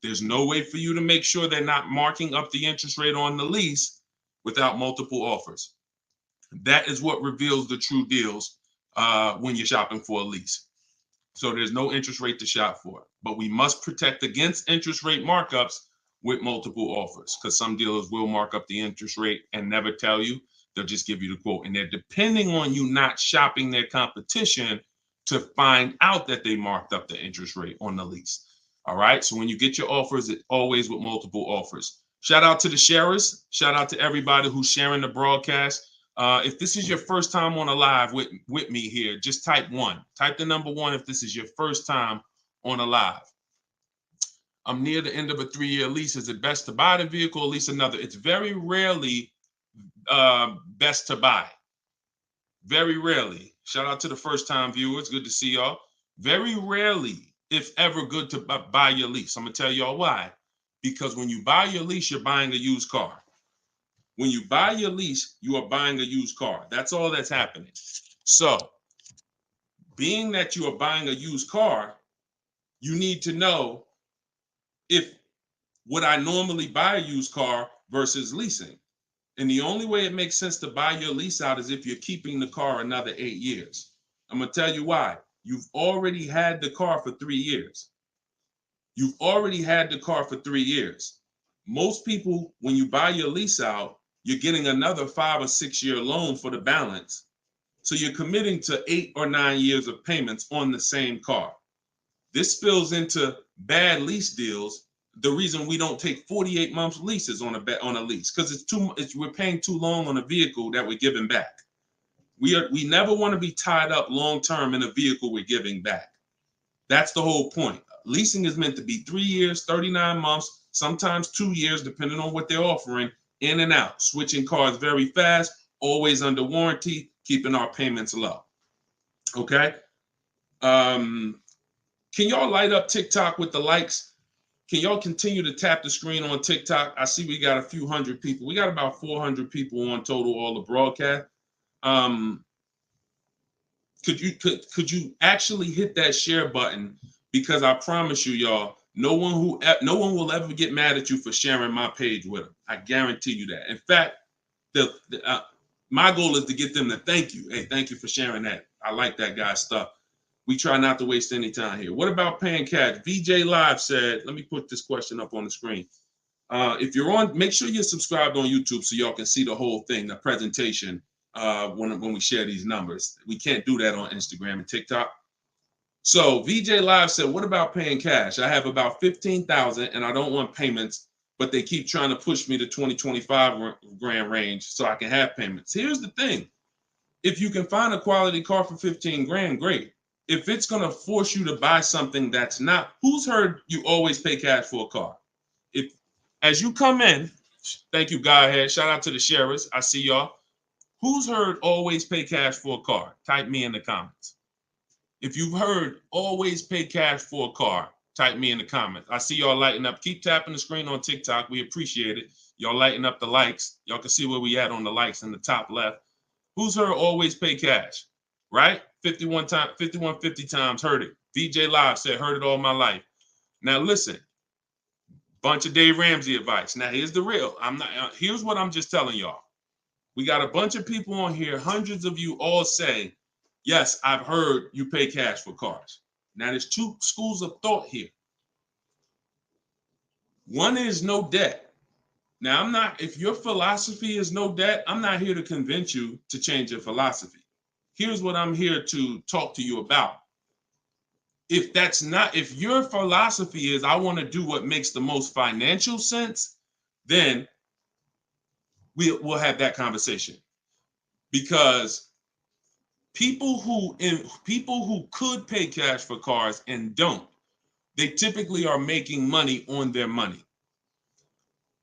There's no way for you to make sure they're not marking up the interest rate on the lease without multiple offers. That is what reveals the true deals when you're shopping for a lease. So there's no interest rate to shop for, but we must protect against interest rate markups with multiple offers, because some dealers will mark up the interest rate and never tell you. They'll just give you the quote, and they're depending on you not shopping their competition to find out that they marked up the interest rate on the lease. All right. So when you get your offers, it's always with multiple offers. Shout out to the sharers. Shout out to everybody who's sharing the broadcast. If this is your first time on a live with me here, just type 1. Type the number 1 if this is your first time on a live. I'm near the end of a 3-year lease. Is it best to buy the vehicle or lease another? It's very rarely best to buy. Very rarely. Shout out to the first time viewers. Good to see y'all. Very rarely, if ever, good to buy your lease. I'm going to tell y'all why. Because when you buy your lease, you're buying a used car. When you buy your lease, you are buying a used car. That's all that's happening. So, being that you are buying a used car, you need to know if would I normally buy a used car versus leasing. And the only way it makes sense to buy your lease out is if you're keeping the car another 8 years. I'm going to tell you why. You've already had the car for 3 years. You've already had the car for 3 years. Most people, when you buy your lease out, you're getting another 5 or 6 year loan for the balance. So you're committing to 8 or 9 years of payments on the same car. This spills into bad lease deals. The reason we don't take 48 months leases on a lease, because we're paying too long on a vehicle that we're giving back. We never want to be tied up long term in a vehicle we're giving back. That's the whole point. Leasing is meant to be 3 years, 39 months, sometimes 2 years, depending on what they're offering, in and out, switching cars very fast, always under warranty, keeping our payments low. Okay. Can y'all light up TikTok with the likes? Can y'all continue to tap the screen on TikTok? I see we got a few hundred people. We got about 400 people on total, all the broadcast. Could you actually hit that share button? Because I promise you, y'all, no one will ever get mad at you for sharing my page with them. I guarantee you that. In fact, my goal is to get them to thank you. Hey, thank you for sharing that. I like that guy's stuff. We try not to waste any time here. What about paying cash? VJ Live said, let me put this question up on the screen. If you're on, make sure you're subscribed on YouTube so y'all can see the whole thing, the presentation, when we share these numbers. We can't do that on Instagram and TikTok. So VJ Live said, what about paying cash? I have about 15,000 and I don't want payments, but they keep trying to push me to 20, 25 grand range so I can have payments. Here's the thing. If you can find a quality car for 15 grand, great. If it's going to force you to buy something that's not, who's heard you always pay cash for a car? If as you come in, thank you, guy ahead. Shout out to the sharers. I see y'all. Who's heard always pay cash for a car? Type me in the comments. If you've heard always pay cash for a car, type me in the comments. I see y'all lighting up. Keep tapping the screen on TikTok. We appreciate it. Y'all lighting up the likes. Y'all can see where we at on the likes in the top left. Who's heard always pay cash? Right? 5150 times heard it. VJ Live said, heard it all my life. Now listen, bunch of Dave Ramsey advice. Now here's the real. Here's what I'm just telling y'all. We got a bunch of people on here, hundreds of you all say, yes, I've heard you pay cash for cars. Now there's two schools of thought here. One is no debt. Now if your philosophy is no debt, I'm not here to convince you to change your philosophy. Here's what I'm here to talk to you about. If your philosophy is I want to do what makes the most financial sense, then we'll have that conversation. Because people who could pay cash for cars and don't, they typically are making money on their money.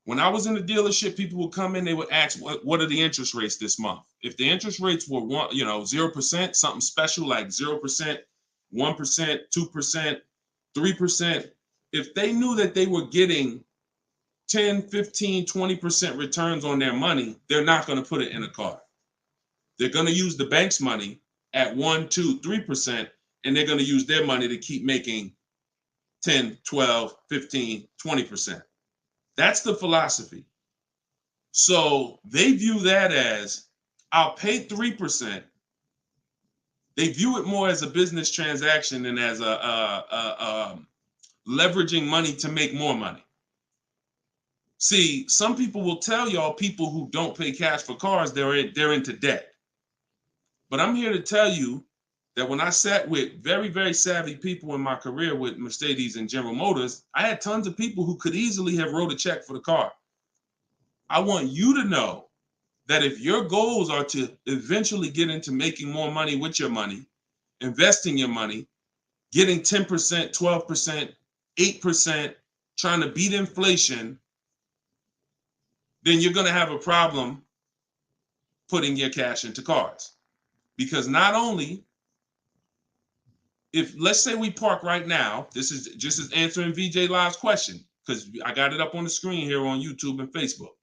When I was in the dealership, people would come in, they would ask, what are the interest rates this month? If the interest rates were 0%, something special like 0%, 1%, 2%, 3%, if they knew that they were getting 10, 15, 20% returns on their money, they're not going to put it in a car. They're going to use the bank's money at 1, 2, 3%, and they're going to use their money to keep making 10, 12, 15, 20%. That's the philosophy. So they view that as, I'll pay 3%. They view it more as a business transaction than as a leveraging money to make more money. See, some people will tell y'all people who don't pay cash for cars, they're into debt. But I'm here to tell you that when I sat with very, very savvy people in my career with Mercedes and General Motors, I had tons of people who could easily have wrote a check for the car. I want you to know that if your goals are to eventually get into making more money with your money, investing your money, getting 10%, 12%, 8%, trying to beat inflation, then you're going to have a problem putting your cash into cars. Because not only, if let's say we park right now, this is just as answering VJ Live's question, because I got it up on the screen here on YouTube and Facebook.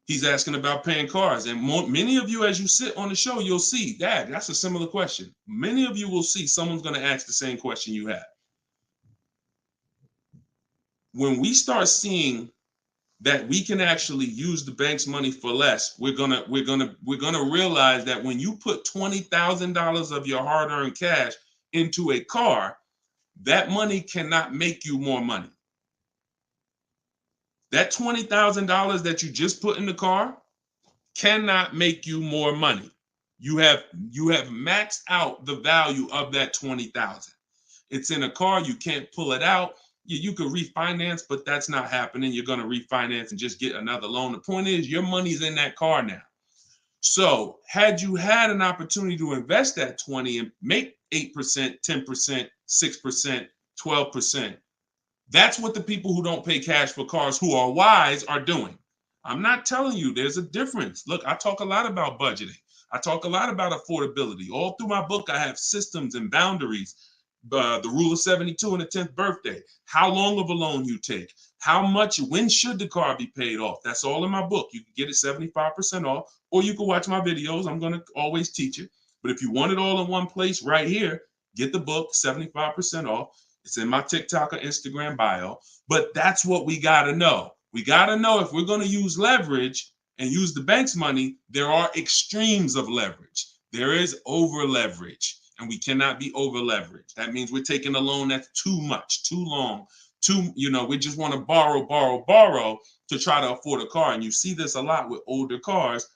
He's asking about paying cars. And many of you, as you sit on the show, you'll see, Dad, that's a similar question. Many of you will see someone's going to ask the same question you have. When we start seeing that we can actually use the bank's money for less, we're gonna realize that when you put $20,000 of your hard-earned cash into a car, that money cannot make you more money. That $20,000 that you just put in the car cannot make you more money. You have maxed out the value of that 20,000. It's in a car, you can't pull it out. You could refinance, but that's not happening. You're going to refinance and just get another loan. The point is, your money's in that car now. So had you had an opportunity to invest that 20 and make 8%, 10%, 6%, 12%, that's what the people who don't pay cash for cars who are wise are doing. I'm not telling you there's a difference. Look, I talk a lot about budgeting. I talk a lot about affordability. All through my book, I have systems and boundaries. The rule of 72 and the 10th birthday, how long of a loan you take, how much, when should the car be paid off? That's all in my book. You can get it 75% off, or you can watch my videos. I'm going to always teach it. But if you want it all in one place right here, get the book, 75% off. It's in my TikTok or Instagram bio. But that's what we got to know. We got to know if we're going to use leverage and use the bank's money, there are extremes of leverage. There is over leverage. And we cannot be over leveraged. That means we're taking a loan that's too much, too long, we just want to borrow to try to afford a car. And you see this a lot with older cars,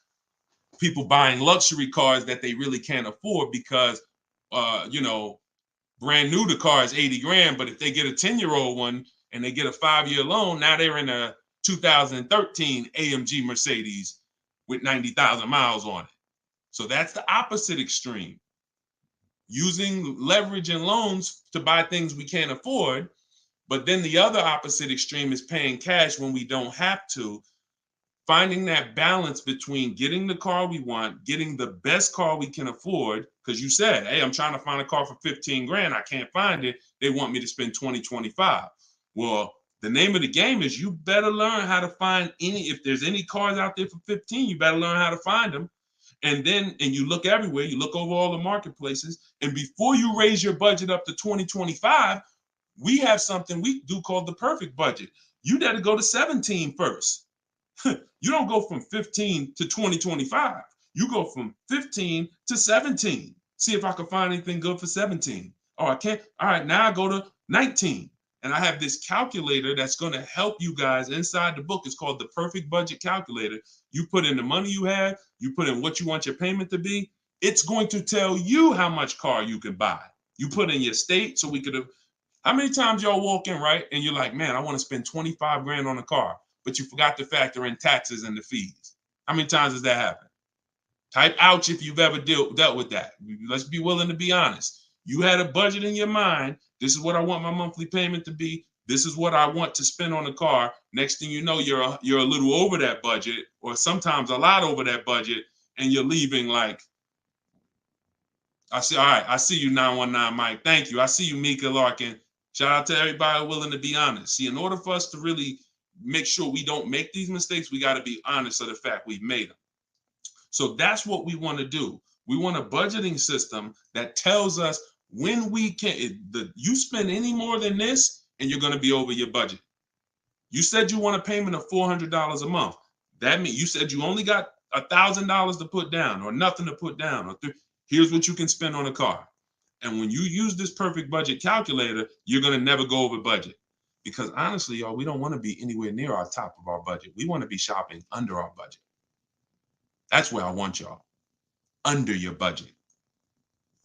people buying luxury cars that they really can't afford because, brand new, the car is 80 grand. But if they get a 10-year-old one and they get a 5-year loan, now they're in a 2013 AMG Mercedes with 90,000 miles on it. So that's the opposite extreme. Using leverage and loans to buy things we can't afford. But then the other opposite extreme is paying cash when we don't have to. Finding that balance between getting the car we want, getting the best car we can afford, because you said, hey, I'm trying to find a car for 15 grand. I can't find it. They want me to spend 20, 25. Well, the name of the game is you better learn how to find if there's any cars out there for 15, you better learn how to find them. And you look everywhere, you look over all the marketplaces. And before you raise your budget up to 2025, we have something we do called the perfect budget. You got to go to 17 first. You don't go from 15 to 2025. You go from 15 to 17. See if I can find anything good for 17. Oh, I can't. All right, now I go to 19. And I have this calculator that's going to help you guys inside the book. It's called the Perfect Budget Calculator. You put in the money you have, you put in what you want your payment to be. It's going to tell you how much car you can buy. You put in your state, so we could have. How many times y'all walk in, right? And you're like, man, I want to spend 25 grand on a car, but you forgot to factor in taxes and the fees. How many times does that happen? Type ouch if you've ever dealt with that. Let's be willing to be honest. You had a budget in your mind. This is what I want my monthly payment to be. This is what I want to spend on the car. Next thing you know, you're a little over that budget, or sometimes a lot over that budget, and you're leaving like, I see, all right, I see you, 919 Mike. Thank you. I see you, Mika Larkin. Shout out to everybody willing to be honest. See, in order for us to really make sure we don't make these mistakes, we got to be honest of the fact we've made them. So that's what we want to do. We want a budgeting system that tells us when we can. You spend any more than this, and you're going to be over your budget. You said you want a payment of $400 a month. That means you said you only got $1,000 to put down, or nothing to put down, or here's what you can spend on a car. And when you use this perfect budget calculator, you're going to never go over budget. Because honestly, y'all, we don't want to be anywhere near our top of our budget. We want to be shopping under our budget. That's where I want y'all, under your budget.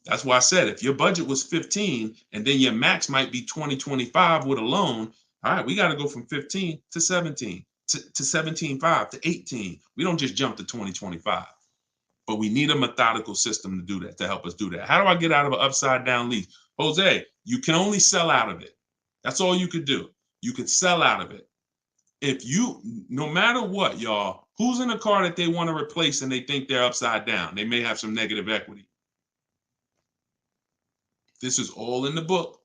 That's why I said if your budget was 15 and then your max might be 2025 with a loan, all right, we got to go from 15 to 17 to 17.5 to 18. We don't just jump to 2025. But we need a methodical system to do that, to help us do that. How do I get out of an upside down lease? Jose, you can only sell out of it. That's all you could do. You could sell out of it. No matter what, y'all, who's in a car that they want to replace and they think they're upside down? They may have some negative equity. This is all in the book.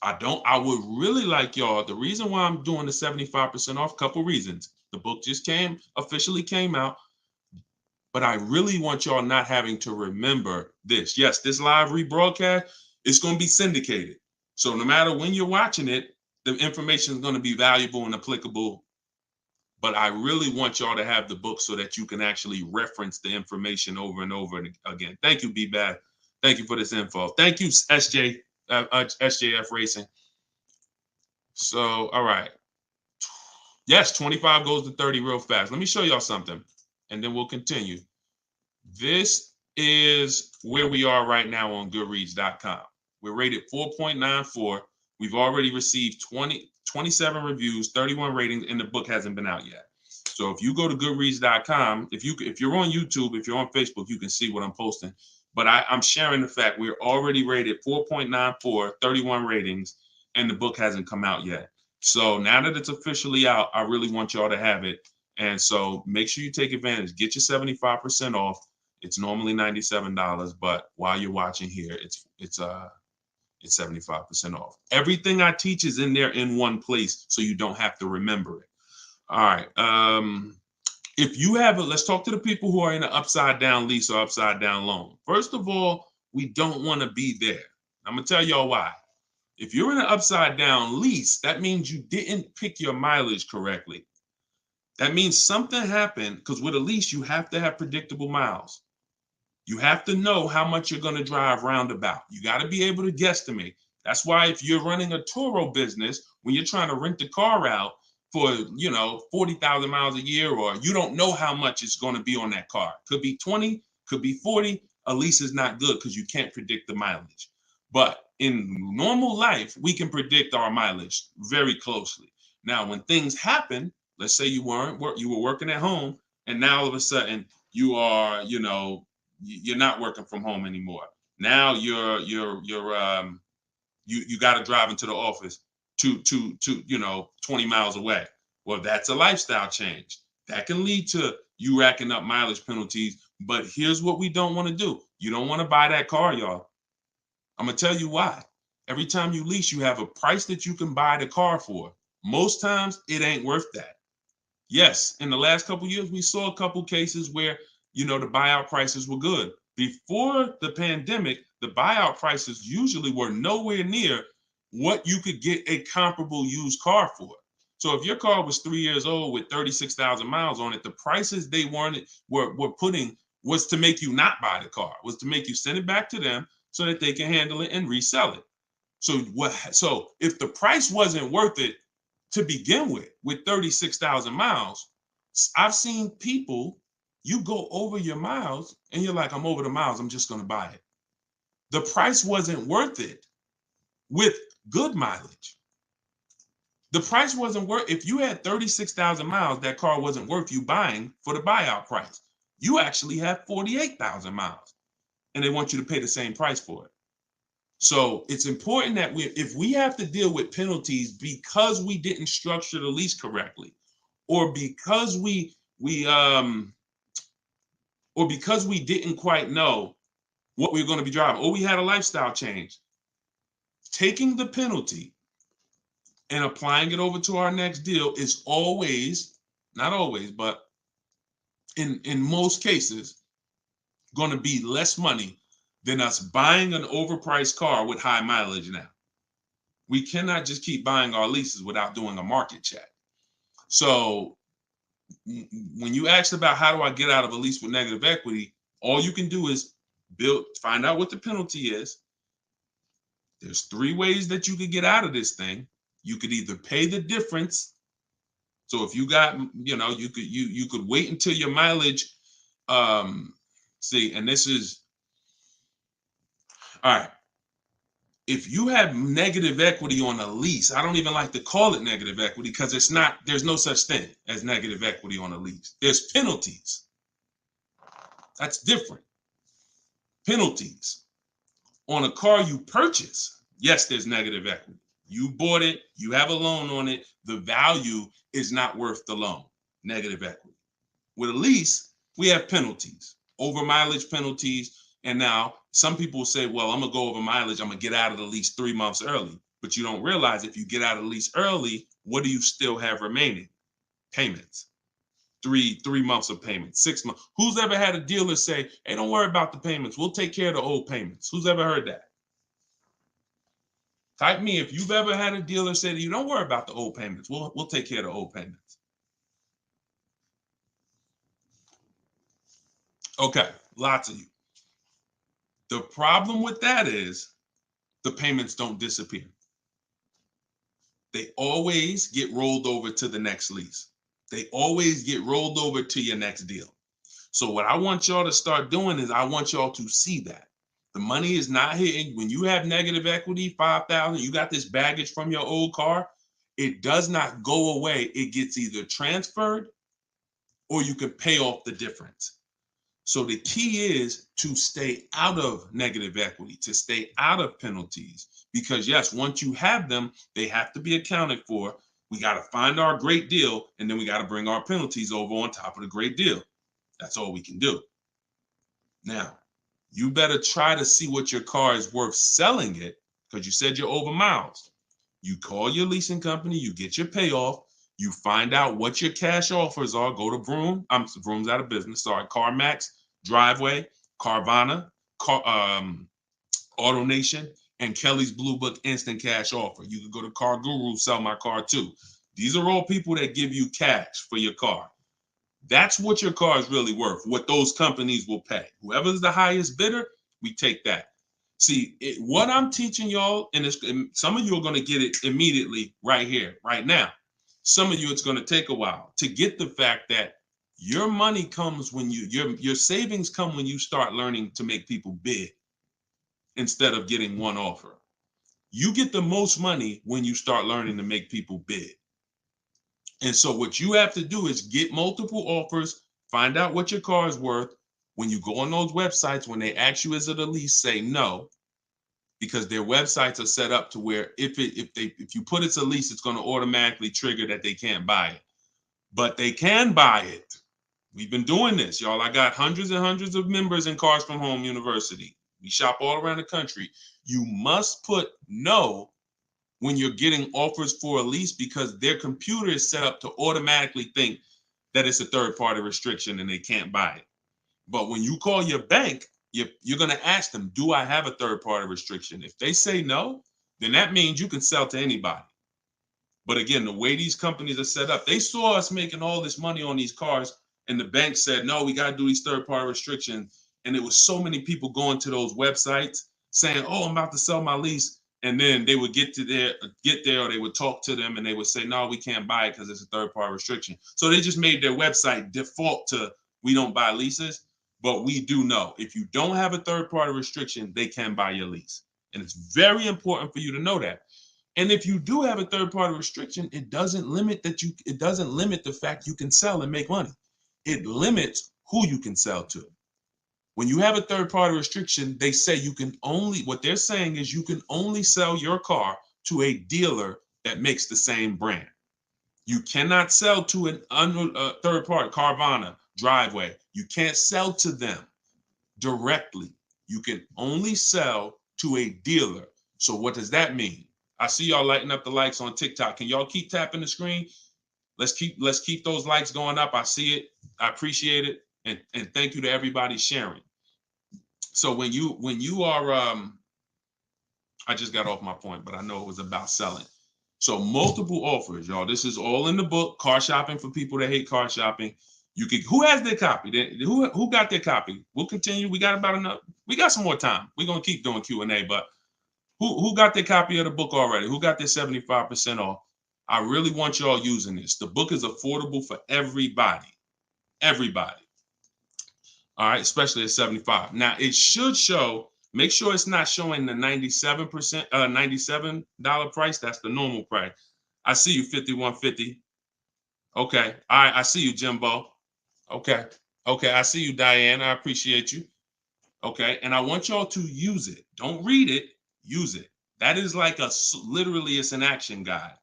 I would really like y'all, the reason why I'm doing the 75% off, couple reasons. The book just officially came out. But I really want y'all not having to remember this. Yes, this live rebroadcast is going to be syndicated. So no matter when you're watching it, the information is going to be valuable and applicable. But I really want y'all to have the book so that you can actually reference the information over and over again. Thank you, B-Bad. Thank you for this info. Thank you, SJF Racing. So, all right. Yes, 25 goes to 30 real fast. Let me show y'all something, and then we'll continue. This is where we are right now on Goodreads.com. We're rated 4.94. We've already received 27 reviews, 31 ratings, and the book hasn't been out yet. So if you go to Goodreads.com, if you're on YouTube, if you're on Facebook, you can see what I'm posting. But I'm sharing the fact we're already rated 4.94, 31 ratings, and the book hasn't come out yet. So now that it's officially out, I really want y'all to have it. And so make sure you take advantage. Get your 75% off. It's normally $97, but while you're watching here, it's 75% off. Everything I teach is in there in one place, so you don't have to remember it. All right. If you let's talk to the people who are in an upside down lease or upside down loan. First of all, we don't want to be there. I'm gonna tell y'all why. If you're in an upside down lease, that means you didn't pick your mileage correctly. That means something happened, because with a lease, you have to have predictable miles. You have to know how much you're going to drive roundabout. You got to be able to guesstimate. That's why if you're running a Turo business, when you're trying to rent the car out for, 40,000 miles a year, or you don't know how much it's going to be on that car. Could be 20, could be 40. A lease is not good because you can't predict the mileage. But in normal life, we can predict our mileage very closely. Now, when things happen, let's say you were working at home, and now all of a sudden you are, you're not working from home anymore. Now you got to drive into the office to 20 miles away. Well, that's a lifestyle change. That can lead to you racking up mileage penalties. But here's what we don't want to do. You don't want to buy that car, y'all. I'm gonna tell you why. Every time you lease, you have a price that you can buy the car for. Most times it ain't worth that. Yes, in the last couple of years, we saw a couple cases where, the buyout prices were good. Before the pandemic, the buyout prices usually were nowhere near what you could get a comparable used car for. So if your car was 3 years old with 36,000 miles on it, the prices they were putting was to make you not buy the car, was to make you send it back to them so that they can handle it and resell it. So if the price wasn't worth it to begin with 36,000 miles, I've seen people, you go over your miles and you're like, I'm over the miles, I'm just going to buy it. The price wasn't worth it with good mileage. The price wasn't worth, if you had 36,000 miles, that car wasn't worth you buying for the buyout price. You actually have 48,000 miles and they want you to pay the same price for it. So it's important that if we have to deal with penalties because we didn't structure the lease correctly, or because we didn't quite know what we were going to be driving, or we had a lifestyle change, taking the penalty and applying it over to our next deal is always, not always, but in most cases, going to be less money than us buying an overpriced car with high mileage now. We cannot just keep buying our leases without doing a market check. So when you asked about how do I get out of a lease with negative equity, all you can do is find out what the penalty is. There's 3 ways that you could get out of this thing. You could either pay the difference. So if you got, you could wait until your mileage, and this is, all right. If you have negative equity on a lease, I don't even like to call it negative equity because there's no such thing as negative equity on a lease. There's penalties. That's different. Penalties. On a car you purchase, yes, there's negative equity. You bought it, you have a loan on it, the value is not worth the loan. Negative equity. With a lease, we have penalties, over mileage penalties. And now some people will say, well, I'm going to go over mileage. I'm going to get out of the lease 3 months early. But you don't realize if you get out of the lease early, what do you still have remaining? Payments. Three months of payments, 6 months. Who's ever had a dealer say, hey, don't worry about the payments. We'll take care of the old payments. Who's ever heard that? Type me if you've ever had a dealer say to you, don't worry about the old payments. We'll take care of the old payments. Okay, lots of you. The problem with that is the payments don't disappear. They always get rolled over to the next lease. They always get rolled over to your next deal. So what I want y'all to start doing is I want y'all to see that. The money is not hitting. When you have negative equity, 5,000, you got this baggage from your old car, it does not go away. It gets either transferred or you can pay off the difference. So the key is to stay out of negative equity, to stay out of penalties, because yes, once you have them, they have to be accounted for. We got to find our great deal, and then we got to bring our penalties over on top of the great deal. That's all we can do. Now, you better try to see what your car is worth selling it, because you said you're over miles. You call your leasing company, you get your payoff, you find out what your cash offers are. Go to Vroom. Vroom's out of business. Sorry, CarMax, Driveway, Carvana, AutoNation, and Kelly's Blue Book Instant Cash Offer. You can go to Car Guru, Sell My Car Too. These are all people that give you cash for your car. That's what your car is really worth, what those companies will pay. Whoever's the highest bidder, we take that. See, what I'm teaching y'all, and some of you are going to get it immediately right here, right now. Some of you, it's going to take a while to get the fact that your money comes when your savings come when you start learning to make people bid instead of getting one offer. You get the most money when you start learning to make people bid. And so what you have to do is get multiple offers, find out what your car is worth, When you go on those websites, when they ask you, is it a lease, say no, because their websites are set up to where if you put it's a lease, it's going to automatically trigger that they can't buy it. But they can buy it. We've been doing this, y'all. I got hundreds and hundreds of members in Cars from Home University. We shop all around the country. You must put no when you're getting offers for a lease, because their computer is set up to automatically think that it's a third-party restriction and they can't buy it. But when you call your bank, you're going to ask them, do I have a third-party restriction? If they say no, then that means you can sell to anybody. But again, the way these companies are set up, they saw us making all this money on these cars, and the bank said, no, we got to do these third-party restrictions. And it was so many people going to those websites saying, oh, I'm about to sell my lease. And then they would get there, or they would talk to them and they would say, no, we can't buy it because it's a third-party restriction. So they just made their website default to, we don't buy leases, but we do know if you don't have a third-party restriction, they can buy your lease. And it's very important for you to know that. And if you do have a third-party restriction, it doesn't limit the fact you can sell and make money. It limits who you can sell to. When you have a third-party restriction, they say what they're saying is you can only sell your car to a dealer that makes the same brand. You cannot sell to a third party, Carvana, Driveway. You can't sell to them directly. You can only sell to a dealer. So what does that mean? I see y'all lighting up the likes on TikTok. Can y'all keep tapping the screen? Let's keep those likes going up. I see it. I appreciate it. And thank you to everybody sharing. So when you are I just got off my point, but I know it was about selling. So multiple offers, y'all. This is all in the book, Car Shopping for People That Hate Car Shopping. Who has their copy? Who got their copy? We'll continue. We got some more time. We're gonna keep doing Q&A, but who got their copy of the book already? Who got their 75% off? I really want y'all using this. The book is affordable for everybody. Everybody. All right, especially at 75. Now it should show, make sure it's not showing the $97 price. That's the normal price. I see you, 5150. Okay. All right, I see you, Jimbo. Okay. Okay, I see you, Diane. I appreciate you. Okay, and I want y'all to use it. Don't read it, use it. That is like literally it's an action guide.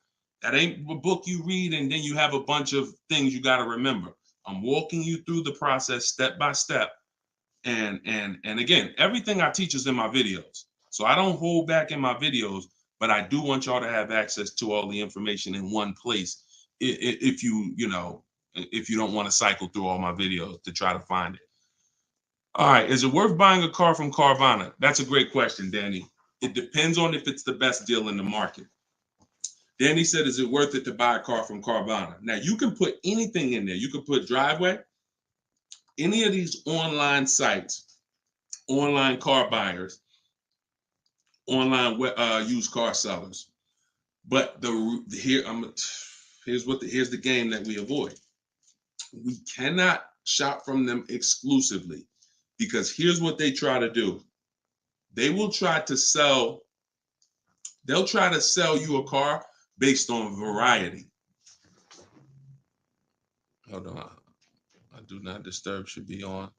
That ain't a book you read and then you have a bunch of things you got to remember. I'm walking you through the process step by step. And again, everything I teach is in my videos. So I don't hold back in my videos, but I do want y'all to have access to all the information in one place. If you don't want to cycle through all my videos to try to find it. All right, is it worth buying a car from Carvana? That's a great question, Danny. It depends on if it's the best deal in the market. Danny said, is it worth it to buy a car from Carvana? Now, you can put anything in there. You can put Driveway, any of these online sites, online car buyers, online used car sellers. But here's the game that we avoid. We cannot shop from them exclusively, because here's what they try to do. They'll try to sell you a car based on variety. Hold on. My do not disturb should be on.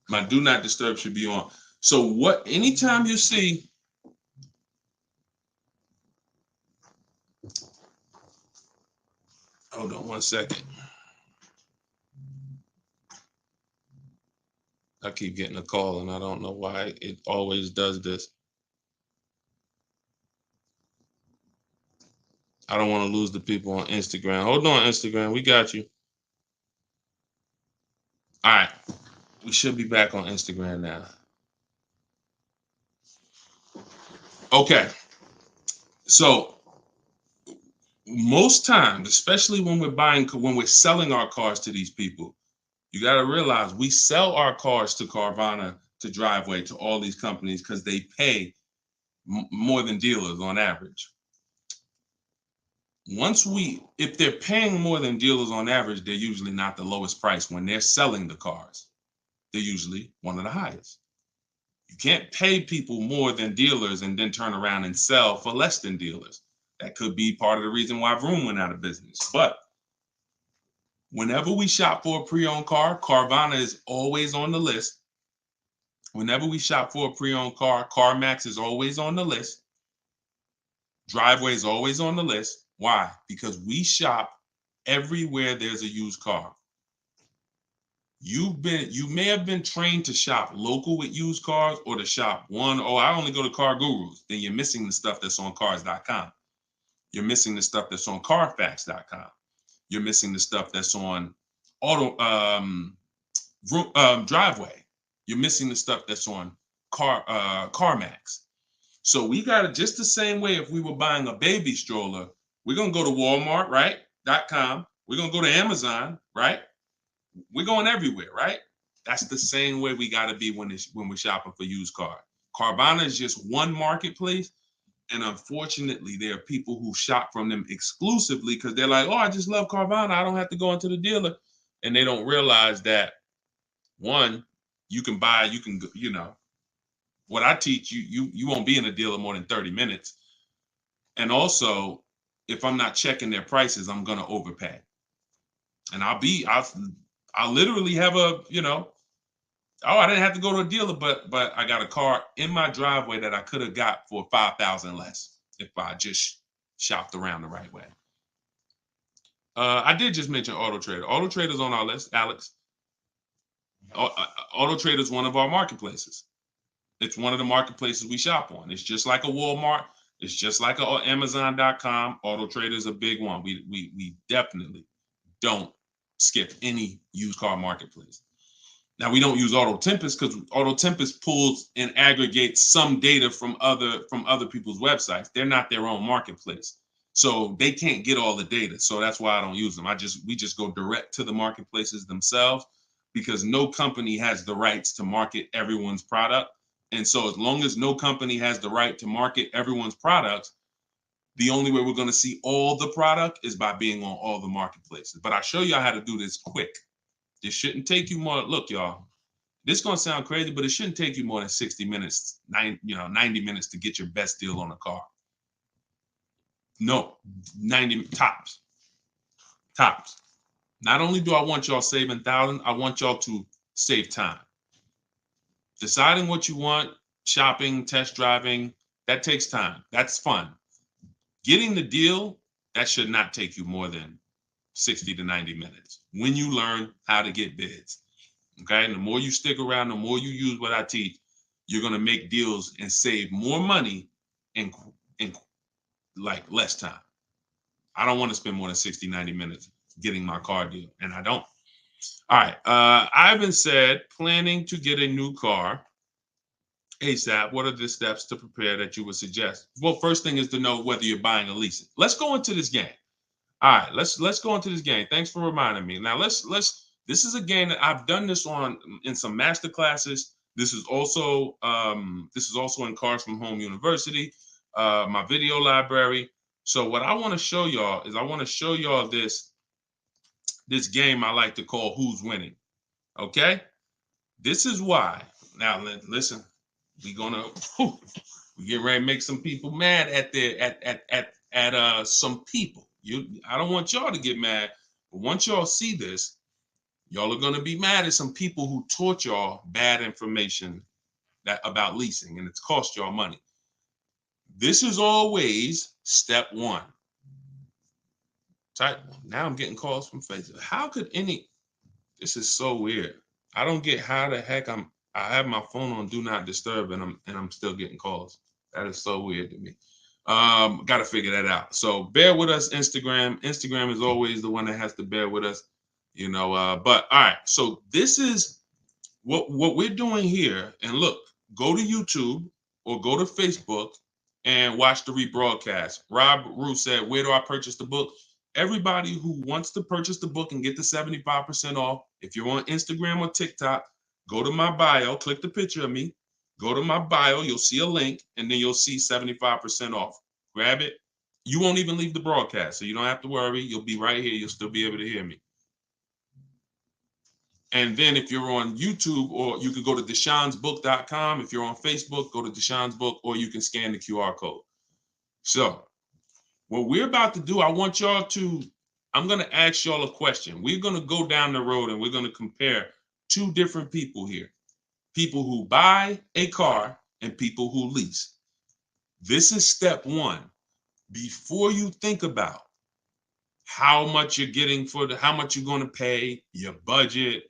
My do not disturb should be on. So anytime you see, hold on one second. I keep getting a call and I don't know why it always does this. I don't want to lose the people on Instagram. Hold on, Instagram. We got you. All right. We should be back on Instagram now. Okay. So most times, especially when we're selling our cars to these people, you got to realize we sell our cars to Carvana, to Driveway, to all these companies because they pay more than dealers on average. If they're paying more than dealers on average, they're usually not the lowest price. When they're selling the cars, they're usually one of the highest. You can't pay people more than dealers and then turn around and sell for less than dealers. That could be part of the reason why Vroom went out of business. But Whenever we shop for a pre-owned car, Carvana is always on the list. Whenever we shop for a pre-owned car, CarMax is always on the list. Driveway is always on the list. Why? Because we shop everywhere there's a used car. You may have been trained to shop local with used cars or to shop I only go to Car Gurus. Then you're missing the stuff that's on cars.com. You're missing the stuff that's on carfax.com. You're missing the stuff that's on Driveway. You're missing the stuff that's on CarMax. So we got it just the same way. If we were buying a baby stroller, we're gonna go to Walmart, right? .com. We're gonna go to Amazon, right? We're going everywhere, right? That's the same way we got to be when we're shopping for used cars. Carvana is just one marketplace, and unfortunately, there are people who shop from them exclusively because they're like, "Oh, I just love Carvana. I don't have to go into the dealer," and they don't realize that one, you can buy, what I teach you won't be in a dealer more than 30 minutes, and also, if I'm not checking their prices, I'm gonna overpay, and I'll literally have I didn't have to go to a dealer, but I got a car in my driveway that I could have got for $5,000 less if I just shopped around the right way. I did just mention Auto Trader. Auto Trader's on our list, Alex. Auto Trader is one of our marketplaces. It's one of the marketplaces we shop on. It's just like a Walmart. It's just like a Amazon.com. Auto Trader is a big one. We definitely don't skip any used car marketplace. Now we don't use Auto Tempest because Auto Tempest pulls and aggregates some data from other people's websites. They're not their own marketplace, so they can't get all the data. So that's why I don't use them. We just go direct to the marketplaces themselves because no company has the rights to market everyone's product. And so as long as no company has the right to market everyone's products, the only way we're going to see all the product is by being on all the marketplaces. But I show you how to do this quick. This shouldn't take you more. Look, y'all, this is going to sound crazy, but it shouldn't take you more than 60 minutes, 90 minutes to get your best deal on a car. No, 90 tops. Tops. Not only do I want y'all saving thousands, I want y'all to save time. Deciding what you want, shopping, test driving, that takes time. That's fun. Getting the deal, that should not take you more than 60 to 90 minutes when you learn how to get bids. Okay. And the more you stick around, the more you use what I teach, you're going to make deals and save more money in like less time. I don't want to spend more than 60, 90 minutes getting my car deal, and I don't. All right. Ivan said, planning to get a new car ASAP. What are the steps to prepare that you would suggest? Well, first thing is to know whether you're buying or leasing. Let's go into this game. All right, let's go into this game. Thanks for reminding me. Now this is a game that I've done this on in some master classes. This is also in Cars from Home University, my video library. So what I want to show y'all is this game I like to call Who's Winning. Okay? This is why. Now listen, we get ready to make some people mad at some people. I don't want y'all to get mad, but once y'all see this, y'all are gonna be mad at some people who taught y'all bad information about leasing, and it's cost y'all money. This is always step one. Now I'm getting calls from Facebook. How could this is so weird. I don't get how the heck I have my phone on do not disturb and I'm still getting calls. That is so weird to me. Got to figure that out. So bear with us, Instagram. Instagram is always the one that has to bear with us, but all right. So this is what we're doing here. And look, go to YouTube or go to Facebook and watch the rebroadcast. Rob Rue said, where do I purchase the book? Everybody who wants to purchase the book and get the 75% off, if you're on Instagram or TikTok, go to my bio, click the picture of me, go to my bio, you'll see a link, and then you'll see 75% off. Grab it. You won't even leave the broadcast, so you don't have to worry. You'll be right here. You'll still be able to hear me. And then if you're on YouTube, or you can go to deshonsbook.com. If you're on Facebook, go to Deshon's Book, or you can scan the QR code. So what we're about to do, I want y'all to I'm going to ask y'all a question. We're going to go down the road and we're going to compare two different people here. People who buy a car and people who lease. This is step one. Before you think about how much you're getting how much you're going to pay, your budget,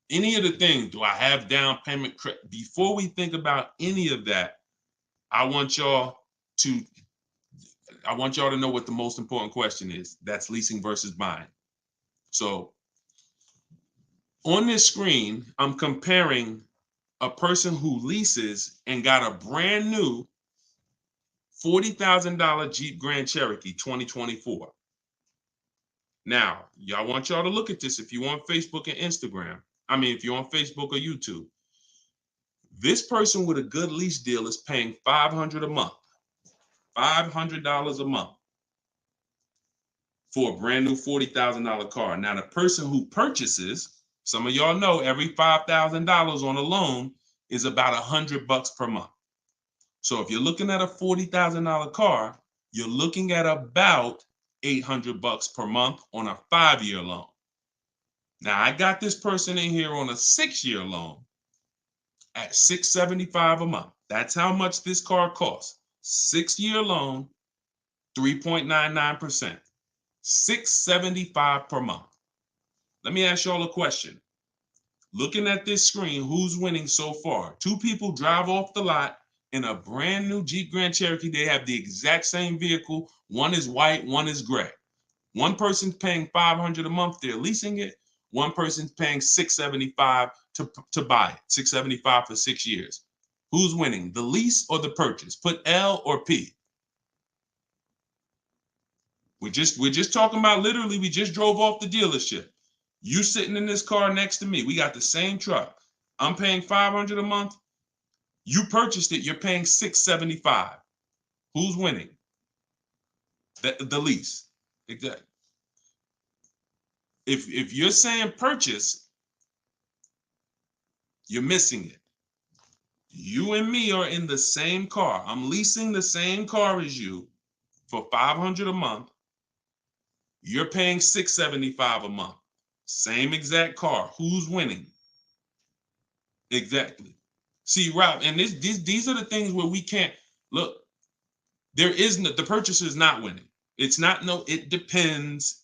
any of the things, do I have down payment? Before we think about any of that, I want y'all to know what the most important question is. That's leasing versus buying. So on this screen, I'm comparing a person who leases and got a brand new $40,000 Jeep Grand Cherokee 2024. Now, y'all want y'all to look at this if you're on Facebook and Instagram. I mean, if you're on Facebook or YouTube. This person with a good lease deal is paying $500 a month. $500 a month for a brand new $40,000 car. Now, the person who purchases, some of y'all know every $5,000 on a loan is about $100 per month. So if you're looking at a $40,000 car, you're looking at about $800 per month on a 5-year loan. Now, I got this person in here on a 6-year loan at $675 a month. That's how much this car costs. 6-year loan, 3.99%. $675 per month. Let me ask y'all a question. Looking at this screen, who's winning so far? Two people drive off the lot in a brand new Jeep Grand Cherokee. They have the exact same vehicle. One is white, one is gray. One person's paying $500 a month, they're leasing it. One person's paying $675 to buy it, $675 for 6 years. Who's winning, the lease or the purchase? Put L or P. We're just talking about, literally, we just drove off the dealership. You sitting in this car next to me. We got the same truck. I'm paying $500 a month. You purchased it. You're paying $675. Who's winning? The lease. Exactly. If you're saying purchase, you're missing it. You and me are in the same car. I'm leasing the same car as you for $500 a month. You're paying $675 a month. Same exact car. Who's winning? Exactly. See, Rob, and these are the things where we can't look. There isn't, the purchaser is not winning. It's not, no, it depends.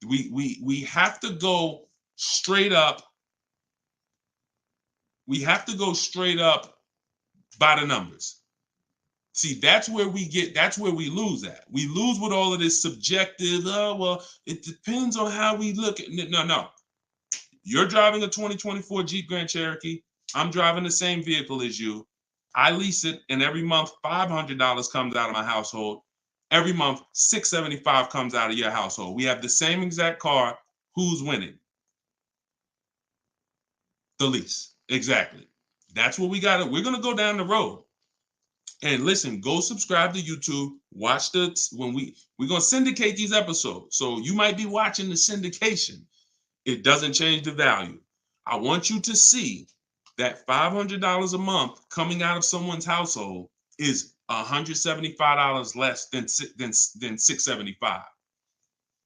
We have to go straight up. We have to go straight up by the numbers. See, that's where we lose at. We lose with all of this subjective, oh, well, it depends on how we look at it. No. You're driving a 2024 Jeep Grand Cherokee. I'm driving the same vehicle as you. I lease it, and every month $500 comes out of my household. Every month $675 comes out of your household. We have the same exact car. Who's winning? The lease. Exactly. That's what we got. We're going to go down the road. And listen, go subscribe to YouTube. Watch we're going to syndicate these episodes. So you might be watching the syndication. It doesn't change the value. I want you to see that $500 a month coming out of someone's household is $175 less than $675.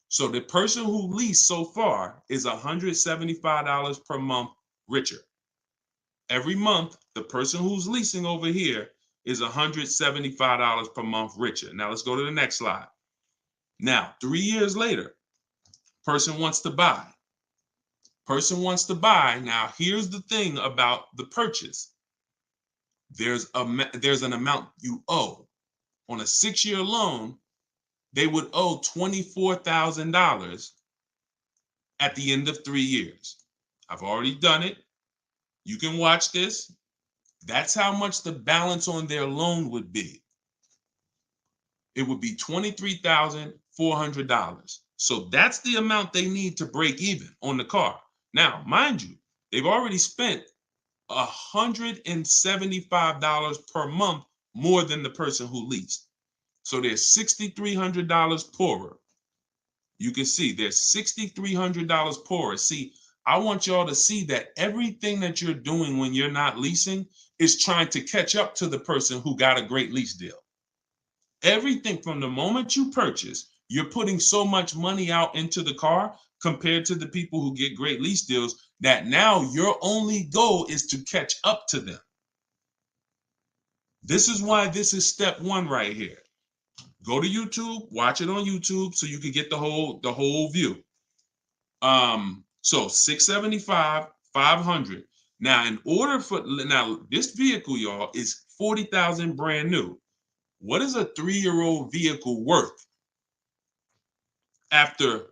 So the person who leased so far is $175 per month richer. Every month, the person who's leasing over here is $175 per month richer. Now let's go to the next slide. Now, 3 years later, person wants to buy. Person wants to buy. Now, here's the thing about the purchase. There's an amount you owe. On a 6-year loan, they would owe $24,000 at the end of 3 years. I've already done it. You can watch this. That's how much the balance on their loan would be. It would be $23,400. So that's the amount they need to break even on the car. Now, mind you, they've already spent $175 per month more than the person who leased. So they're $6,300 poorer. You can see they're $6,300 poorer. See, I want y'all to see that everything that you're doing when you're not leasing is trying to catch up to the person who got a great lease deal. Everything from the moment you purchase, You're putting so much money out into the car compared to the people who get great lease deals that now your only goal is to catch up to them. This is why this is step one right here. Go to YouTube, watch it on YouTube so you can get the whole view. So 675, 500. Now, in order for this vehicle, y'all, is 40,000 brand new. What is a 3-year-old vehicle worth? After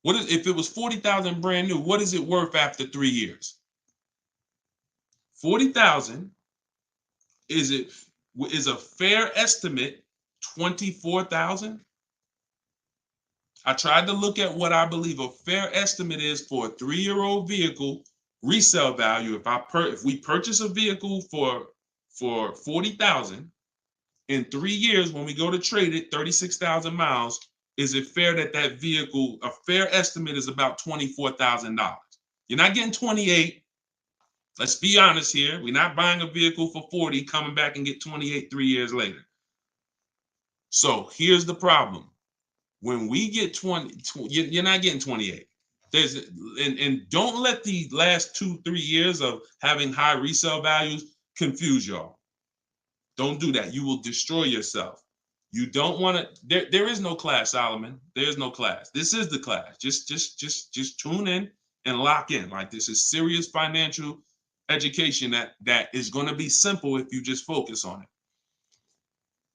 if it was 40,000 brand new, what is it worth after 3 years? 40,000 is a fair estimate 24,000. I tried to look at what I believe a fair estimate is for a 3-year-old vehicle resale value. If we purchase a vehicle for 40,000 in 3 years, when we go to trade it, 36,000 miles, is it fair that vehicle, a fair estimate is about $24,000? You're not getting 28. Let's be honest here. We're not buying a vehicle for 40, coming back and get 28 3 years later. So here's the problem. When we get 20, you're not getting 28. And don't let the last 2-3 years of having high resale values confuse y'all. Don't do that. You will destroy yourself. You don't want to. There is no class, Solomon. There is no class. This is the class. Just tune in and lock in. Like, this is serious financial education that is going to be simple if you just focus on it.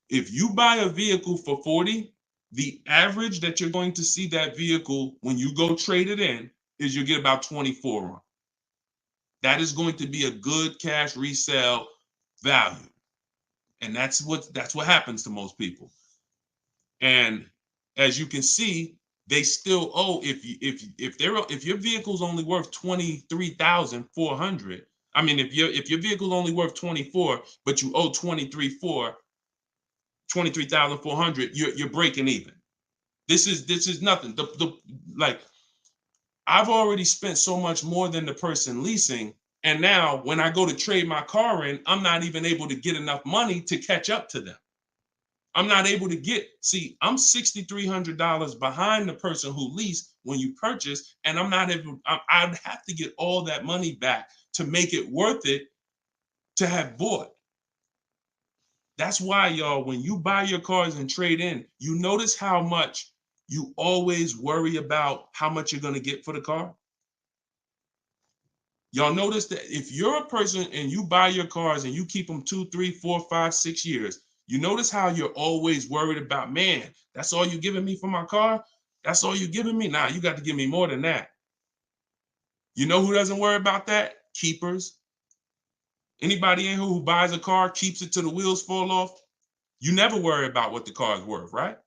If you buy a vehicle for 40, the average that you're going to see that vehicle when you go trade it in is you get about 24 on. That is going to be a good cash resale value. And that's what happens to most people. And as you can see, they still owe, if your vehicle's only worth 23,400, I mean, if your vehicle's only worth 24, but you owe 23,400, you're breaking even. This is nothing. Like, I've already spent so much more than the person leasing, and now when I go to trade my car in, I'm not even able to get enough money to catch up to them. I'm not able to I'm $6,300 behind the person who leased when you purchase, and I'd have to get all that money back to make it worth it to have bought. That's why, y'all, when you buy your cars and trade in, you notice how much you always worry about how much you're going to get for the car. Y'all notice that if you're a person and you buy your cars and you keep them 2, 3, 4, 5, 6 years, you notice how you're always worried about, man, that's all you're giving me for my car? That's all you're giving me? Nah, you got to give me more than that. You know who doesn't worry about that? Keepers. Anybody in here who buys a car, keeps it till the wheels fall off? You never worry about what the car is worth, right?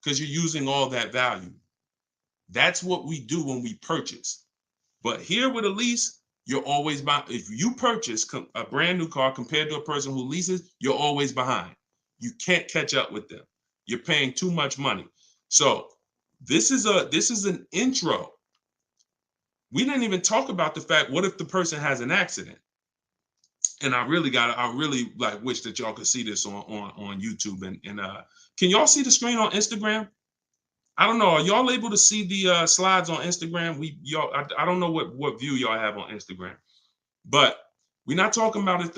Because you're using all that value. That's what we do when we purchase. But here with a lease, you're always behind. If you purchase a brand new car compared to a person who leases, you're always behind. You can't catch up with them. You're paying too much money. So this is an intro. We didn't even talk about the fact, what if the person has an accident? And I really like wish that y'all could see this on YouTube. And can y'all see the screen on Instagram? I don't know. Are y'all able to see the slides on Instagram? I don't know what view y'all have on Instagram, but we're not talking about if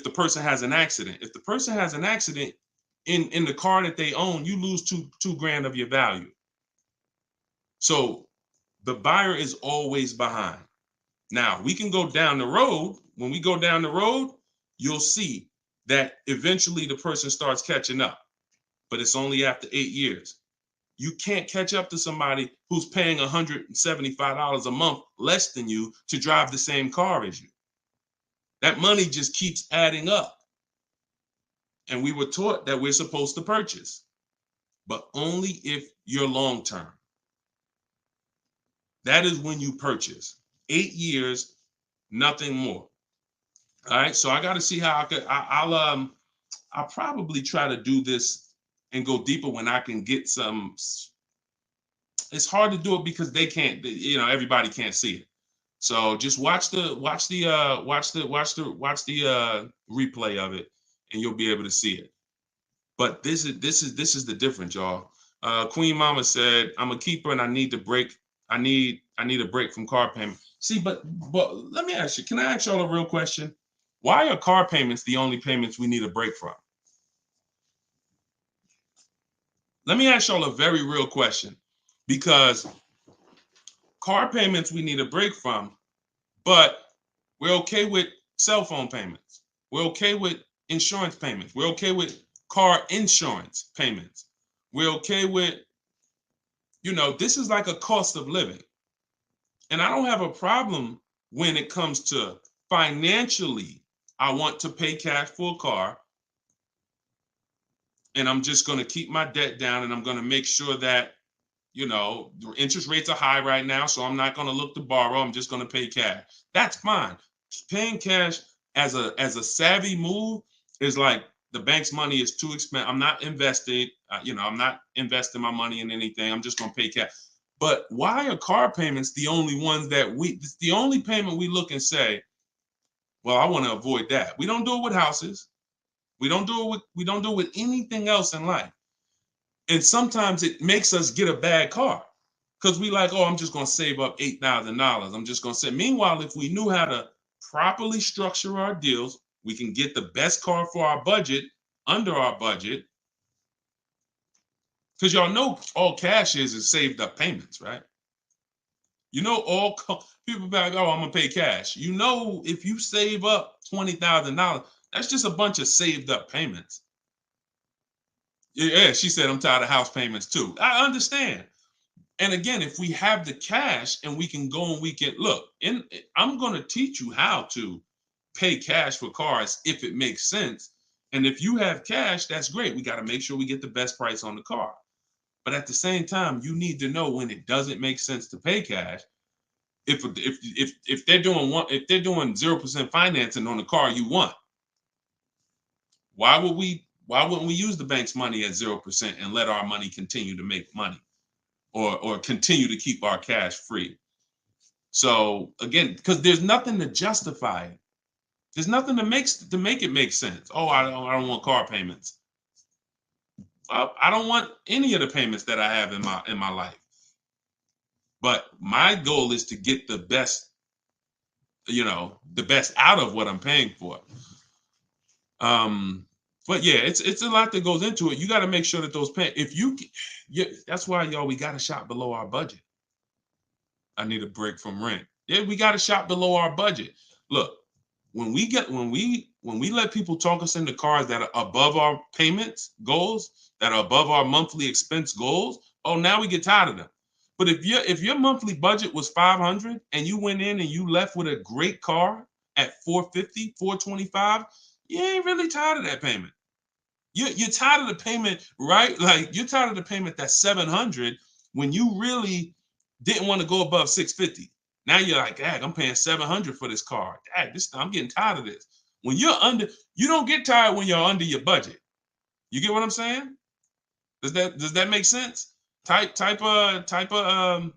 the person has an accident. If the person has an accident in the car that they own, you lose two grand of your value. So the buyer is always behind. Now we can go down the road. When we go down the road, you'll see that eventually the person starts catching up, but it's only after 8 years. You can't catch up to somebody who's paying $175 a month less than you to drive the same car as you. That money just keeps adding up. And we were taught that we're supposed to purchase, but only if you're long-term. That is when you purchase. 8 years, nothing more. All right, so I got to see how I'll probably try to do this and go deeper when I can get some. It's hard to do it because they can't, everybody can't see it. So just watch the replay of it, and you'll be able to see it. But this is the difference, y'all. Queen Mama said, I'm a keeper and I need to break. I need a break from car payment. See, but let me ask you, can I ask y'all a real question? Why are car payments the only payments we need a break from? Let me ask y'all a very real question, because car payments we need a break from, but we're okay with cell phone payments. We're okay with insurance payments. We're okay with car insurance payments. We're okay with, this is like a cost of living. And I don't have a problem when it comes to financially, I want to pay cash for a car, and I'm just going to keep my debt down, and I'm going to make sure that, the interest rates are high right now, so I'm not going to look to borrow. I'm just going to pay cash. That's fine. Paying cash as a savvy move is like the bank's money is too expensive. I'm not invested. I'm not investing my money in anything. I'm just going to pay cash. But why are car payments the only ones that it's the only payment we look and say, well, I want to avoid that. We don't do it with houses. We don't do it with anything else in life. And sometimes it makes us get a bad car because we like, oh, I'm just going to save up $8,000. I'm just going to say. Meanwhile, if we knew how to properly structure our deals, we can get the best car for our budget, under our budget. Because y'all know all cash is saved up payments, right? All people be like, oh, I'm going to pay cash. If you save up $20,000, that's just a bunch of saved up payments. Yeah, she said, I'm tired of house payments too. I understand. And again, if we have the cash and we can go and we can look, I'm going to teach you how to pay cash for cars if it makes sense. And if you have cash, that's great. We got to make sure we get the best price on the car. But at the same time, you need to know when it doesn't make sense to pay cash. If they're doing 0% financing on the car you want, why wouldn't we use the bank's money at 0% and let our money continue to make money, or continue to keep our cash free? So again, because there's nothing to justify it. There's nothing to make it make sense. Oh, I don't want car payments. I don't want any of the payments that I have in my life. But my goal is to get the best, the best out of what I'm paying for. But yeah, it's a lot that goes into it. You got to make sure that those that's why, y'all, we got to shop below our budget. I need a break from rent. Yeah, we got to shop below our budget. Look, when we let people talk us into cars that are above our payments goals, that are above our monthly expense goals, oh, now we get tired of them. But if your monthly budget was $500 and you went in and you left with a great car at $450, $425, you ain't really tired of that payment. You're tired of the payment, right? Like, you're tired of the payment that's $700 when you really didn't want to go above $650. Now you're like, dang, I'm paying $700 for this car. Dang, I'm getting tired of this. When you're under, you don't get tired when you're under your budget. You get what I'm saying? Does that make sense? Type I don't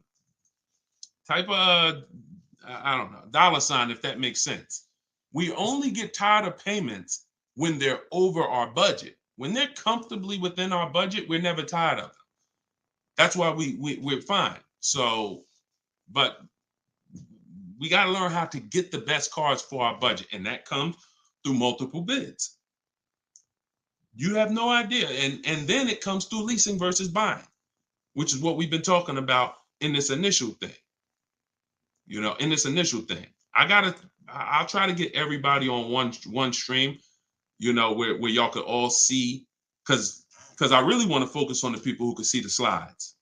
know, $ if that makes sense. We only get tired of payments when they're over our budget. When they're comfortably within our budget, we're never tired of them. That's why we're fine. So, but we got to learn how to get the best cars for our budget, and that comes through multiple bids. You have no idea. And then it comes through leasing versus buying, which is what we've been talking about in this initial thing. In this initial thing, I'll try to get everybody on one stream, where y'all could all see, because I really want to focus on the people who could see the slides.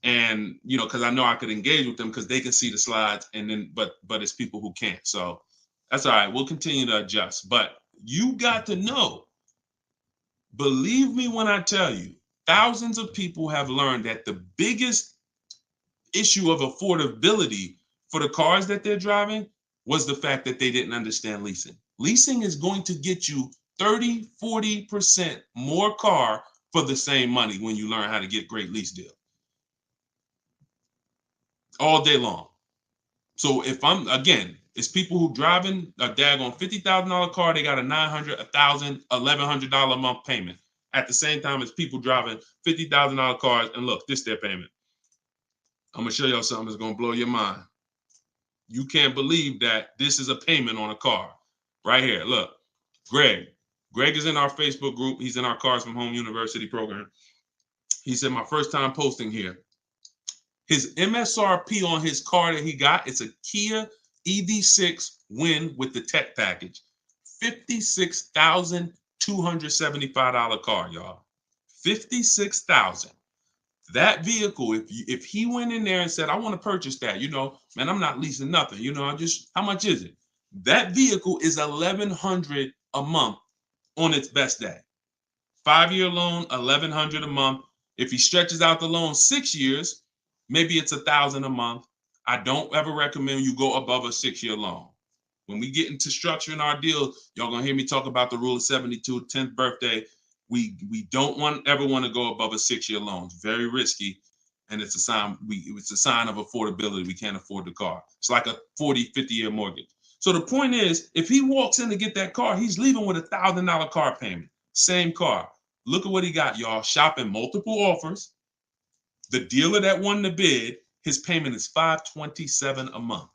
And because I know I could engage with them because they can see the slides, and then but it's people who can't. So that's all right. We'll continue to adjust. But you got to know, believe me when I tell you, thousands of people have learned that the biggest issue of affordability for the cars that they're driving was the fact that they didn't understand leasing. Leasing is going to get you 30-40% more car for the same money when you learn how to get great lease deals. All day long. So it's people who driving a daggone $50,000 car. They got a $900, $1,000, $1,100 a month payment. at the same time as people driving $50,000 cars. And look, this their payment. I'm gonna show y'all something that's gonna blow your mind. You can't believe that this is a payment on a car. Right here, look. Greg. Greg is in our Facebook group. He's in our Cars from Home University program. He said, my first time posting here. His MSRP on his car that he got, it's a Kia EV6 Win with the tech package. $56,275 car, y'all. $56,000. That vehicle, if he went in there and said, I want to purchase that, man, I'm not leasing nothing. How much is it? That vehicle is $1,100 a month on its best day. 5-year loan, $1,100 a month. If he stretches out the loan 6 years, maybe it's $1,000 a month. I don't ever recommend you go above a 6-year loan. When we get into structuring our deals, y'all gonna hear me talk about the rule of 72, 10th birthday. We don't ever want to go above a 6-year loan. It's very risky, and it's a sign of affordability. We can't afford the car. It's like a 40, 50-year mortgage. So the point is, if he walks in to get that car, he's leaving with $1,000 car payment. Same car. Look at what he got, y'all. Shopping multiple offers. The dealer that won the bid, his payment is $527 a month.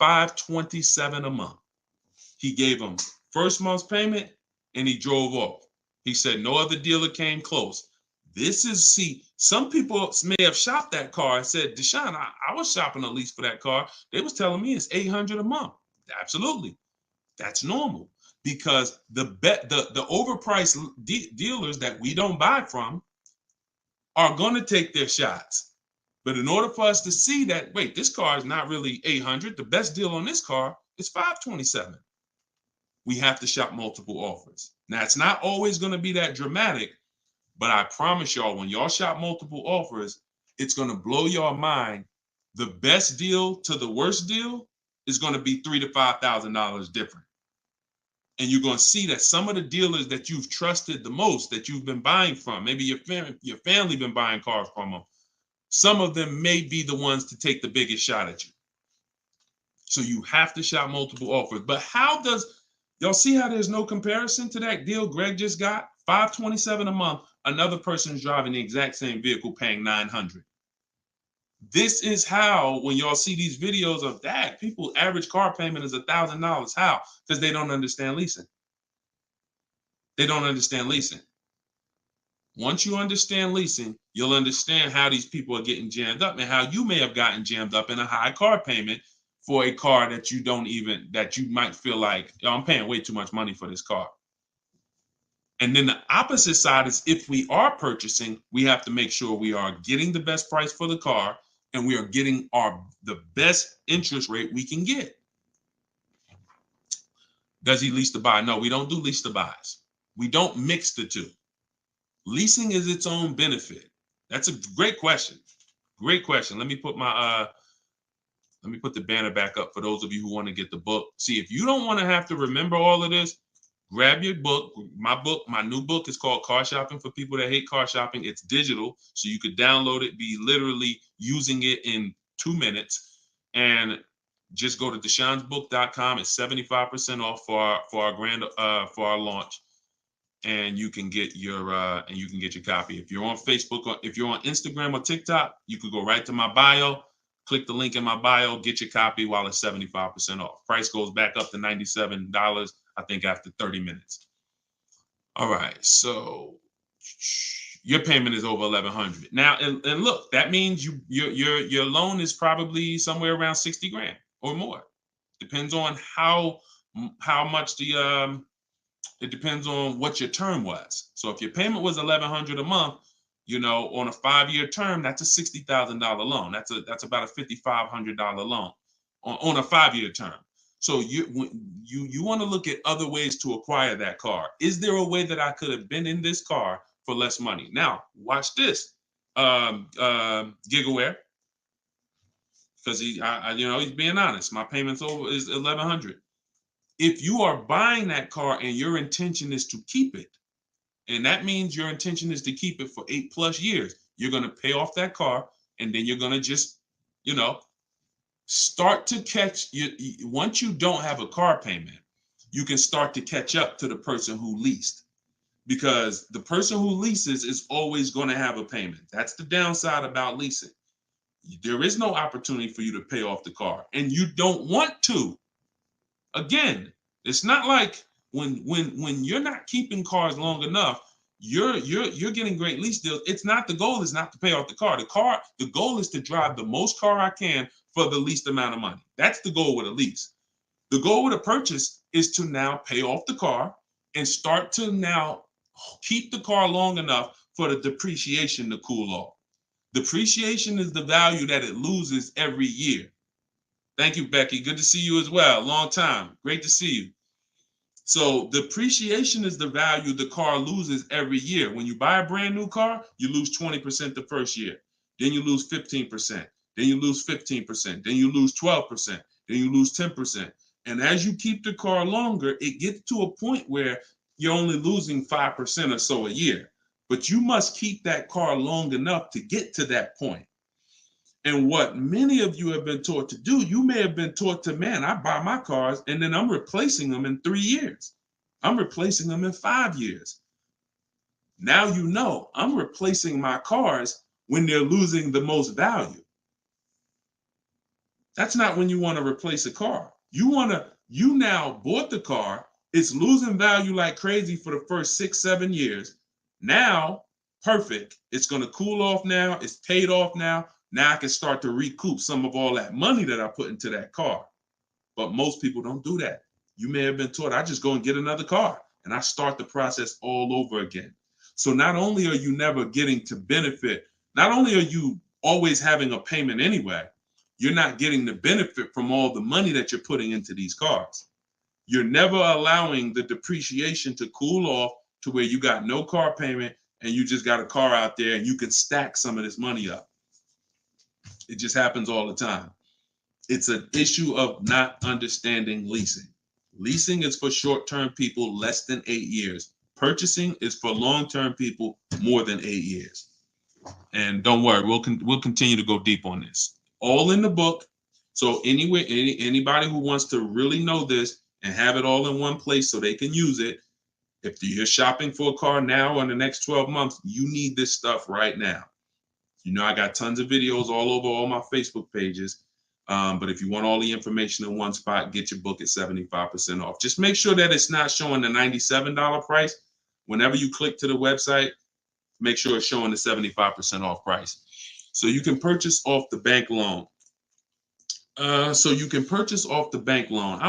$527 a month. He gave him first month's payment and he drove off. He said no other dealer came close. Some people may have shopped that car and said, Deshone, I was shopping a lease for that car. They was telling me it's $800 a month. Absolutely. That's normal because the overpriced dealers that we don't buy from are going to take their shots. But in order for us to see that, wait, this car is not really $800. The best deal on this car is $527. We have to shop multiple offers. Now, it's not always going to be that dramatic, but I promise y'all, when y'all shop multiple offers, it's going to blow your mind. The best deal to the worst deal is going to be $3,000 to $5,000 different. And you're going to see that some of the dealers that you've trusted the most, that you've been buying from, maybe your family been buying cars from them, some of them may be the ones to take the biggest shot at you. So you have to shop multiple offers. But y'all see how there's no comparison to that deal Greg just got? $527 a month. Another person's driving the exact same vehicle paying $900. This is how, when y'all see these videos of that, people average car payment is $1,000. How? Because they don't understand leasing. They don't understand leasing. Once you understand leasing, you'll understand how these people are getting jammed up and how you may have gotten jammed up in a high car payment for a car that you might feel like, I'm paying way too much money for this car. And then the opposite side is, if we are purchasing, we have to make sure we are getting the best price for the car and we are getting the best interest rate we can get. Does he lease to buy? No, we don't do lease to buys. We don't mix the two. Leasing is its own benefit. That's a great question. Great question. Let me put the banner back up for those of you who want to get the book. See, if you don't want to have to remember all of this, grab your book. My new book is called Car Shopping for People That Hate Car Shopping. It's digital, so you could download it, be literally using it in 2 minutes, and just go to deshonesbook.com. It's 75% off for our launch, and you can get your copy. If you're on Facebook or if you're on Instagram or TikTok, you could go right to my bio, click the link in my bio, get your copy while it's 75% off. Price goes back up to $97, I think, after 30 minutes. All right, so your payment is over $1,100 now, and look, that means your loan is probably somewhere around 60 grand or more. Depends on how much it depends on what your term was. So if your payment was $1,100 a month, on a 5-year term, that's a $60,000 loan. That's about a $5,500 loan on a 5-year term. So you want to look at other ways to acquire that car. Is there a way that I could have been in this car for less money? Now, watch this, Gigaware, because he's being honest. My payment's is $1,100. If you are buying that car and your intention is to keep it, and that means your intention is to keep it for 8+ years, you're going to pay off that car, and then you're going to just, start to catch once you don't have a car payment, you can start to catch up to the person who leased. because the person who leases is always going to have a payment. That's the downside about leasing. There is no opportunity for you to pay off the car, and you don't want to. Again, it's not like when you're not keeping cars long enough, you're getting great lease deals. It's not, the goal is not to pay off the car. The goal is to drive the most car I can for the least amount of money. That's the goal with a lease. The goal with a purchase is to now pay off the car and start to now keep the car long enough for the depreciation to cool off. Depreciation is the value that it loses every year. Thank you, Becky. Good to see you as well. Long time. Great to see you. So depreciation is the value the car loses every year. When you buy a brand new car, you lose 20% the first year. Then you lose 15%. Then you lose 15%. Then you lose 12%. Then you lose 10%. And as you keep the car longer, it gets to a point where you're only losing 5% or so a year. But you must keep that car long enough to get to that point. And what many of you have been taught to do, you may have been taught to, man, I buy my cars and then I'm replacing them in 3 years. I'm replacing them in 5 years. Now you know I'm replacing my cars when they're losing the most value. That's not when you want to replace a car. You now bought the car, it's losing value like crazy for the first 6, 7 years. Now, perfect. It's going to cool off now. It's paid off now. Now I can start to recoup some of all that money that I put into that car. But most people don't do that. You may have been taught, I just go and get another car and I start the process all over again. So not only are you never getting to benefit, not only are you always having a payment anyway, you're not getting the benefit from all the money that you're putting into these cars. You're never allowing the depreciation to cool off to where you got no car payment and you just got a car out there and you can stack some of this money up. It just happens all the time. It's an issue of not understanding leasing. Leasing is for short-term people less than 8 years. Purchasing is for long-term people more than 8 years. And don't worry, we'll continue to go deep on this. All in the book. So anyway, anybody who wants to really know this and have it all in one place so they can use it, if you're shopping for a car now or in the next 12 months, you need this stuff right now. You know, I got tons of videos all over all my Facebook pages. But if you want all the information in one spot, get your book at 75% off. Just make sure that it's not showing the $97 price. Whenever you click to the website, make sure it's showing the 75% off price. So you can purchase off the bank loan. I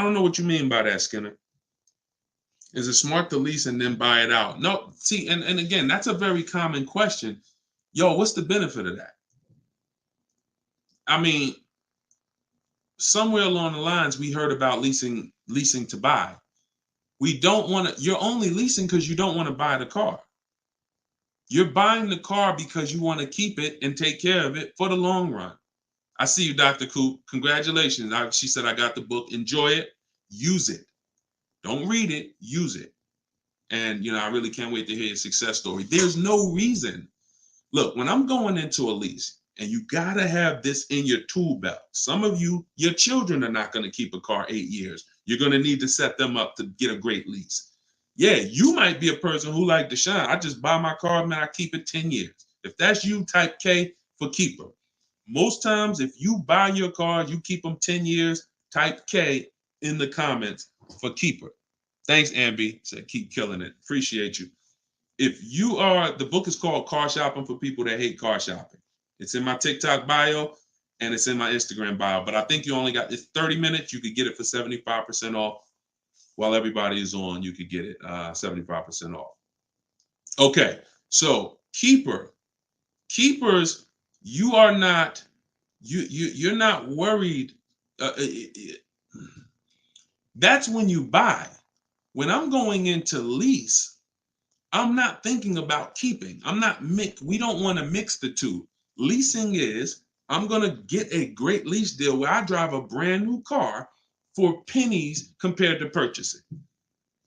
don't know what you mean by that, Skinner. Is it smart to lease and then buy it out? No, see, and again, that's a very common question. Yo, what's the benefit of that? I mean, somewhere along the lines, we heard about leasing to buy. We don't want to, you're only leasing because you don't want to buy the car. You're buying the car because you want to keep it and take care of it for the long run. I see you, Dr. Coop. Congratulations. She said, I got the book. Enjoy it. Use it. Don't read it. Use it. And, you know, I really can't wait to hear your success story. There's no reason. Look, when I'm going into a lease, and you got to have this in your tool belt. Some of you, your children are not going to keep a car 8 years. You're going to need to set them up to get a great lease. Yeah, you might be a person who like Deshone. I just buy my car, man, I keep it 10 years. If that's you, type K for keeper. Most times, if you buy your car, you keep them 10 years, type K in the comments for keeper. Thanks, Ambi. Said keep killing it. Appreciate you. If you are, the book is called Car Shopping for People That Hate Car Shopping. It's in my TikTok bio and it's in my Instagram bio. But I think you only got, it's 30 minutes. You could get it for 75% off. While everybody is on, you could get it 75% off. Okay, so keepers, you are not, you're not worried. That's when you buy. When I'm going into lease, I'm not thinking about keeping. We don't want to mix the two. Leasing is, I'm going to get a great lease deal where I drive a brand new car for pennies compared to purchasing.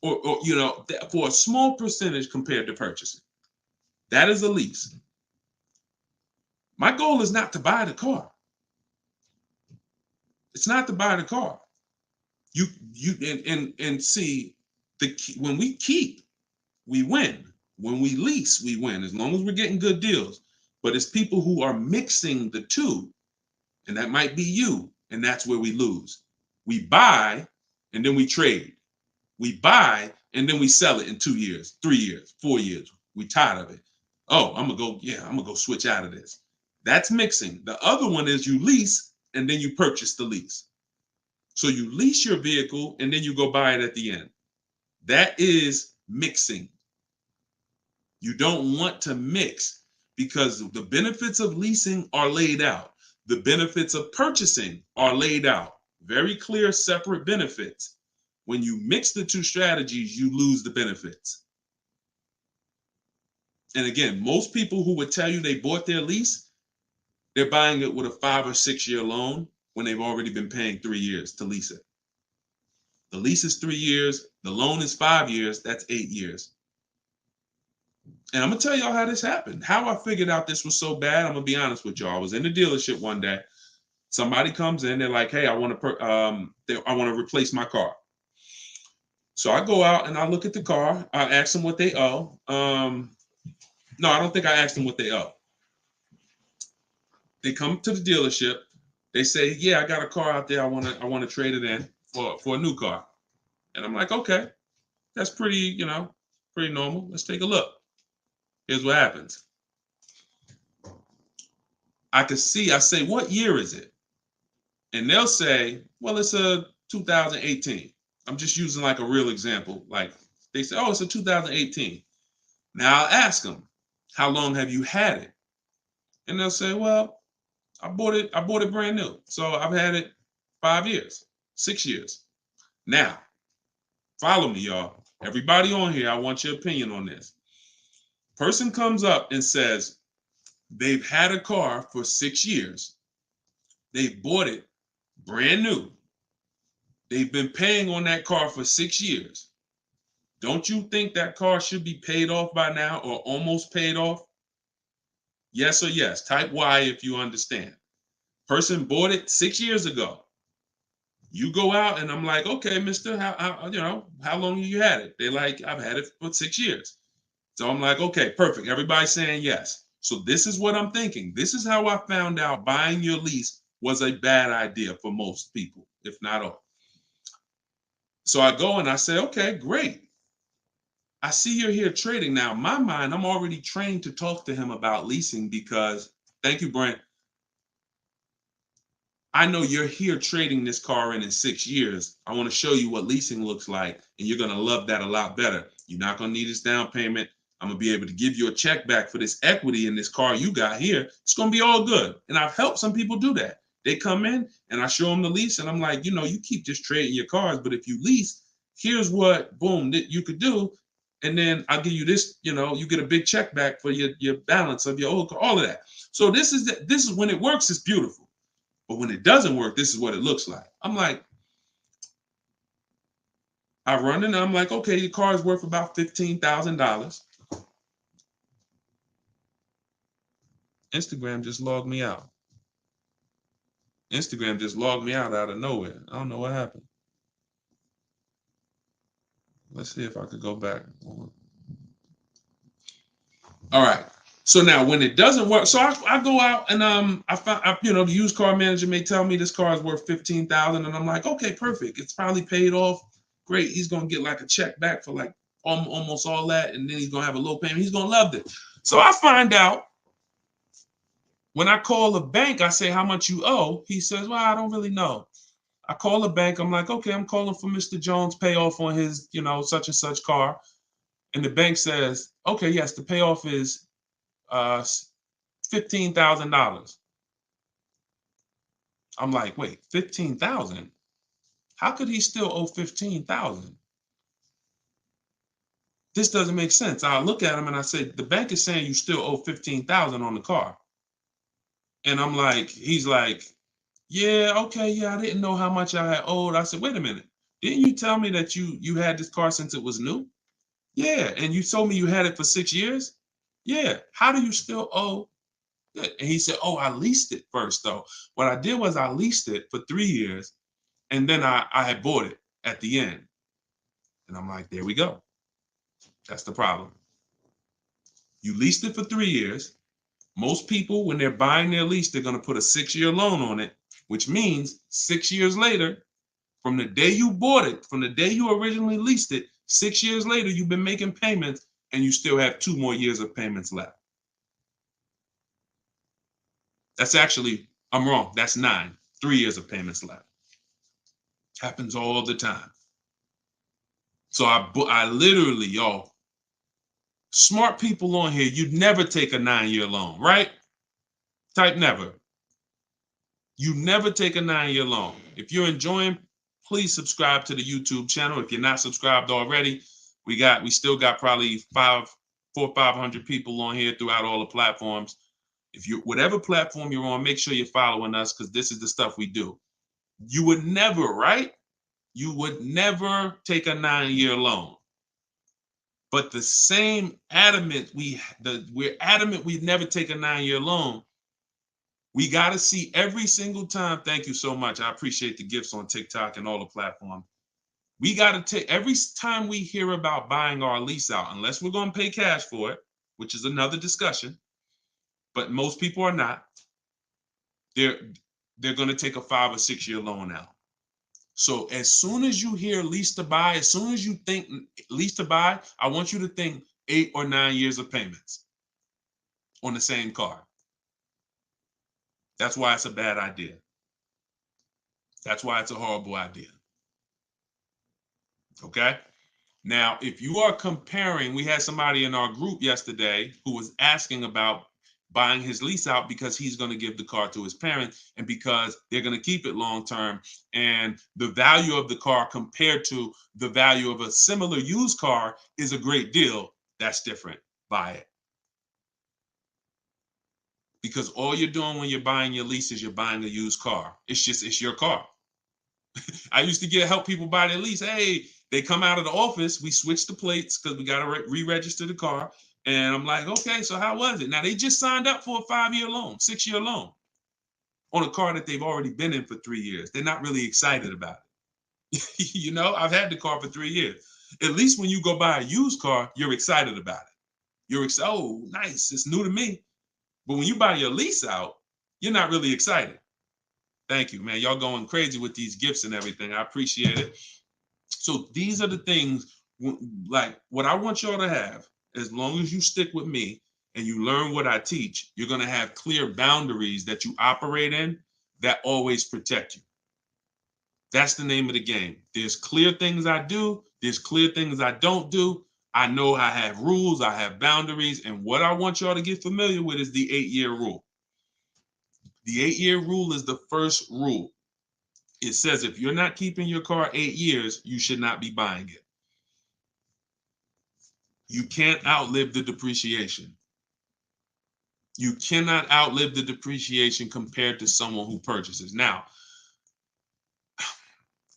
Or you know, for a small percentage compared to purchasing. That is a lease. My goal is not to buy the car. It's not to buy the car. You and see, when we keep, we win. When we lease, we win as long as we're getting good deals. But it's people who are mixing the two, and that might be you, and that's where we lose. We buy and then we trade. We buy and then we sell it in 2 years, 3 years, 4 years. We tired of it. Oh, I'm gonna go switch out of this. That's mixing. The other one is you lease and then you purchase the lease. So you lease your vehicle and then you go buy it at the end. That is mixing. You don't want to mix because the benefits of leasing are laid out. The benefits of purchasing are laid out. Very clear, separate benefits. When you mix the two strategies, you lose the benefits. And again, most people who would tell you they bought their lease, they're buying it with a 5 or 6 year loan when they've already been paying 3 years to lease it. The lease is 3 years, the loan is 5 years, that's 8 years. And I'm gonna tell y'all how this happened. How I figured out this was so bad, I'm gonna be honest with y'all. I was in the dealership one day. Somebody comes in, they're like, "Hey, I want to replace my car." So I go out and I look at the car. I ask them what they owe. No, I don't think I asked them what they owe. They come to the dealership. They say, "Yeah, I got a car out there. I want to trade it in for a new car." And I'm like, "Okay, that's pretty normal. Let's take a look." Here's what happens. I say, "What year is it?" And they'll say, "Well, it's a 2018." I'm just using like a real example. Like they say, "Oh, it's a 2018." Now I'll ask them, "How long have you had it?" And they'll say, "Well, I bought it brand new. So I've had it 5 years, 6 years." Now, follow me, y'all. Everybody on here, I want your opinion on this. Person comes up and says they've had a car for 6 years. They bought it brand new. They've been paying on that car for 6 years. Don't you think that car should be paid off by now or almost paid off? Yes or yes. Type Y if you understand. Person bought it 6 years ago. You go out and I'm like, "Okay, mister, how long have you had it?" They're like, "I've had it for 6 years." So I'm like, "Okay, perfect." Everybody's saying yes. So this is what I'm thinking. This is how I found out buying your lease was a bad idea for most people, if not all. So I go and I say, "Okay, great. I see you're here trading." Now, in my mind, I'm already trained to talk to him about leasing because, thank you, Brent. I know you're here trading this car in 6 years. I want to show you what leasing looks like, and you're going to love that a lot better. You're not going to need this down payment. I'm going to be able to give you a check back for this equity in this car you got here. It's going to be all good. And I've helped some people do that. They come in and I show them the lease, and I'm like, you keep just trading your cars, but if you lease, here's what, boom, that you could do. And then I'll give you this, you get a big check back for your balance of your old car, all of that. So this is when it works, it's beautiful. But when it doesn't work, this is what it looks like. I'm like, I run and I'm like, "Okay, your car is worth about $15,000. Instagram just logged me out. Instagram just logged me out of nowhere. I don't know what happened. Let's see if I could go back. All right. So now when it doesn't work, so I go out and I find the used car manager may tell me this car is worth 15,000, and I'm like, "Okay, perfect. It's probably paid off. Great. He's gonna get like a check back for like almost all that, and then he's gonna have a low payment. He's gonna love it." So I find out when I call the bank, I say, "How much you owe?" He says, "Well, I don't really know." I call the bank. I'm like, "Okay, I'm calling for Mr. Jones' payoff on his such and such car," and the bank says, "Okay, yes, the payoff is uh $15,000. I'm like, "Wait, 15,000? How could he still owe 15,000? This doesn't make sense." I look at him and I said, "The bank is saying you still owe 15,000 on the car." And he's like, "Yeah, okay, yeah, I didn't know how much I had owed." I said, "Wait a minute. Didn't you tell me that you had this car since it was new?" "Yeah, and you told me you had it for 6 years?" "Yeah. How do you still owe?" And he said, "Oh, I leased it first, though. What I did was I leased it for 3 years, and then I had bought it at the end." And I'm like, "There we go. That's the problem." You leased it for 3 years. Most people, when they're buying their lease, they're going to put a 6-year loan on it, which means 6 years later, from the day you bought it, from the day you originally leased it, 6 years later, you've been making payments and you still have 2 more years of payments left. That's actually, I'm wrong. That's 9, 3 years of payments left. Happens all the time. So I literally, y'all, smart people on here, you'd never take a 9-year loan, right? Type never. You never take a 9-year loan. If you're enjoying, please subscribe to the YouTube channel. If you're not subscribed already, we still got probably 400 or 500 people on here throughout all the platforms. If you, whatever platform you're on, make sure you're following us, because this is the stuff we do. You would never, right? You would never take a 9-year loan. But the same we're adamant we'd never take a 9-year loan. We got to see every single time. Thank you so much. I appreciate the gifts on TikTok and all the platforms. We got to take every time we hear about buying our lease out, unless we're going to pay cash for it, which is another discussion. But most people are not. They're going to take a 5 or 6 year loan out. So as soon as you hear lease to buy, as soon as you think lease to buy, I want you to think 8 or 9 years of payments on the same car. That's why it's a bad idea. That's why it's a horrible idea. Okay? Now, if you are comparing, we had somebody in our group yesterday who was asking about buying his lease out because he's going to give the car to his parents and because they're going to keep it long term. And the value of the car compared to the value of a similar used car is a great deal. That's different. Buy it. Because all you're doing when you're buying your lease is you're buying a used car. It's your car. I used to help people buy their lease. Hey, they come out of the office. We switch the plates because we got to re-register the car. And I'm like, okay, so how was it? Now, they just signed up for a 5-year loan, 6-year loan on a car that they've already been in for 3 years. They're not really excited about it. You know, I've had the car for 3 years. At least when you go buy a used car, you're excited about it. You're excited. Oh, nice. It's new to me. But when you buy your lease out, you're not really excited. Thank you, man. Y'all going crazy with these gifts and everything. I appreciate it. So these are the things, like what I want y'all to have, as long as you stick with me and you learn what I teach, you're going to have clear boundaries that you operate in that always protect you. That's the name of the game. There's clear things I do. There's clear things I don't do. I know I have rules. I have boundaries. And what I want y'all to get familiar with is the 8-year rule. The 8-year rule is the first rule. It says if you're not keeping your car 8 years, you should not be buying it. You can't outlive the depreciation. You cannot outlive the depreciation compared to someone who purchases. Now,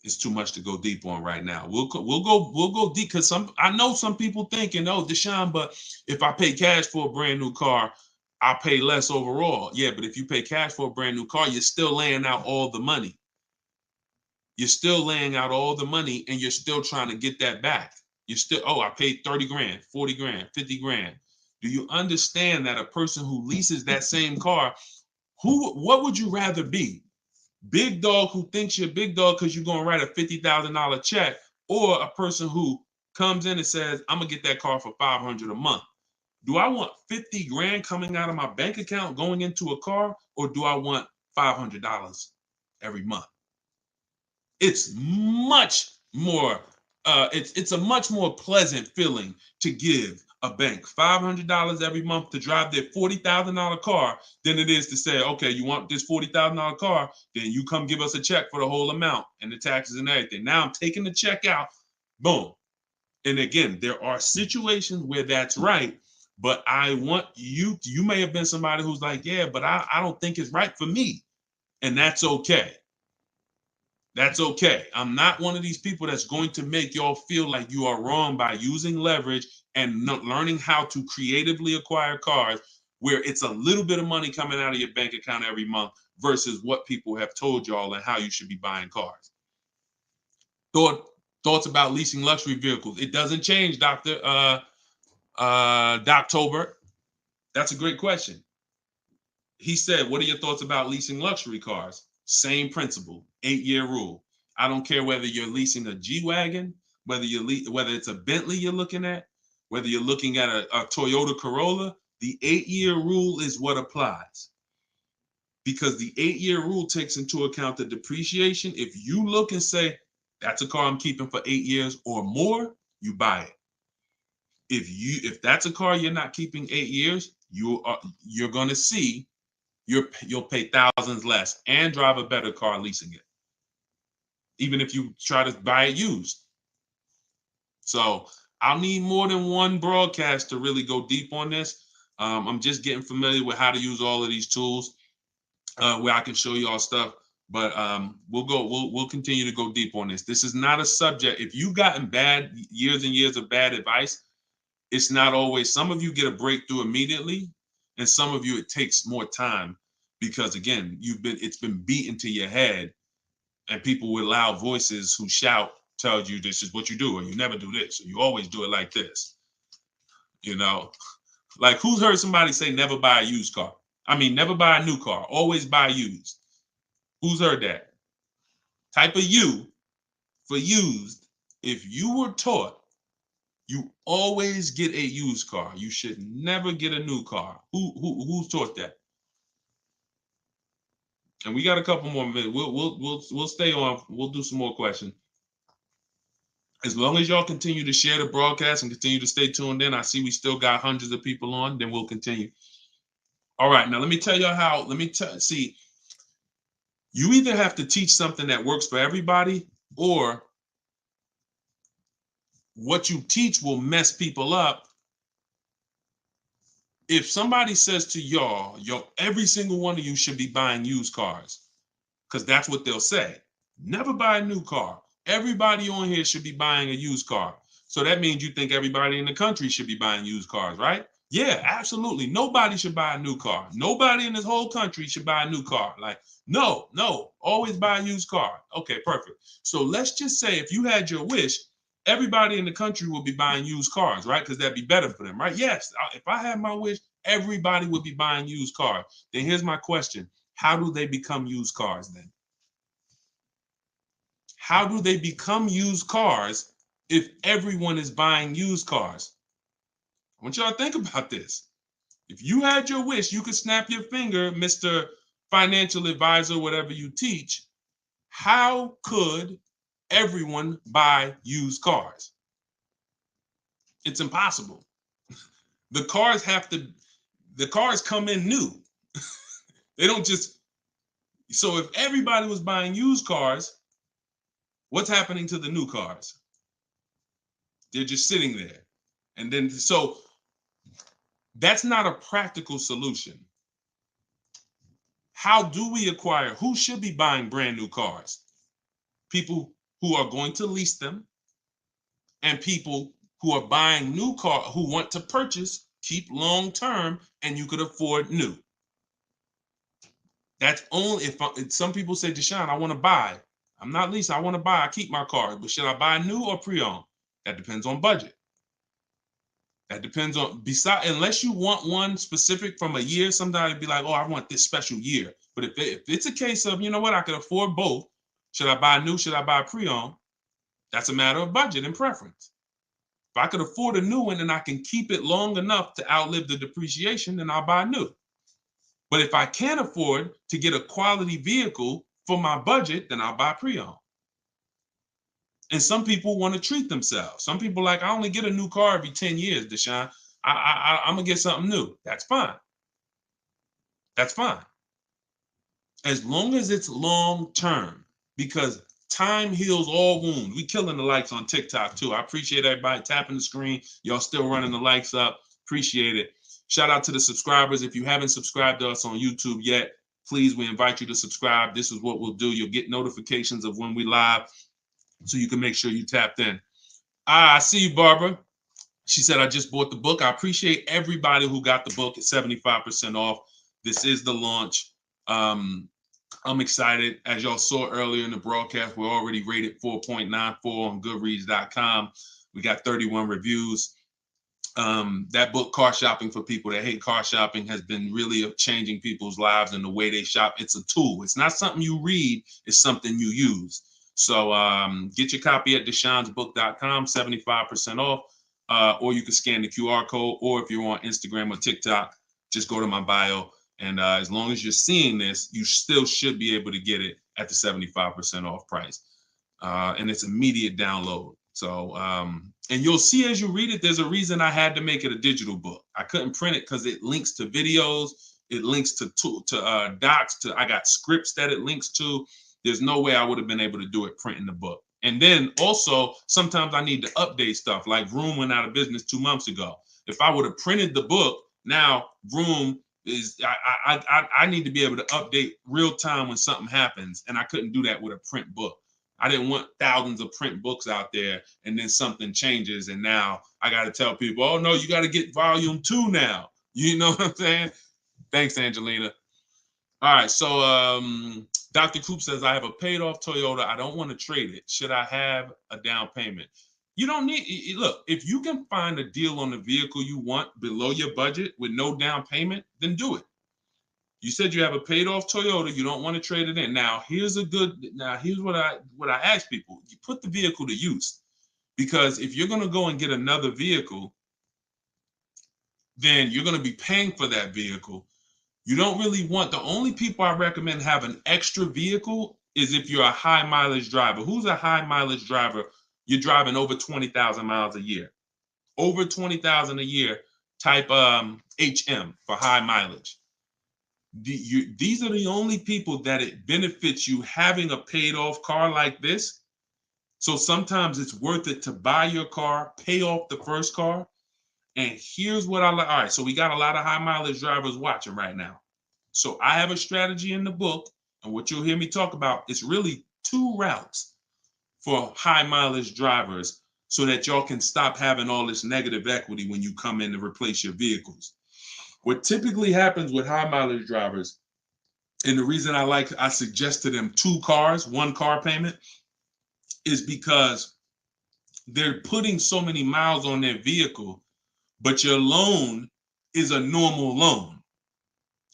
it's too much to go deep on right now. We'll go deep because I know some people thinking, oh, Deshone, but if I pay cash for a brand new car, I'll pay less overall. Yeah, but if you pay cash for a brand new car, you're still laying out all the money. You're still laying out all the money and you're still trying to get that back. You're still, oh, I paid 30 grand, 40 grand, 50 grand. Do you understand that a person who leases that same car, what would you rather be? Big dog who thinks you're big dog because you're going to write a $50,000 check, or a person who comes in and says, I'm going to get that car for $500 a month. Do I want 50 grand coming out of my bank account going into a car, or do I want $500 every month? It's much more, it's a much more pleasant feeling to give a bank $500 every month to drive their $40,000 car than it is to say, okay, you want this $40,000 car, then you come give us a check for the whole amount and the taxes and everything. Now I'm taking the check out, boom. And again, there are situations where that's right, but I want you may have been somebody who's like, yeah, but I don't think it's right for me. And that's okay. That's okay. I'm not one of these people that's going to make y'all feel like you are wrong by using leverage and learning how to creatively acquire cars where it's a little bit of money coming out of your bank account every month versus what people have told y'all and how you should be buying cars. Thoughts about leasing luxury vehicles. It doesn't change, Dr. Doctober. That's a great question. He said, what are your thoughts about leasing luxury cars? Same principle, 8-year rule. I don't care whether you're leasing a G-Wagon, whether it's a Bentley you're looking at, whether you're looking at a Toyota Corolla, the 8-year rule is what applies. Because the 8-year rule takes into account the depreciation. If you look and say, that's a car I'm keeping for 8 years or more, you buy it. If that's a car you're not keeping 8 years, you're going to see you'll pay thousands less and drive a better car leasing it, even if you try to buy it used. So I'll need more than one broadcast to really go deep on this. I'm just getting familiar with how to use all of these tools, where I can show you all stuff. But we'll continue to go deep on this. This is not a subject. If you've gotten bad years and years of bad advice, it's not always. Some of you get a breakthrough immediately, and some of you it takes more time because again, it's been beaten to your head, and people with loud voices who shout tell you this is what you do, or you never do this, or you always do it like this. You know, like who's heard somebody say never buy a used car? I mean, never buy a new car, always buy used. Who's heard that? Type of U for used. If you were taught you always get a used car, you should never get a new car. Who's taught that? And we got a couple more minutes. We'll stay on. We'll do some more questions. As long as y'all continue to share the broadcast and continue to stay tuned in, I see we still got hundreds of people on. Then we'll continue. All right, now let me tell you how. See. You either have to teach something that works for everybody, or what you teach will mess people up. If somebody says to y'all, every single one of you should be buying used cars, because that's what they'll say. Never buy a new car. Everybody on here should be buying a used car. So that means you think everybody in the country should be buying used cars, right? Yeah, absolutely. Nobody should buy a new car. Nobody in this whole country should buy a new car. Like, no, always buy a used car. Okay, perfect. So let's just say if you had your wish, everybody in the country would be buying used cars, right? Because that'd be better for them, right? Yes, if I had my wish, everybody would be buying used cars. Then here's my question. How do they become used cars then? How do they become used cars if everyone is buying used cars? I want y'all to think about this. If you had your wish, you could snap your finger, Mr. Financial Advisor, whatever you teach. How could everyone buy used cars? It's impossible. The cars come in new. They don't just, so if everybody was buying used cars, what's happening to the new cars? They're just sitting there. And then, so that's not a practical solution. How do we acquire? Who should be buying brand new cars? People who are going to lease them, and people who are buying new cars, who want to purchase, keep long term, and you could afford new. That's only if some people say, Deshone, I want to buy. I'm not leasing. I want to buy. I keep my car. But should I buy new or pre-owned? That depends on budget. That depends on, unless you want one specific from a year, somebody be like, oh, I want this special year. But if it's a case of, you know what, I can afford both. Should I buy new? Should I buy pre-owned? That's a matter of budget and preference. If I could afford a new one and I can keep it long enough to outlive the depreciation, then I'll buy new. But if I can't afford to get a quality vehicle for my budget, then I'll buy pre-owned. And some people want to treat themselves. Some people like, I only get a new car every 10 years, Deshone. I'm going to get something new. That's fine. That's fine. As long as it's long term, because time heals all wounds. We killing the likes on TikTok too. I appreciate everybody tapping the screen. Y'all still running the likes up. Appreciate it. Shout out to the subscribers. If you haven't subscribed to us on YouTube yet, please, we invite you to subscribe. This is what we'll do. You'll get notifications of when we live, so you can make sure you tapped in. I see you, Barbara. She said, I just bought the book. I appreciate everybody who got the book at 75% off. This is the launch. I'm excited. As y'all saw earlier in the broadcast, we're already rated 4.94 on goodreads.com. We got 31 reviews. That book, Car Shopping for People That Hate Car Shopping, has been really changing people's lives and the way they shop. It's a tool. It's not something you read. It's something you use. So get your copy at deshonesbook.com, 75% off, or you can scan the QR code, or if you're on Instagram or TikTok, just go to my bio. And as long as you're seeing this, you still should be able to get it at the 75% off price. And it's immediate download. So, and you'll see as you read it, there's a reason I had to make it a digital book. I couldn't print it because it links to videos, it links to docs, I got scripts that it links to. There's no way I would have been able to do it printing the book. And then also, sometimes I need to update stuff. Like Vroom went out of business 2 months ago. If I would have printed the book, now Vroom is, I need to be able to update real time when something happens, and I couldn't do that with a print book. I didn't want thousands of print books out there and then something changes and now I got to tell people, oh no, you got to get volume 2 now. You know what I'm saying? Thanks, Angelina. All right, so Dr. Coop says, I have a paid off Toyota. I don't want to trade it. Should I have a down payment? You don't need, look, if you can find a deal on the vehicle you want below your budget with no down payment, then do it. You said you have a paid off Toyota. You don't want to trade it in. Now, here's what I ask people. You put the vehicle to use, because if you're going to go and get another vehicle, then you're going to be paying for that vehicle. You don't really want, the only people I recommend have an extra vehicle is if you're a high mileage driver. Who's a high mileage driver? You're driving over 20,000 miles a year. Over 20,000 a year, type HM for high mileage. These are the only people that it benefits you having a paid off car like this. So sometimes it's worth it to buy your car, pay off the first car. And here's what I like. All right, so we got a lot of high mileage drivers watching right now. So I have a strategy in the book, and what you'll hear me talk about is really 2 routes for high mileage drivers so that y'all can stop having all this negative equity when you come in to replace your vehicles. What typically happens with high mileage drivers, and the reason I suggest to them 2 cars, 1 car payment, is because they're putting so many miles on their vehicle, but your loan is a normal loan.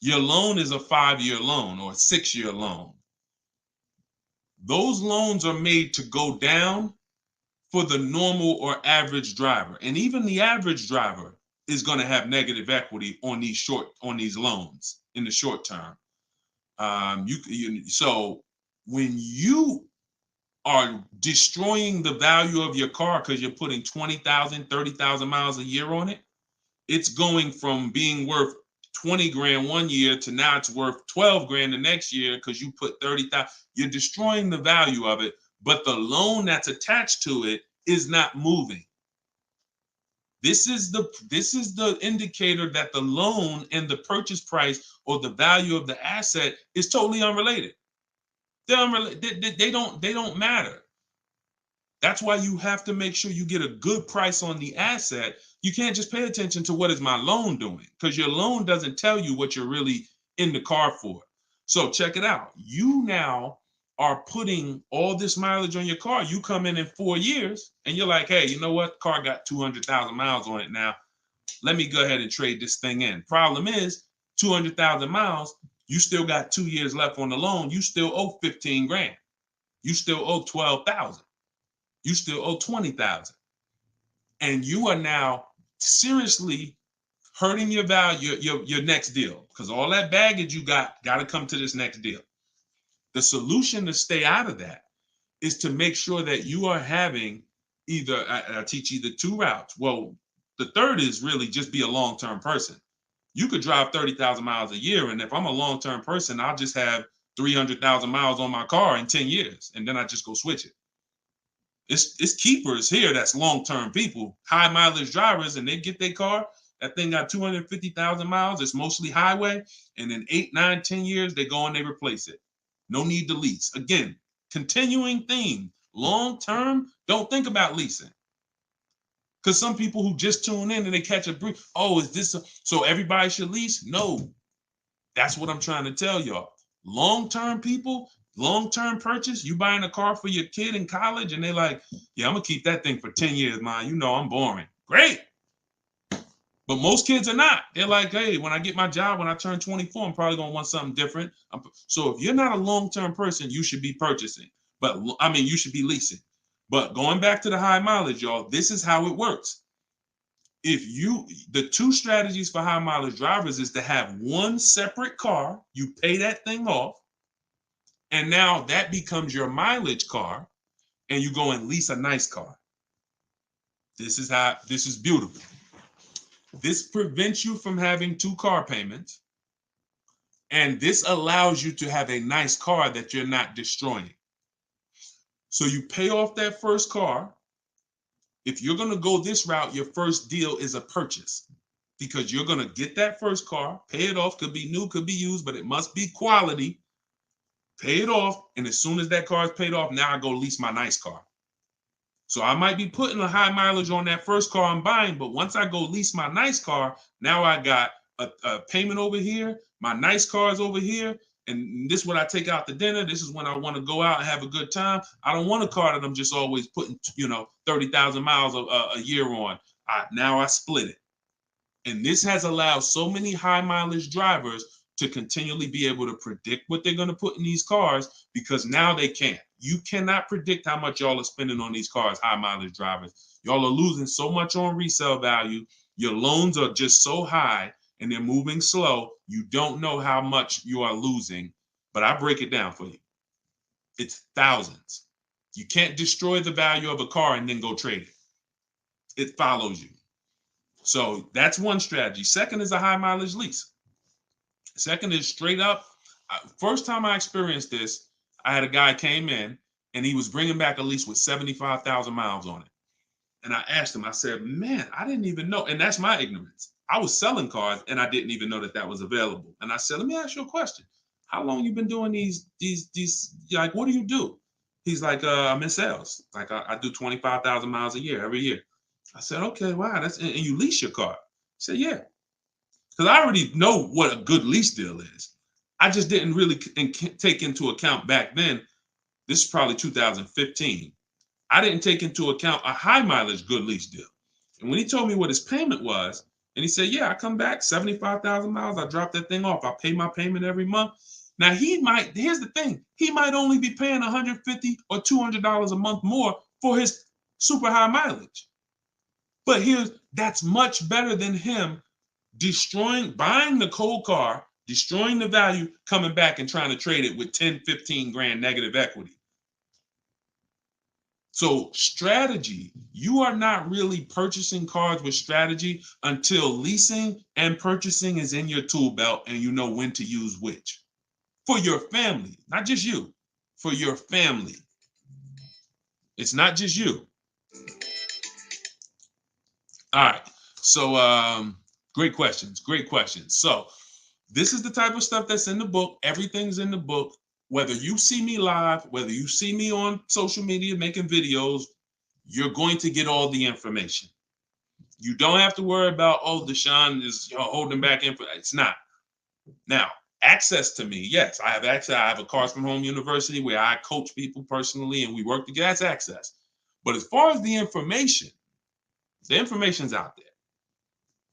Your loan is a 5-year loan or a 6-year loan. Those loans are made to go down for the normal or average driver. And even the average driver is going to have negative equity on these loans in the short term. So when you are destroying the value of your car because you're putting 20,000, 30,000 miles a year on it, it's going from being worth 20 grand one year to now it's worth 12 grand the next year because you put 30,000. You're destroying the value of it, but the loan that's attached to it is not moving. This is the indicator that the loan and the purchase price or the value of the asset is totally unrelated. They're unrelated. They don't matter. That's why you have to make sure you get a good price on the asset. You can't just pay attention to what is my loan doing, because your loan doesn't tell you what you're really in the car for. So check it out. You now are putting all this mileage on your car. You come in 4 years and you're like, hey, you know what? The car got 200,000 miles on it now. Let me go ahead and trade this thing in. Problem is, 200,000 miles, you still got 2 years left on the loan. You still owe 15 grand. You still owe 12,000. You still owe 20,000. And you are now seriously hurting your value, your next deal, because all that baggage you got to come to this next deal. The solution to stay out of that is to make sure that you are having I teach either 2 routes. Well, the third is really just be a long-term person. You could drive 30,000 miles a year. And if I'm a long-term person, I'll just have 300,000 miles on my car in 10 years. And then I just go switch it. It's keepers here that's long-term people, high mileage drivers, and they get their car. That thing got 250,000 miles. It's mostly highway. And in 8, 9, 10 years, they go and they replace it. No need to lease. Again, continuing theme. Long-term, don't think about leasing. Because some people who just tune in and they catch a brief, oh, is this so everybody should lease? No. That's what I'm trying to tell y'all. Long-term people, long-term purchase, you buying a car for your kid in college and they're like, yeah, I'm going to keep that thing for 10 years, man. You know I'm boring. Great. But most kids are not. They're like, hey, when I get my job, when I turn 24, I'm probably going to want something different. So if you're not a long-term person, you should be purchasing. But I mean, you should be leasing. But going back to the high mileage, y'all, this is how it works. The two strategies for high mileage drivers is to have one separate car. You pay that thing off. And now that becomes your mileage car. And you go and lease a nice car. This is beautiful. This prevents you from having two car payments. And this allows you to have a nice car that you're not destroying. So you pay off that first car. If you're going to go this route, your first deal is a purchase because you're going to get that first car, pay it off, could be new, could be used, but it must be quality. Pay it off. And as soon as that car is paid off, now I go lease my nice car. So I might be putting a high mileage on that first car I'm buying, but once I go lease my nice car, now I got a payment over here. My nice car is over here. And this is what I take out to dinner. This is when I want to go out and have a good time. I don't want a car that I'm just always putting, 30,000 miles a year on. Now I split it. And this has allowed so many high mileage drivers to continually be able to predict what they're going to put in these cars because now they can't. You cannot predict how much y'all are spending on these cars, high mileage drivers. Y'all are losing so much on resale value. Your loans are just so high and they're moving slow. You don't know how much you are losing, but I break it down for you. It's thousands. You can't destroy the value of a car and then go trade it. It follows you. So that's one strategy. Second is a high mileage lease. Second is straight up. First time I experienced this, I had a guy came in and he was bringing back a lease with 75,000 miles on it. And I asked him, I said, man, I didn't even know. And that's my ignorance. I was selling cars and I didn't even know that was available. And I said, let me ask you a question. How long you been doing these, like, what do you do? He's like, I'm in sales. Like I do 25,000 miles a year, every year. I said, okay, wow. And you lease your car? He said, yeah. Because I already know what a good lease deal is. I just didn't really take into account back then. This is probably 2015. I didn't take into account a high mileage good lease deal. And when he told me what his payment was, and he said, yeah, I come back 75,000 miles. I drop that thing off. I pay my payment every month. Now here's the thing. He might only be paying $150 or $200 a month more for his super high mileage. But that's much better than him buying the cold car, destroying the value, coming back and trying to trade it with 10, 15 grand negative equity. So strategy, you are not really purchasing cars with strategy until leasing and purchasing is in your tool belt and you know when to use which. For your family, not just you, for your family. It's not just you. All right. So great questions. So this is the type of stuff that's in the book. Everything's in the book. Whether you see me live, whether you see me on social media making videos, you're going to get all the information. You don't have to worry about, Deshone is holding back info. It's not. Now, access to me, yes, I have access. I have a Cars from Home University where I coach people personally and we work together. That's access. But as far as the information's out there.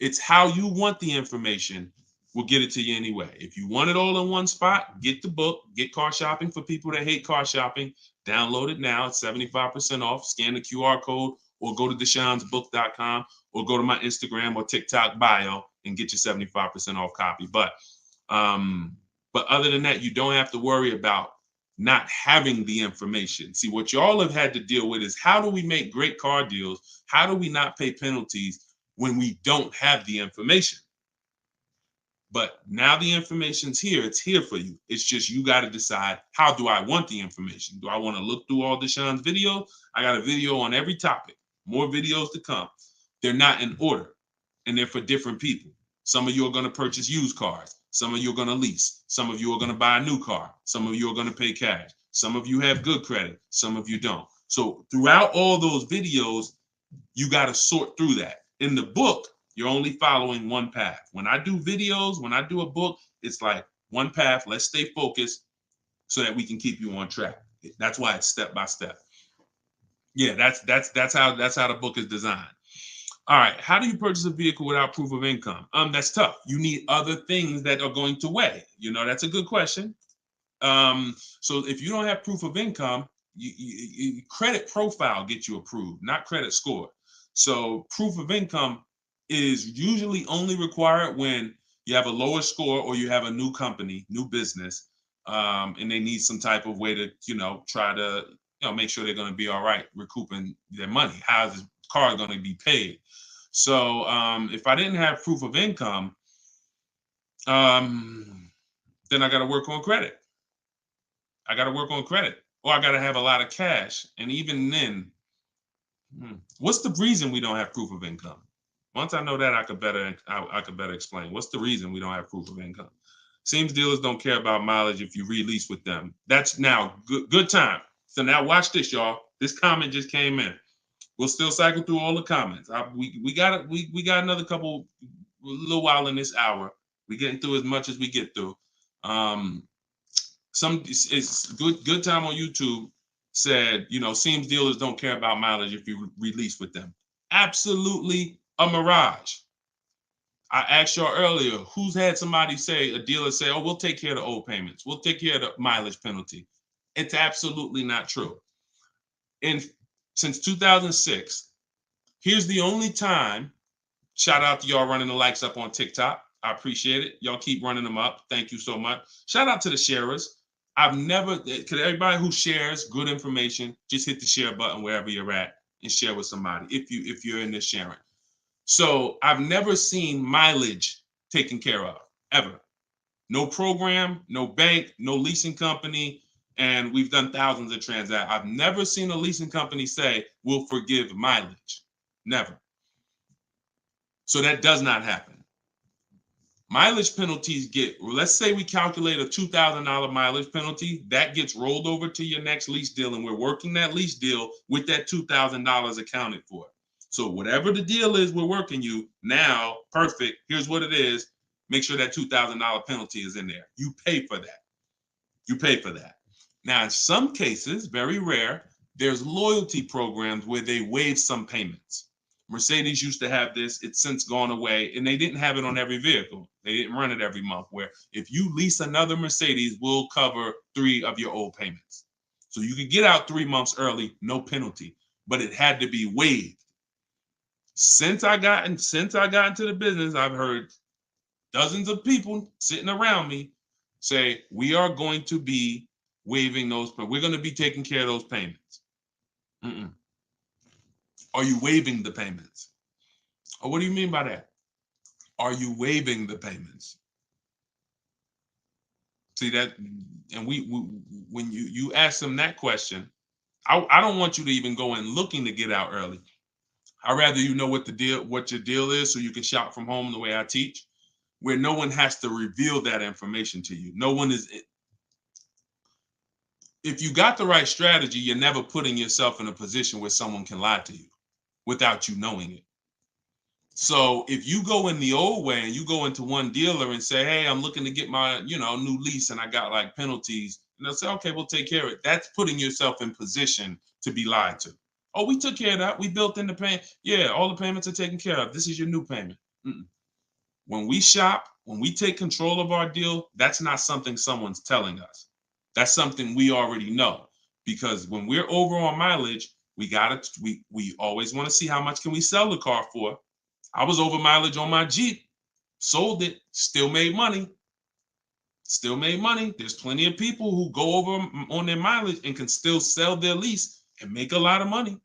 It's how you want the information. We'll get it to you anyway. If you want it all in one spot, get the book, get Car Shopping for people that hate car shopping. Download it now. It's 75% off. Scan the QR code or go to deshonesbook.com or go to my Instagram or TikTok bio and get your 75% off copy. But other than that, you don't have to worry about not having the information. See, what y'all have had to deal with is how do we make great car deals? How do we not pay penalties when we don't have the information? But now the information's here. It's here for you. It's just you got to decide, how do I want the information? Do I want to look through all Deshone's videos? I got a video on every topic. More videos to come. They're not in order, and they're for different people. Some of you are going to purchase used cars. Some of you are going to lease. Some of you are going to buy a new car. Some of you are going to pay cash. Some of you have good credit. Some of you don't. So throughout all those videos, you got to sort through that. In the book, you're only following one path. When I do videos, when I do a book, it's like one path. Let's stay focused so that we can keep you on track. That's why it's step by step. Yeah, that's how the book is designed. All right. How do you purchase a vehicle without proof of income? That's tough. You need other things that are going to weigh. That's a good question. So if you don't have proof of income, credit profile gets you approved, not credit score. So proof of income is usually only required when you have a lower score or you have a new company, new business, and they need some type of way to, try to, make sure they're going to be all right recouping their money. How is the car going to be paid? So if I didn't have proof of income, then I got to work on credit. Or I got to have a lot of cash. And even then, what's the reason we don't have proof of income? Once I know that, I could better explain. What's the reason we don't have proof of income? Seems dealers don't care about mileage if you release with them. That's now good time. So now watch this, y'all. This comment just came in. We'll still cycle through all the comments. We got another little while in this hour. We're getting through as much as we get through. It's good time on YouTube said, seems dealers don't care about mileage if you release with them. Absolutely a mirage. I asked y'all earlier, who's had somebody say, a dealer say, oh, we'll take care of the old payments. We'll take care of the mileage penalty. It's absolutely not true. And since 2006, here's the only time, shout out to y'all running the likes up on TikTok. I appreciate it. Y'all keep running them up. Thank you so much. Shout out to the sharers. Could everybody who shares good information, just hit the share button wherever you're at and share with somebody if you're in this sharing. So I've never seen mileage taken care of, ever. No program, no bank, no leasing company, and we've done thousands of transactions. I've never seen a leasing company say, we'll forgive mileage. Never. So that does not happen. Mileage penalties let's say we calculate a $2,000 mileage penalty, that gets rolled over to your next lease deal, and we're working that lease deal with that $2,000 accounted for. So whatever the deal is, we're working you now, perfect, here's what it is, make sure that $2,000 penalty is in there. You pay for that. Now, in some cases, very rare, there's loyalty programs where they waive some payments. Mercedes used to have this. It's since gone away, and they didn't have it on every vehicle. They didn't run it every month, where if you lease another Mercedes, we'll cover 3 of your old payments. So you could get out 3 months early, no penalty, but it had to be waived. Since I got into the business, I've heard dozens of people sitting around me say, we are going to be waiving those, but we're going to be taking care of those payments. Are you waiving the payments? Oh, what do you mean by that? Are you waiving the payments? See that? And when you ask them that question, I don't want you to even go in looking to get out early. I'd rather you know what your deal is, so you can shop from home the way I teach, where no one has to reveal that information to you. No one is. If you got the right strategy, you're never putting yourself in a position where someone can lie to you without you knowing it. So if you go in the old way and you go into one dealer and say, hey, I'm looking to get my, new lease and I got like penalties, and they'll say, okay, we'll take care of it. That's putting yourself in position to be lied to. Oh, we took care of that. We built in the payment. Yeah, all the payments are taken care of. This is your new payment. When we shop, when we take control of our deal, that's not something someone's telling us. That's something we already know. Because when we're over on mileage, we always want to see how much can we sell the car for. I was over mileage on my Jeep, sold it, still made money. There's plenty of people who go over on their mileage and can still sell their lease and make a lot of money.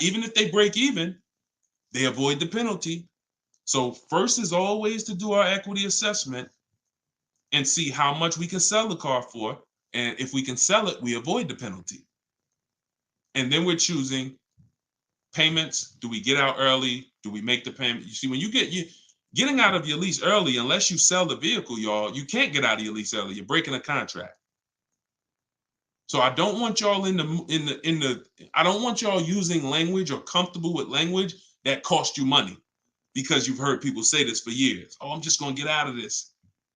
Even if they break even, they avoid the penalty. So first is always to do our equity assessment and see how much we can sell the car for. And if we can sell it, we avoid the penalty. And then we're choosing payments. Do we get out early? Do we make the payment? You see, when getting out of your lease early, unless you sell the vehicle, y'all, you can't get out of your lease early. You're breaking a contract. So I don't want y'all I don't want y'all using language or comfortable with language that cost you money, because you've heard people say this for years. Oh, I'm just going to get out of this.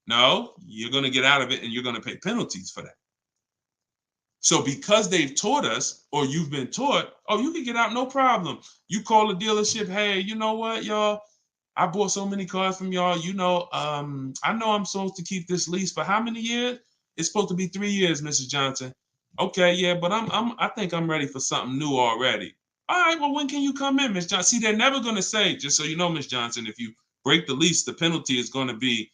No, you're going to get out of it and you're going to pay penalties for that. So because they've taught us, or you've been taught, oh, you can get out no problem. You call the dealership, hey, you know what, y'all? I bought so many cars from y'all. I know I'm supposed to keep this lease for how many years? It's supposed to be 3 years, Mrs. Johnson. Okay, yeah, but I think I'm ready for something new already. All right, well, when can you come in, Miss Johnson? See, they're never gonna say, just so you know, Miss Johnson, if you break the lease, the penalty is gonna be,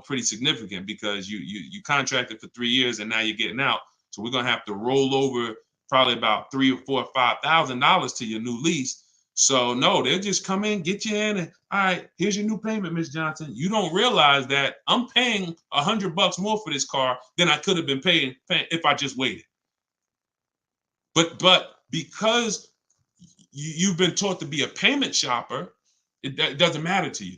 pretty significant because you contracted for 3 years and now you're getting out. So we're gonna have to roll over probably about $3,000 or $4,000 to your new lease. So no, they'll just come in, get you in, and all right, here's your new payment, Miss Johnson. You don't realize that I'm paying $100 more for this car than I could have been paying if I just waited. But because you've been taught to be a payment shopper, it doesn't matter to you.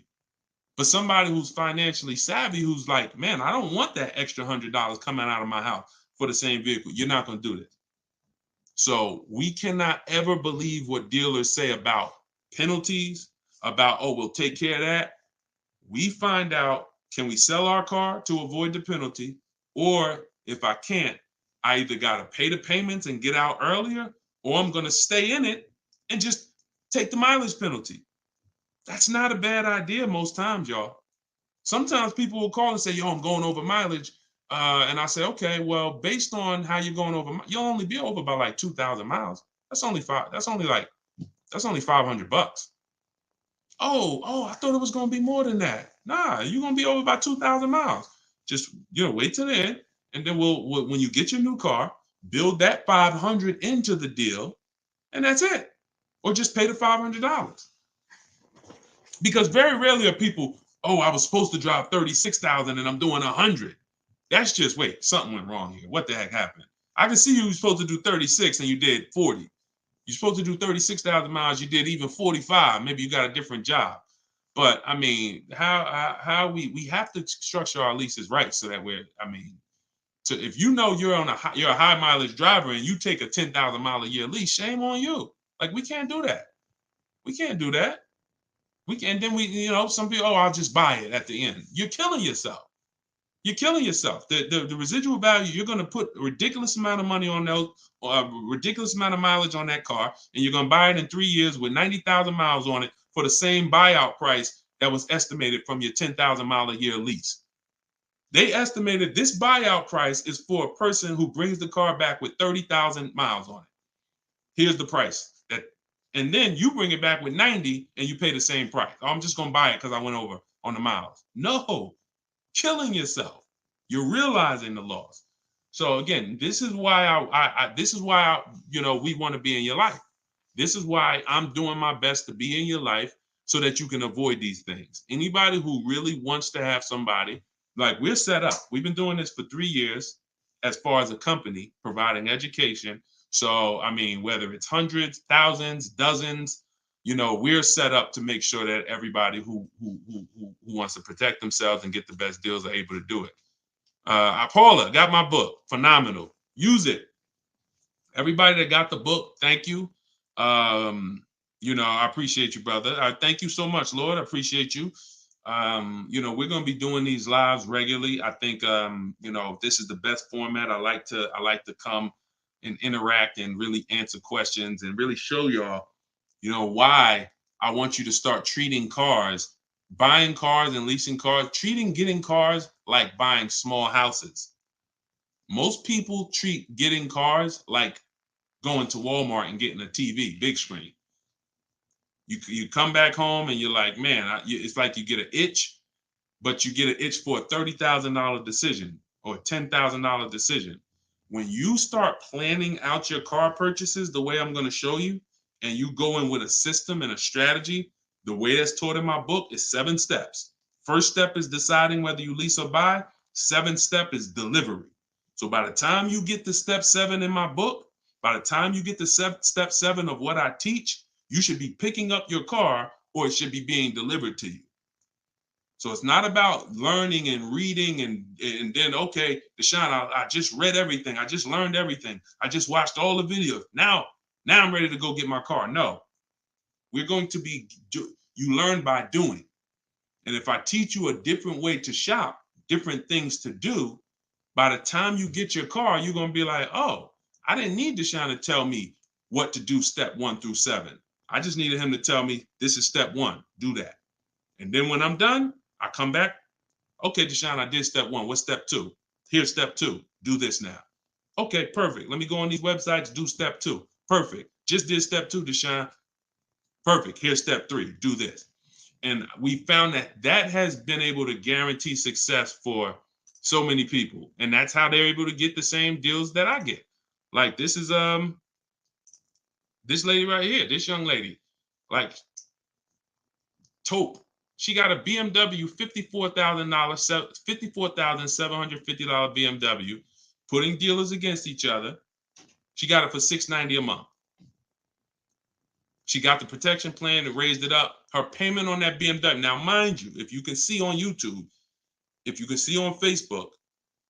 But somebody who's financially savvy, who's like, man, I don't want that extra $100 coming out of my house for the same vehicle. You're not going to do this. So we cannot ever believe what dealers say about penalties, about, oh, we'll take care of that. We find out, can we sell our car to avoid the penalty? Or if I can't, I either got to pay the payments and get out earlier, or I'm going to stay in it and just take the mileage penalty. That's not a bad idea most times, y'all. Sometimes people will call and say, yo, I'm going over mileage. And I say, okay, well, based on how you're going over, you'll only be over by like 2,000 miles. That's only $500. Oh, I thought it was going to be more than that. Nah, you're going to be over by 2,000 miles. Just, wait till the end. And then we'll, when you get your new car, build that 500 into the deal, and that's it. Or just pay the $500. Because very rarely are people, oh, I was supposed to drive 36,000 and I'm doing 100. That's just, wait, something went wrong here. What the heck happened? I can see you were supposed to do 36 and you did 40. You're supposed to do 36,000 miles, you did even 45. Maybe you got a different job. But I mean, how we have to structure our leases right so that if you know you're a high mileage driver and you take a 10,000 mile a year lease, shame on you. Like, we can't do that. We can't do that. Some people, oh, I'll just buy it at the end. You're killing yourself. You're killing yourself. The residual value, you're going to put a ridiculous amount of money on those, or a ridiculous amount of mileage on that car, and you're going to buy it in 3 years with 90,000 miles on it for the same buyout price that was estimated from your 10,000 mile a year lease. They estimated this buyout price is for a person who brings the car back with 30,000 miles on it. Here's the price. And then you bring it back with 90 and you pay the same price. Oh, I'm just going to buy it because I went over on the miles. No, killing yourself. You're realizing the loss. So again, this is why we want to be in your life. This is why I'm doing my best to be in your life so that you can avoid these things. Anybody who really wants to have somebody, like, we're set up. We've been doing this for 3 years as far as a company, providing education. So, I mean, whether it's hundreds, thousands, dozens, we're set up to make sure that everybody who wants to protect themselves and get the best deals are able to do it. Paula, got my book. Phenomenal. Use it. Everybody that got the book, thank you. I appreciate you, brother. I thank you so much, Lord. I appreciate you. We're going to be doing these lives regularly. I think, this is the best format. I like to come and interact and really answer questions and really show y'all, why I want you to start treating cars, buying cars and leasing cars, getting cars like buying small houses. Most people treat getting cars like going to Walmart and getting a TV, big screen. You come back home and you're like, man, it's like you get an itch, but you get an itch for a $30,000 decision or a $10,000 decision. When you start planning out your car purchases the way I'm going to show you, and you go in with a system and a strategy, the way that's taught in my book is 7 steps. First step is deciding whether you lease or buy. 7th step is delivery. So by the time you get to step 7 in my book, by the time you get to step 7 of what I teach, you should be picking up your car or it should be being delivered to you. So it's not about learning and reading and then, okay, Deshone, I just read everything. I just learned everything. I just watched all the videos. Now I'm ready to go get my car. No, we're going to you learn by doing. And if I teach you a different way to shop, different things to do, By the time you get your car, you're going to be like, oh, I didn't need Deshone to tell me what to do step 1 through 7. I just needed him to tell me this is step 1, do that. And then when I'm done, I come back. Okay, Deshone, I did step 1. What's step 2? Here's step 2. Do this now. Okay, perfect. Let me go on these websites, do step 2. Perfect. Just did step 2, Deshone. Perfect. Here's step 3. Do this. And we found that that has been able to guarantee success for so many people. And that's how they're able to get the same deals that I get. Like this is this lady right here, this young lady, like Taupe. She got a BMW $54,000, $54,750 BMW, putting dealers against each other. She got it for $690 a month. She got the protection plan and raised it up. Her payment on that BMW. Now, mind you, if you can see on YouTube, if you can see on Facebook,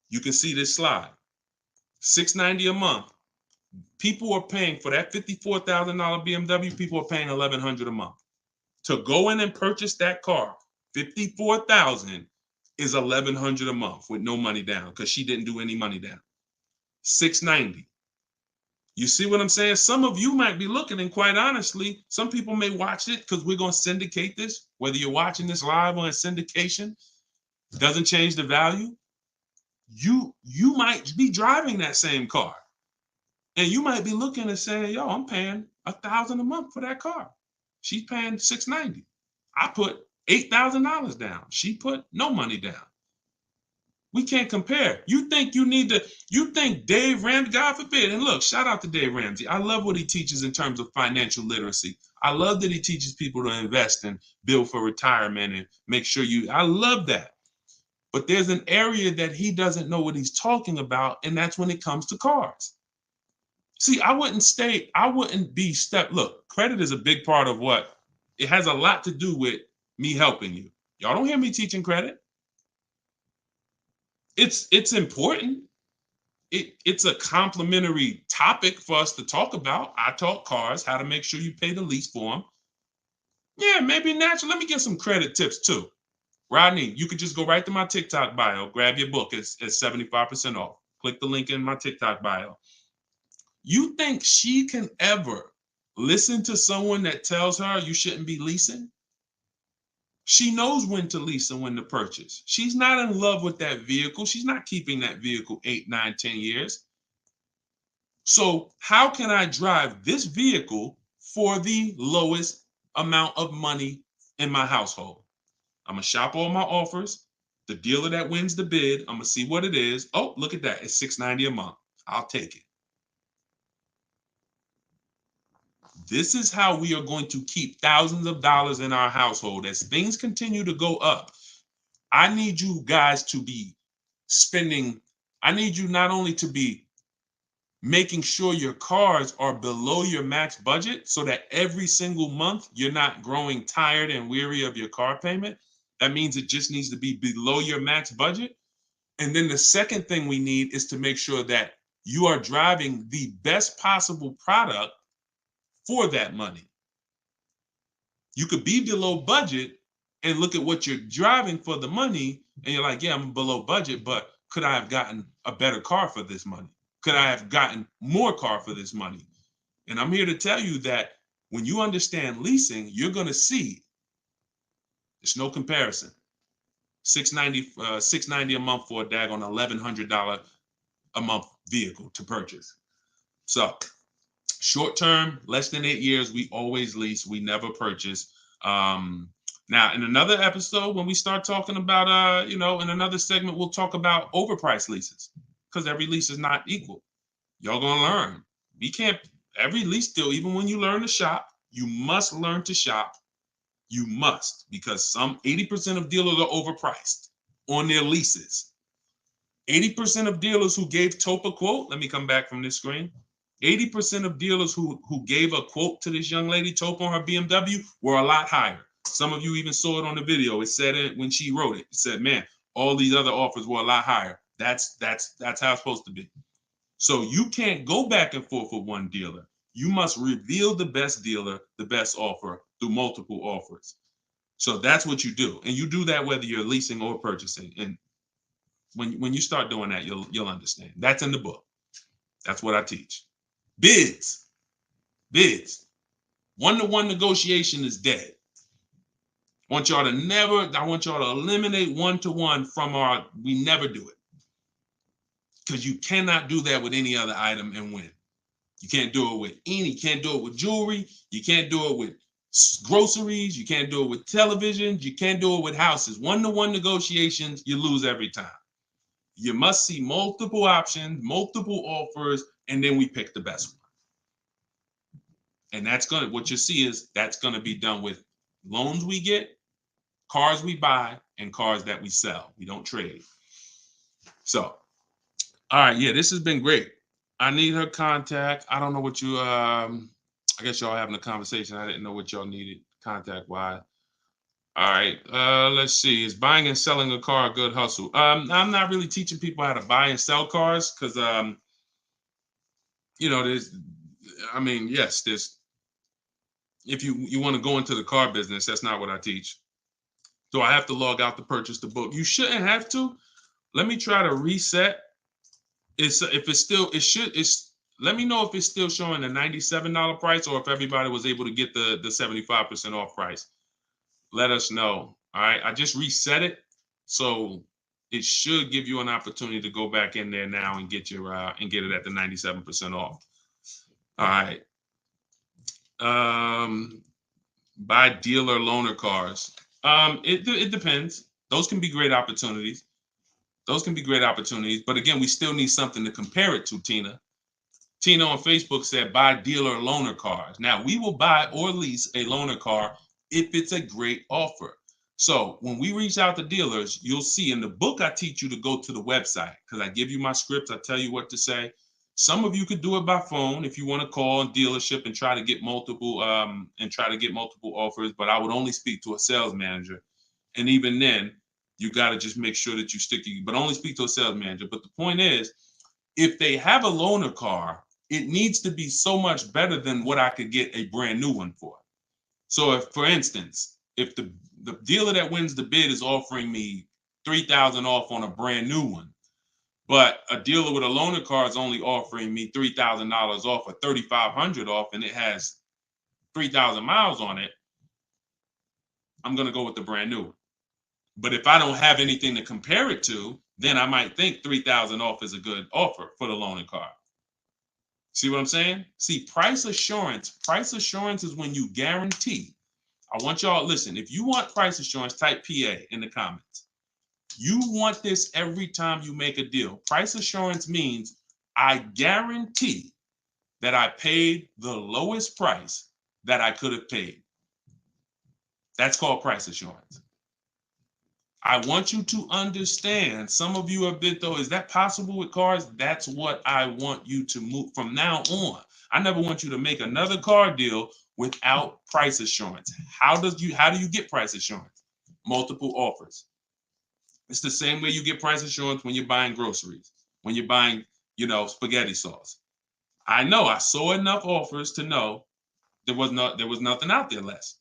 you can see this slide. $690 a month. People are paying for that $54,000 BMW. People are paying $1,100 a month to go in and purchase that car. $54,000 is $1,100 a month with no money down because she didn't do any money down. $690. You see what I'm saying? Some of you might be looking, and quite honestly, some people may watch it because we're going to syndicate this. Whether you're watching this live or in syndication, doesn't change the value. You might be driving that same car, and you might be looking and saying, "Yo, I'm paying $1,000 a month for that car. She's paying $690. I put $8,000 down. She put no money down. We can't compare. You think Dave Ramsey, God forbid, and look, shout out to Dave Ramsey. I love what he teaches in terms of financial literacy. I love that he teaches people to invest and build for retirement and make sure I love that. But there's an area that he doesn't know what he's talking about, and that's when it comes to cars. See, look, credit is a big part of it has a lot to do with me helping you. Y'all don't hear me teaching credit. It's important. It's a complimentary topic for us to talk about. I talk cars, how to make sure you pay the lease for them. Yeah, maybe naturally. Let me get some credit tips too. Rodney, you could just go right to my TikTok bio, grab your book. It's 75% off. Click the link in my TikTok bio. You think she can ever listen to someone that tells her you shouldn't be leasing? She knows when to lease and when to purchase. She's not in love with that vehicle. She's not keeping that vehicle 8, 9, 10 years. So how can I drive this vehicle for the lowest amount of money in my household? I'm going to shop all my offers. The dealer that wins the bid, I'm going to see what it is. Oh, look at that. It's $690 a month. I'll take it. This is how we are going to keep thousands of dollars in our household as things continue to go up. I need you guys to be spending. I need you not only to be making sure your cars are below your max budget so that every single month you're not growing tired and weary of your car payment. That means it just needs to be below your max budget. And then the second thing we need is to make sure that you are driving the best possible product for that money. You could be below budget and look at what you're driving for the money, and you're like, yeah, I'm below budget, but could I have gotten a better car for this money? Could I have gotten more car for this money? And I'm here to tell you that when you understand leasing, you're going to see there's no comparison. $690 a month for a daggone $1,100 a month vehicle to purchase. So short term, less than 8 years, we always lease. We never purchase. Now, in another episode, when we start talking about, in another segment, we'll talk about overpriced leases because every lease is not equal. Y'all gonna learn. Every lease deal, even when you learn to shop, you must learn to shop. You must, because 80% of dealers are overpriced on their leases. 80% of dealers who gave Taupe a quote, let me come back from this screen. 80% of dealers who gave a quote to this young lady, Taupe, on her BMW were a lot higher. Some of you even saw it on the video. It said it when she wrote it. It said, man, all these other offers were a lot higher. That's how it's supposed to be. So you can't go back and forth with one dealer. You must reveal the best dealer, the best offer through multiple offers. So that's what you do. And you do that whether you're leasing or purchasing. And When you start doing that, you'll understand. That's in the book. That's what I teach. Bids. One-to-one negotiation is dead. I want y'all to eliminate one-to-one from we never do it. Because you cannot do that with any other item and win. You can't do it with jewelry. You can't do it with groceries. You can't do it with televisions. You can't do it with houses. One-to-one negotiations, you lose every time. You must see multiple options, multiple offers, and then we pick the best one. And what you see is that's gonna be done with loans we get, cars we buy, and cars that we sell. We don't trade. So, all right, yeah, this has been great. I need her contact. I don't know what you I guess y'all having a conversation. I didn't know what y'all needed contact wise. All right, let's see. Is buying and selling a car a good hustle? I'm not really teaching people how to buy and sell cars because yes, if you want to go into the car business, that's not what I teach. So I have to log out to purchase the book. You shouldn't have to. Let me try to reset. Let me know if it's still showing the $97 price or if everybody was able to get the 75% off price. Let us know. All right. I just reset it. So it should give you an opportunity to go back in there now and get it at the 97% off. All right. Buy dealer loaner cars. It depends. Those can be great opportunities. But again, we still need something to compare it to, Tina. Tina on Facebook said, buy dealer loaner cars. Now, we will buy or lease a loaner car if it's a great offer. So when we reach out to dealers, you'll see in the book, I teach you to go to the website because I give you my scripts. I tell you what to say. Some of you could do it by phone if you want to call a dealership and try to get multiple offers, but I would only speak to a sales manager. And even then, you got to just make sure that you but only speak to a sales manager. But the point is, if they have a loaner car, it needs to be so much better than what I could get a brand new one for. So if, for instance, if the dealer that wins the bid is offering me $3,000 off on a brand new one, but a dealer with a loaner car is only offering me $3,000 off or $3,500 off, and it has 3,000 miles on it, I'm going to go with the brand new one. But if I don't have anything to compare it to, then I might think 3,000 off is a good offer for the loaner car. See what I'm saying? See, price assurance is when you guarantee. I want y'all, listen, if you want price assurance, type PA in the comments. You want this every time you make a deal. Price assurance means I guarantee that I paid the lowest price that I could have paid. That's called price assurance. I want you to understand, some of you have been, though, is that possible with cars? That's what I want you to move from now on. I never want you to make another car deal without price assurance. How do you get price assurance? Multiple offers. It's the same way you get price assurance when you're buying groceries, when you're buying, spaghetti sauce. I know I saw enough offers to know there was nothing out there less.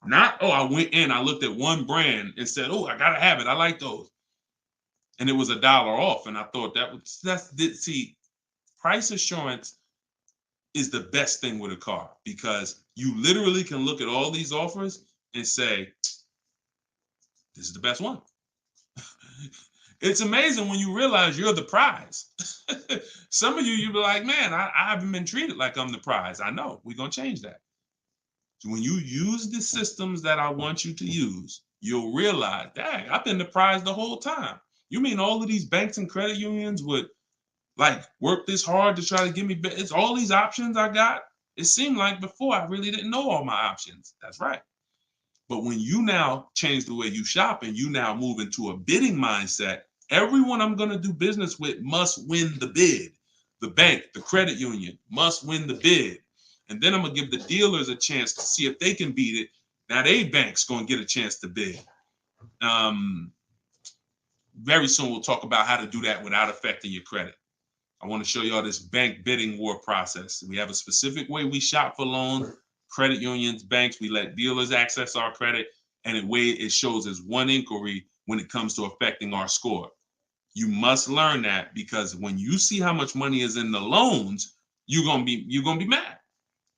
I went in, I looked at one brand and said, I gotta have it. I like those. And it was $1 off. And I thought price assurance is the best thing with a car because you literally can look at all these offers and say, this is the best one. It's amazing when you realize you're the prize. Some of you'll be like, man, I haven't been treated like I'm the prize. I know, we're gonna change that. So when you use the systems that I want you to use, you'll realize, dang, I've been the prize the whole time. You mean all of these banks and credit unions would work this hard to try to give me, it's all these options I got? It seemed like before I really didn't know all my options. That's right. But when you now change the way you shop and you now move into a bidding mindset, everyone I'm going to do business with must win the bid. The bank, the credit union must win the bid. And then I'm going to give the dealers a chance to see if they can beat it. Now they bank's going to get a chance to bid. Very soon we'll talk about how to do that without affecting your credit. I want to show y'all this bank bidding war process. We have a specific way we shop for loans, credit unions, banks. We let dealers access our credit, and the way it shows as one inquiry when it comes to affecting our score. You must learn that, because when you see how much money is in the loans, you're gonna be mad.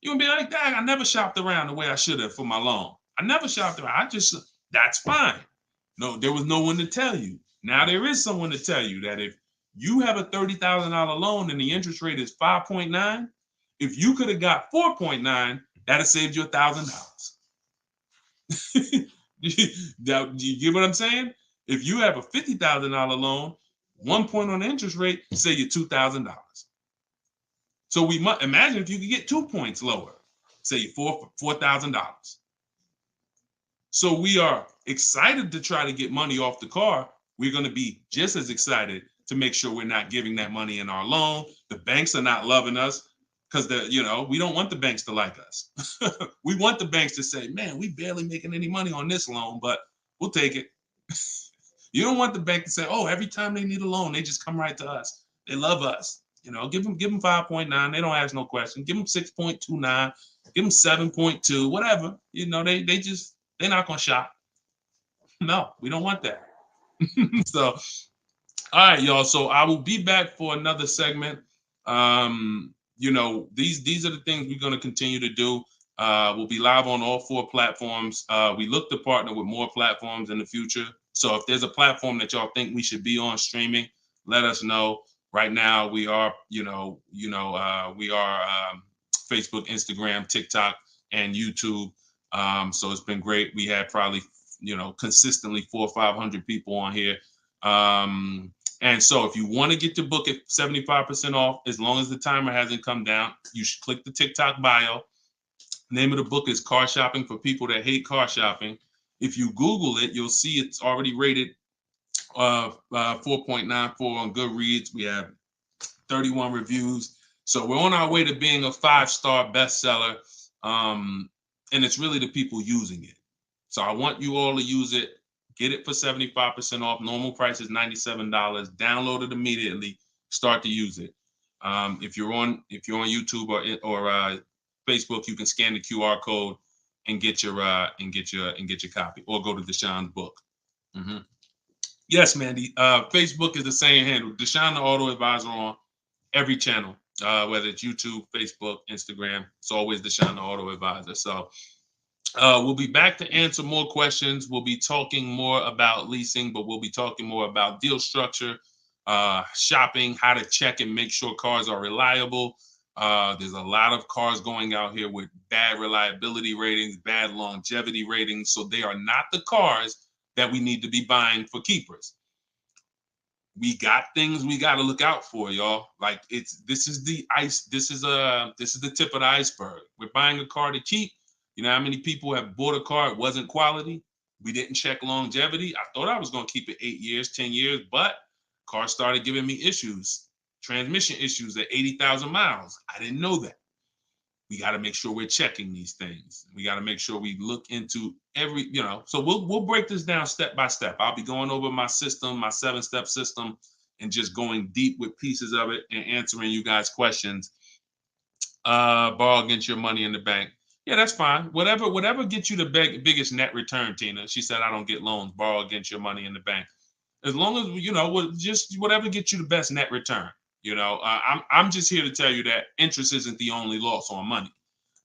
You're gonna be like, Dad, I never shopped around the way I should have for my loan. I never shopped around. That's fine. No, there was no one to tell you. Now there is someone to tell you that if you have a $30,000 loan and the interest rate is 5.9, if you could have got 4.9, that'd have saved you $1,000. You get what I'm saying? If you have a $50,000 loan, 1 point on the interest rate, save you $2,000. So we must imagine if you could get 2 points lower, say you $4,000. So we are excited to try to get money off the car. We're going to be just as excited to make sure we're not giving that money in our loan. The banks are not loving us because we don't want the banks to like us. We want the banks to say, man, we barely making any money on this loan, but we'll take it. You don't want the bank to say, oh, every time they need a loan, they just come right to us. They love us. Give them 5.9. They don't ask no question. Give them 6.29. Give them 7.2. Whatever. They're not gonna shop. No, we don't want that. So, all right, y'all. So I will be back for another segment. These are the things we're gonna continue to do. We'll be live on all 4 platforms. We look to partner with more platforms in the future. So if there's a platform that y'all think we should be on streaming, let us know. Right now, we are, Facebook, Instagram, TikTok, and YouTube. So it's been great. We had probably, consistently 400 or 500 people on here. And so if you want to get your book at 75% off, as long as the timer hasn't come down, you should click the TikTok bio. Name of the book is Car Shopping for People That Hate Car Shopping. If you Google it, you'll see it's already rated 4.94 on Goodreads. We have 31 reviews. So we're on our way to being a 5-star bestseller. And it's really the people using it. So I want you all to use it. Get it for 75% off. Normal price is $97. Download it immediately. Start to use it. If you're on YouTube or Facebook, you can scan the QR code and get your copy, or go to Deshone's book. Mm-hmm. Yes, Mandy. Facebook is the same handle. Deshone the Auto Advisor on every channel, whether it's YouTube, Facebook, Instagram. It's always Deshone the Auto Advisor. So we'll be back to answer more questions. We'll be talking more about leasing, but we'll be talking more about deal structure, shopping, how to check and make sure cars are reliable. There's a lot of cars going out here with bad reliability ratings, bad longevity ratings. So they are not the cars that we need to be buying for keepers. We got things we got to look out for, y'all. Like this is the tip of the iceberg. We're buying a car to keep. You know how many people have bought a car, it wasn't quality? We didn't check longevity. I thought I was going to keep it 8 years, 10 years, but car started giving me issues, transmission issues at 80,000 miles. I didn't know that. We got to make sure we're checking these things. We got to make sure we look into every, so we'll break this down step by step. I'll be going over my system, my 7-step system, and just going deep with pieces of it and answering you guys' questions. Borrow against your money in the bank. Yeah, that's fine. Whatever gets you the biggest net return, Tina. She said, I don't get loans. Borrow against your money in the bank. As long as, just whatever gets you the best net return. I'm just here to tell you that interest isn't the only loss on money.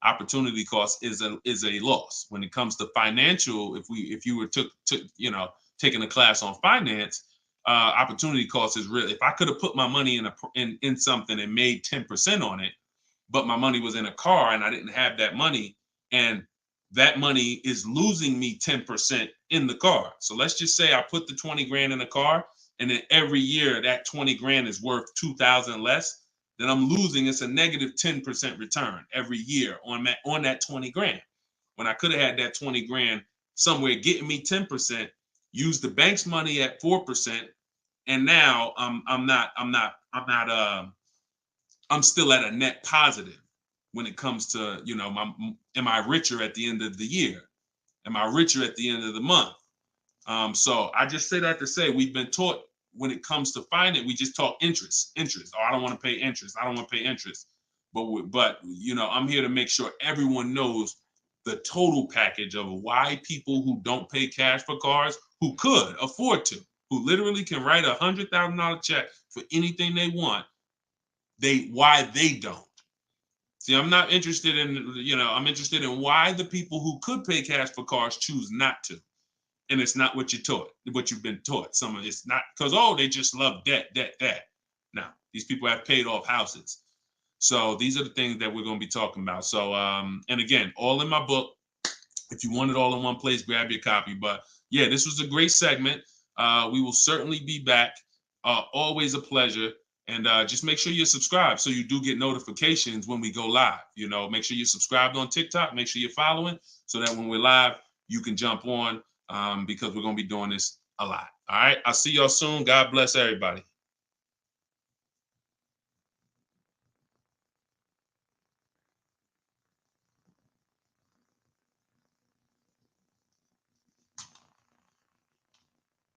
Opportunity cost is a loss. When it comes to financial, if you were taking a class on finance, opportunity cost is really, if I could have put my money in something and made 10% on it, but my money was in a car and I didn't have that money, and that money is losing me 10% in the car. So let's just say I put the 20 grand in the car, and then every year that 20 grand is worth 2,000 less, then I'm losing. It's a negative 10% return every year on that 20 grand. When I could have had that 20 grand somewhere getting me 10%, use the bank's money at 4%, and now I'm still at a net positive when it comes to, am I richer at the end of the year? Am I richer at the end of the month? So I just say that to say we've been taught when it comes to finance, we just talk interest. Oh, I don't want to pay interest. I don't want to pay interest. But I'm here to make sure everyone knows the total package of why people who don't pay cash for cars, who could afford to, who literally can write $100,000 check for anything they want, why they don't. See, I'm not interested in, I'm interested in why the people who could pay cash for cars choose not to. And it's not what what you've been taught. Some of it's not because, oh, they just love debt. Now, these people have paid off houses. So these are the things that we're going to be talking about. So, and again, all in my book. If you want it all in one place, grab your copy. But yeah, this was a great segment. We will certainly be back. Always a pleasure. And just make sure you're subscribed so you do get notifications when we go live. Make sure you're subscribed on TikTok. Make sure you're following so that when we're live, you can jump on because we're going to be doing this a lot. All right. I'll see y'all soon. God bless everybody.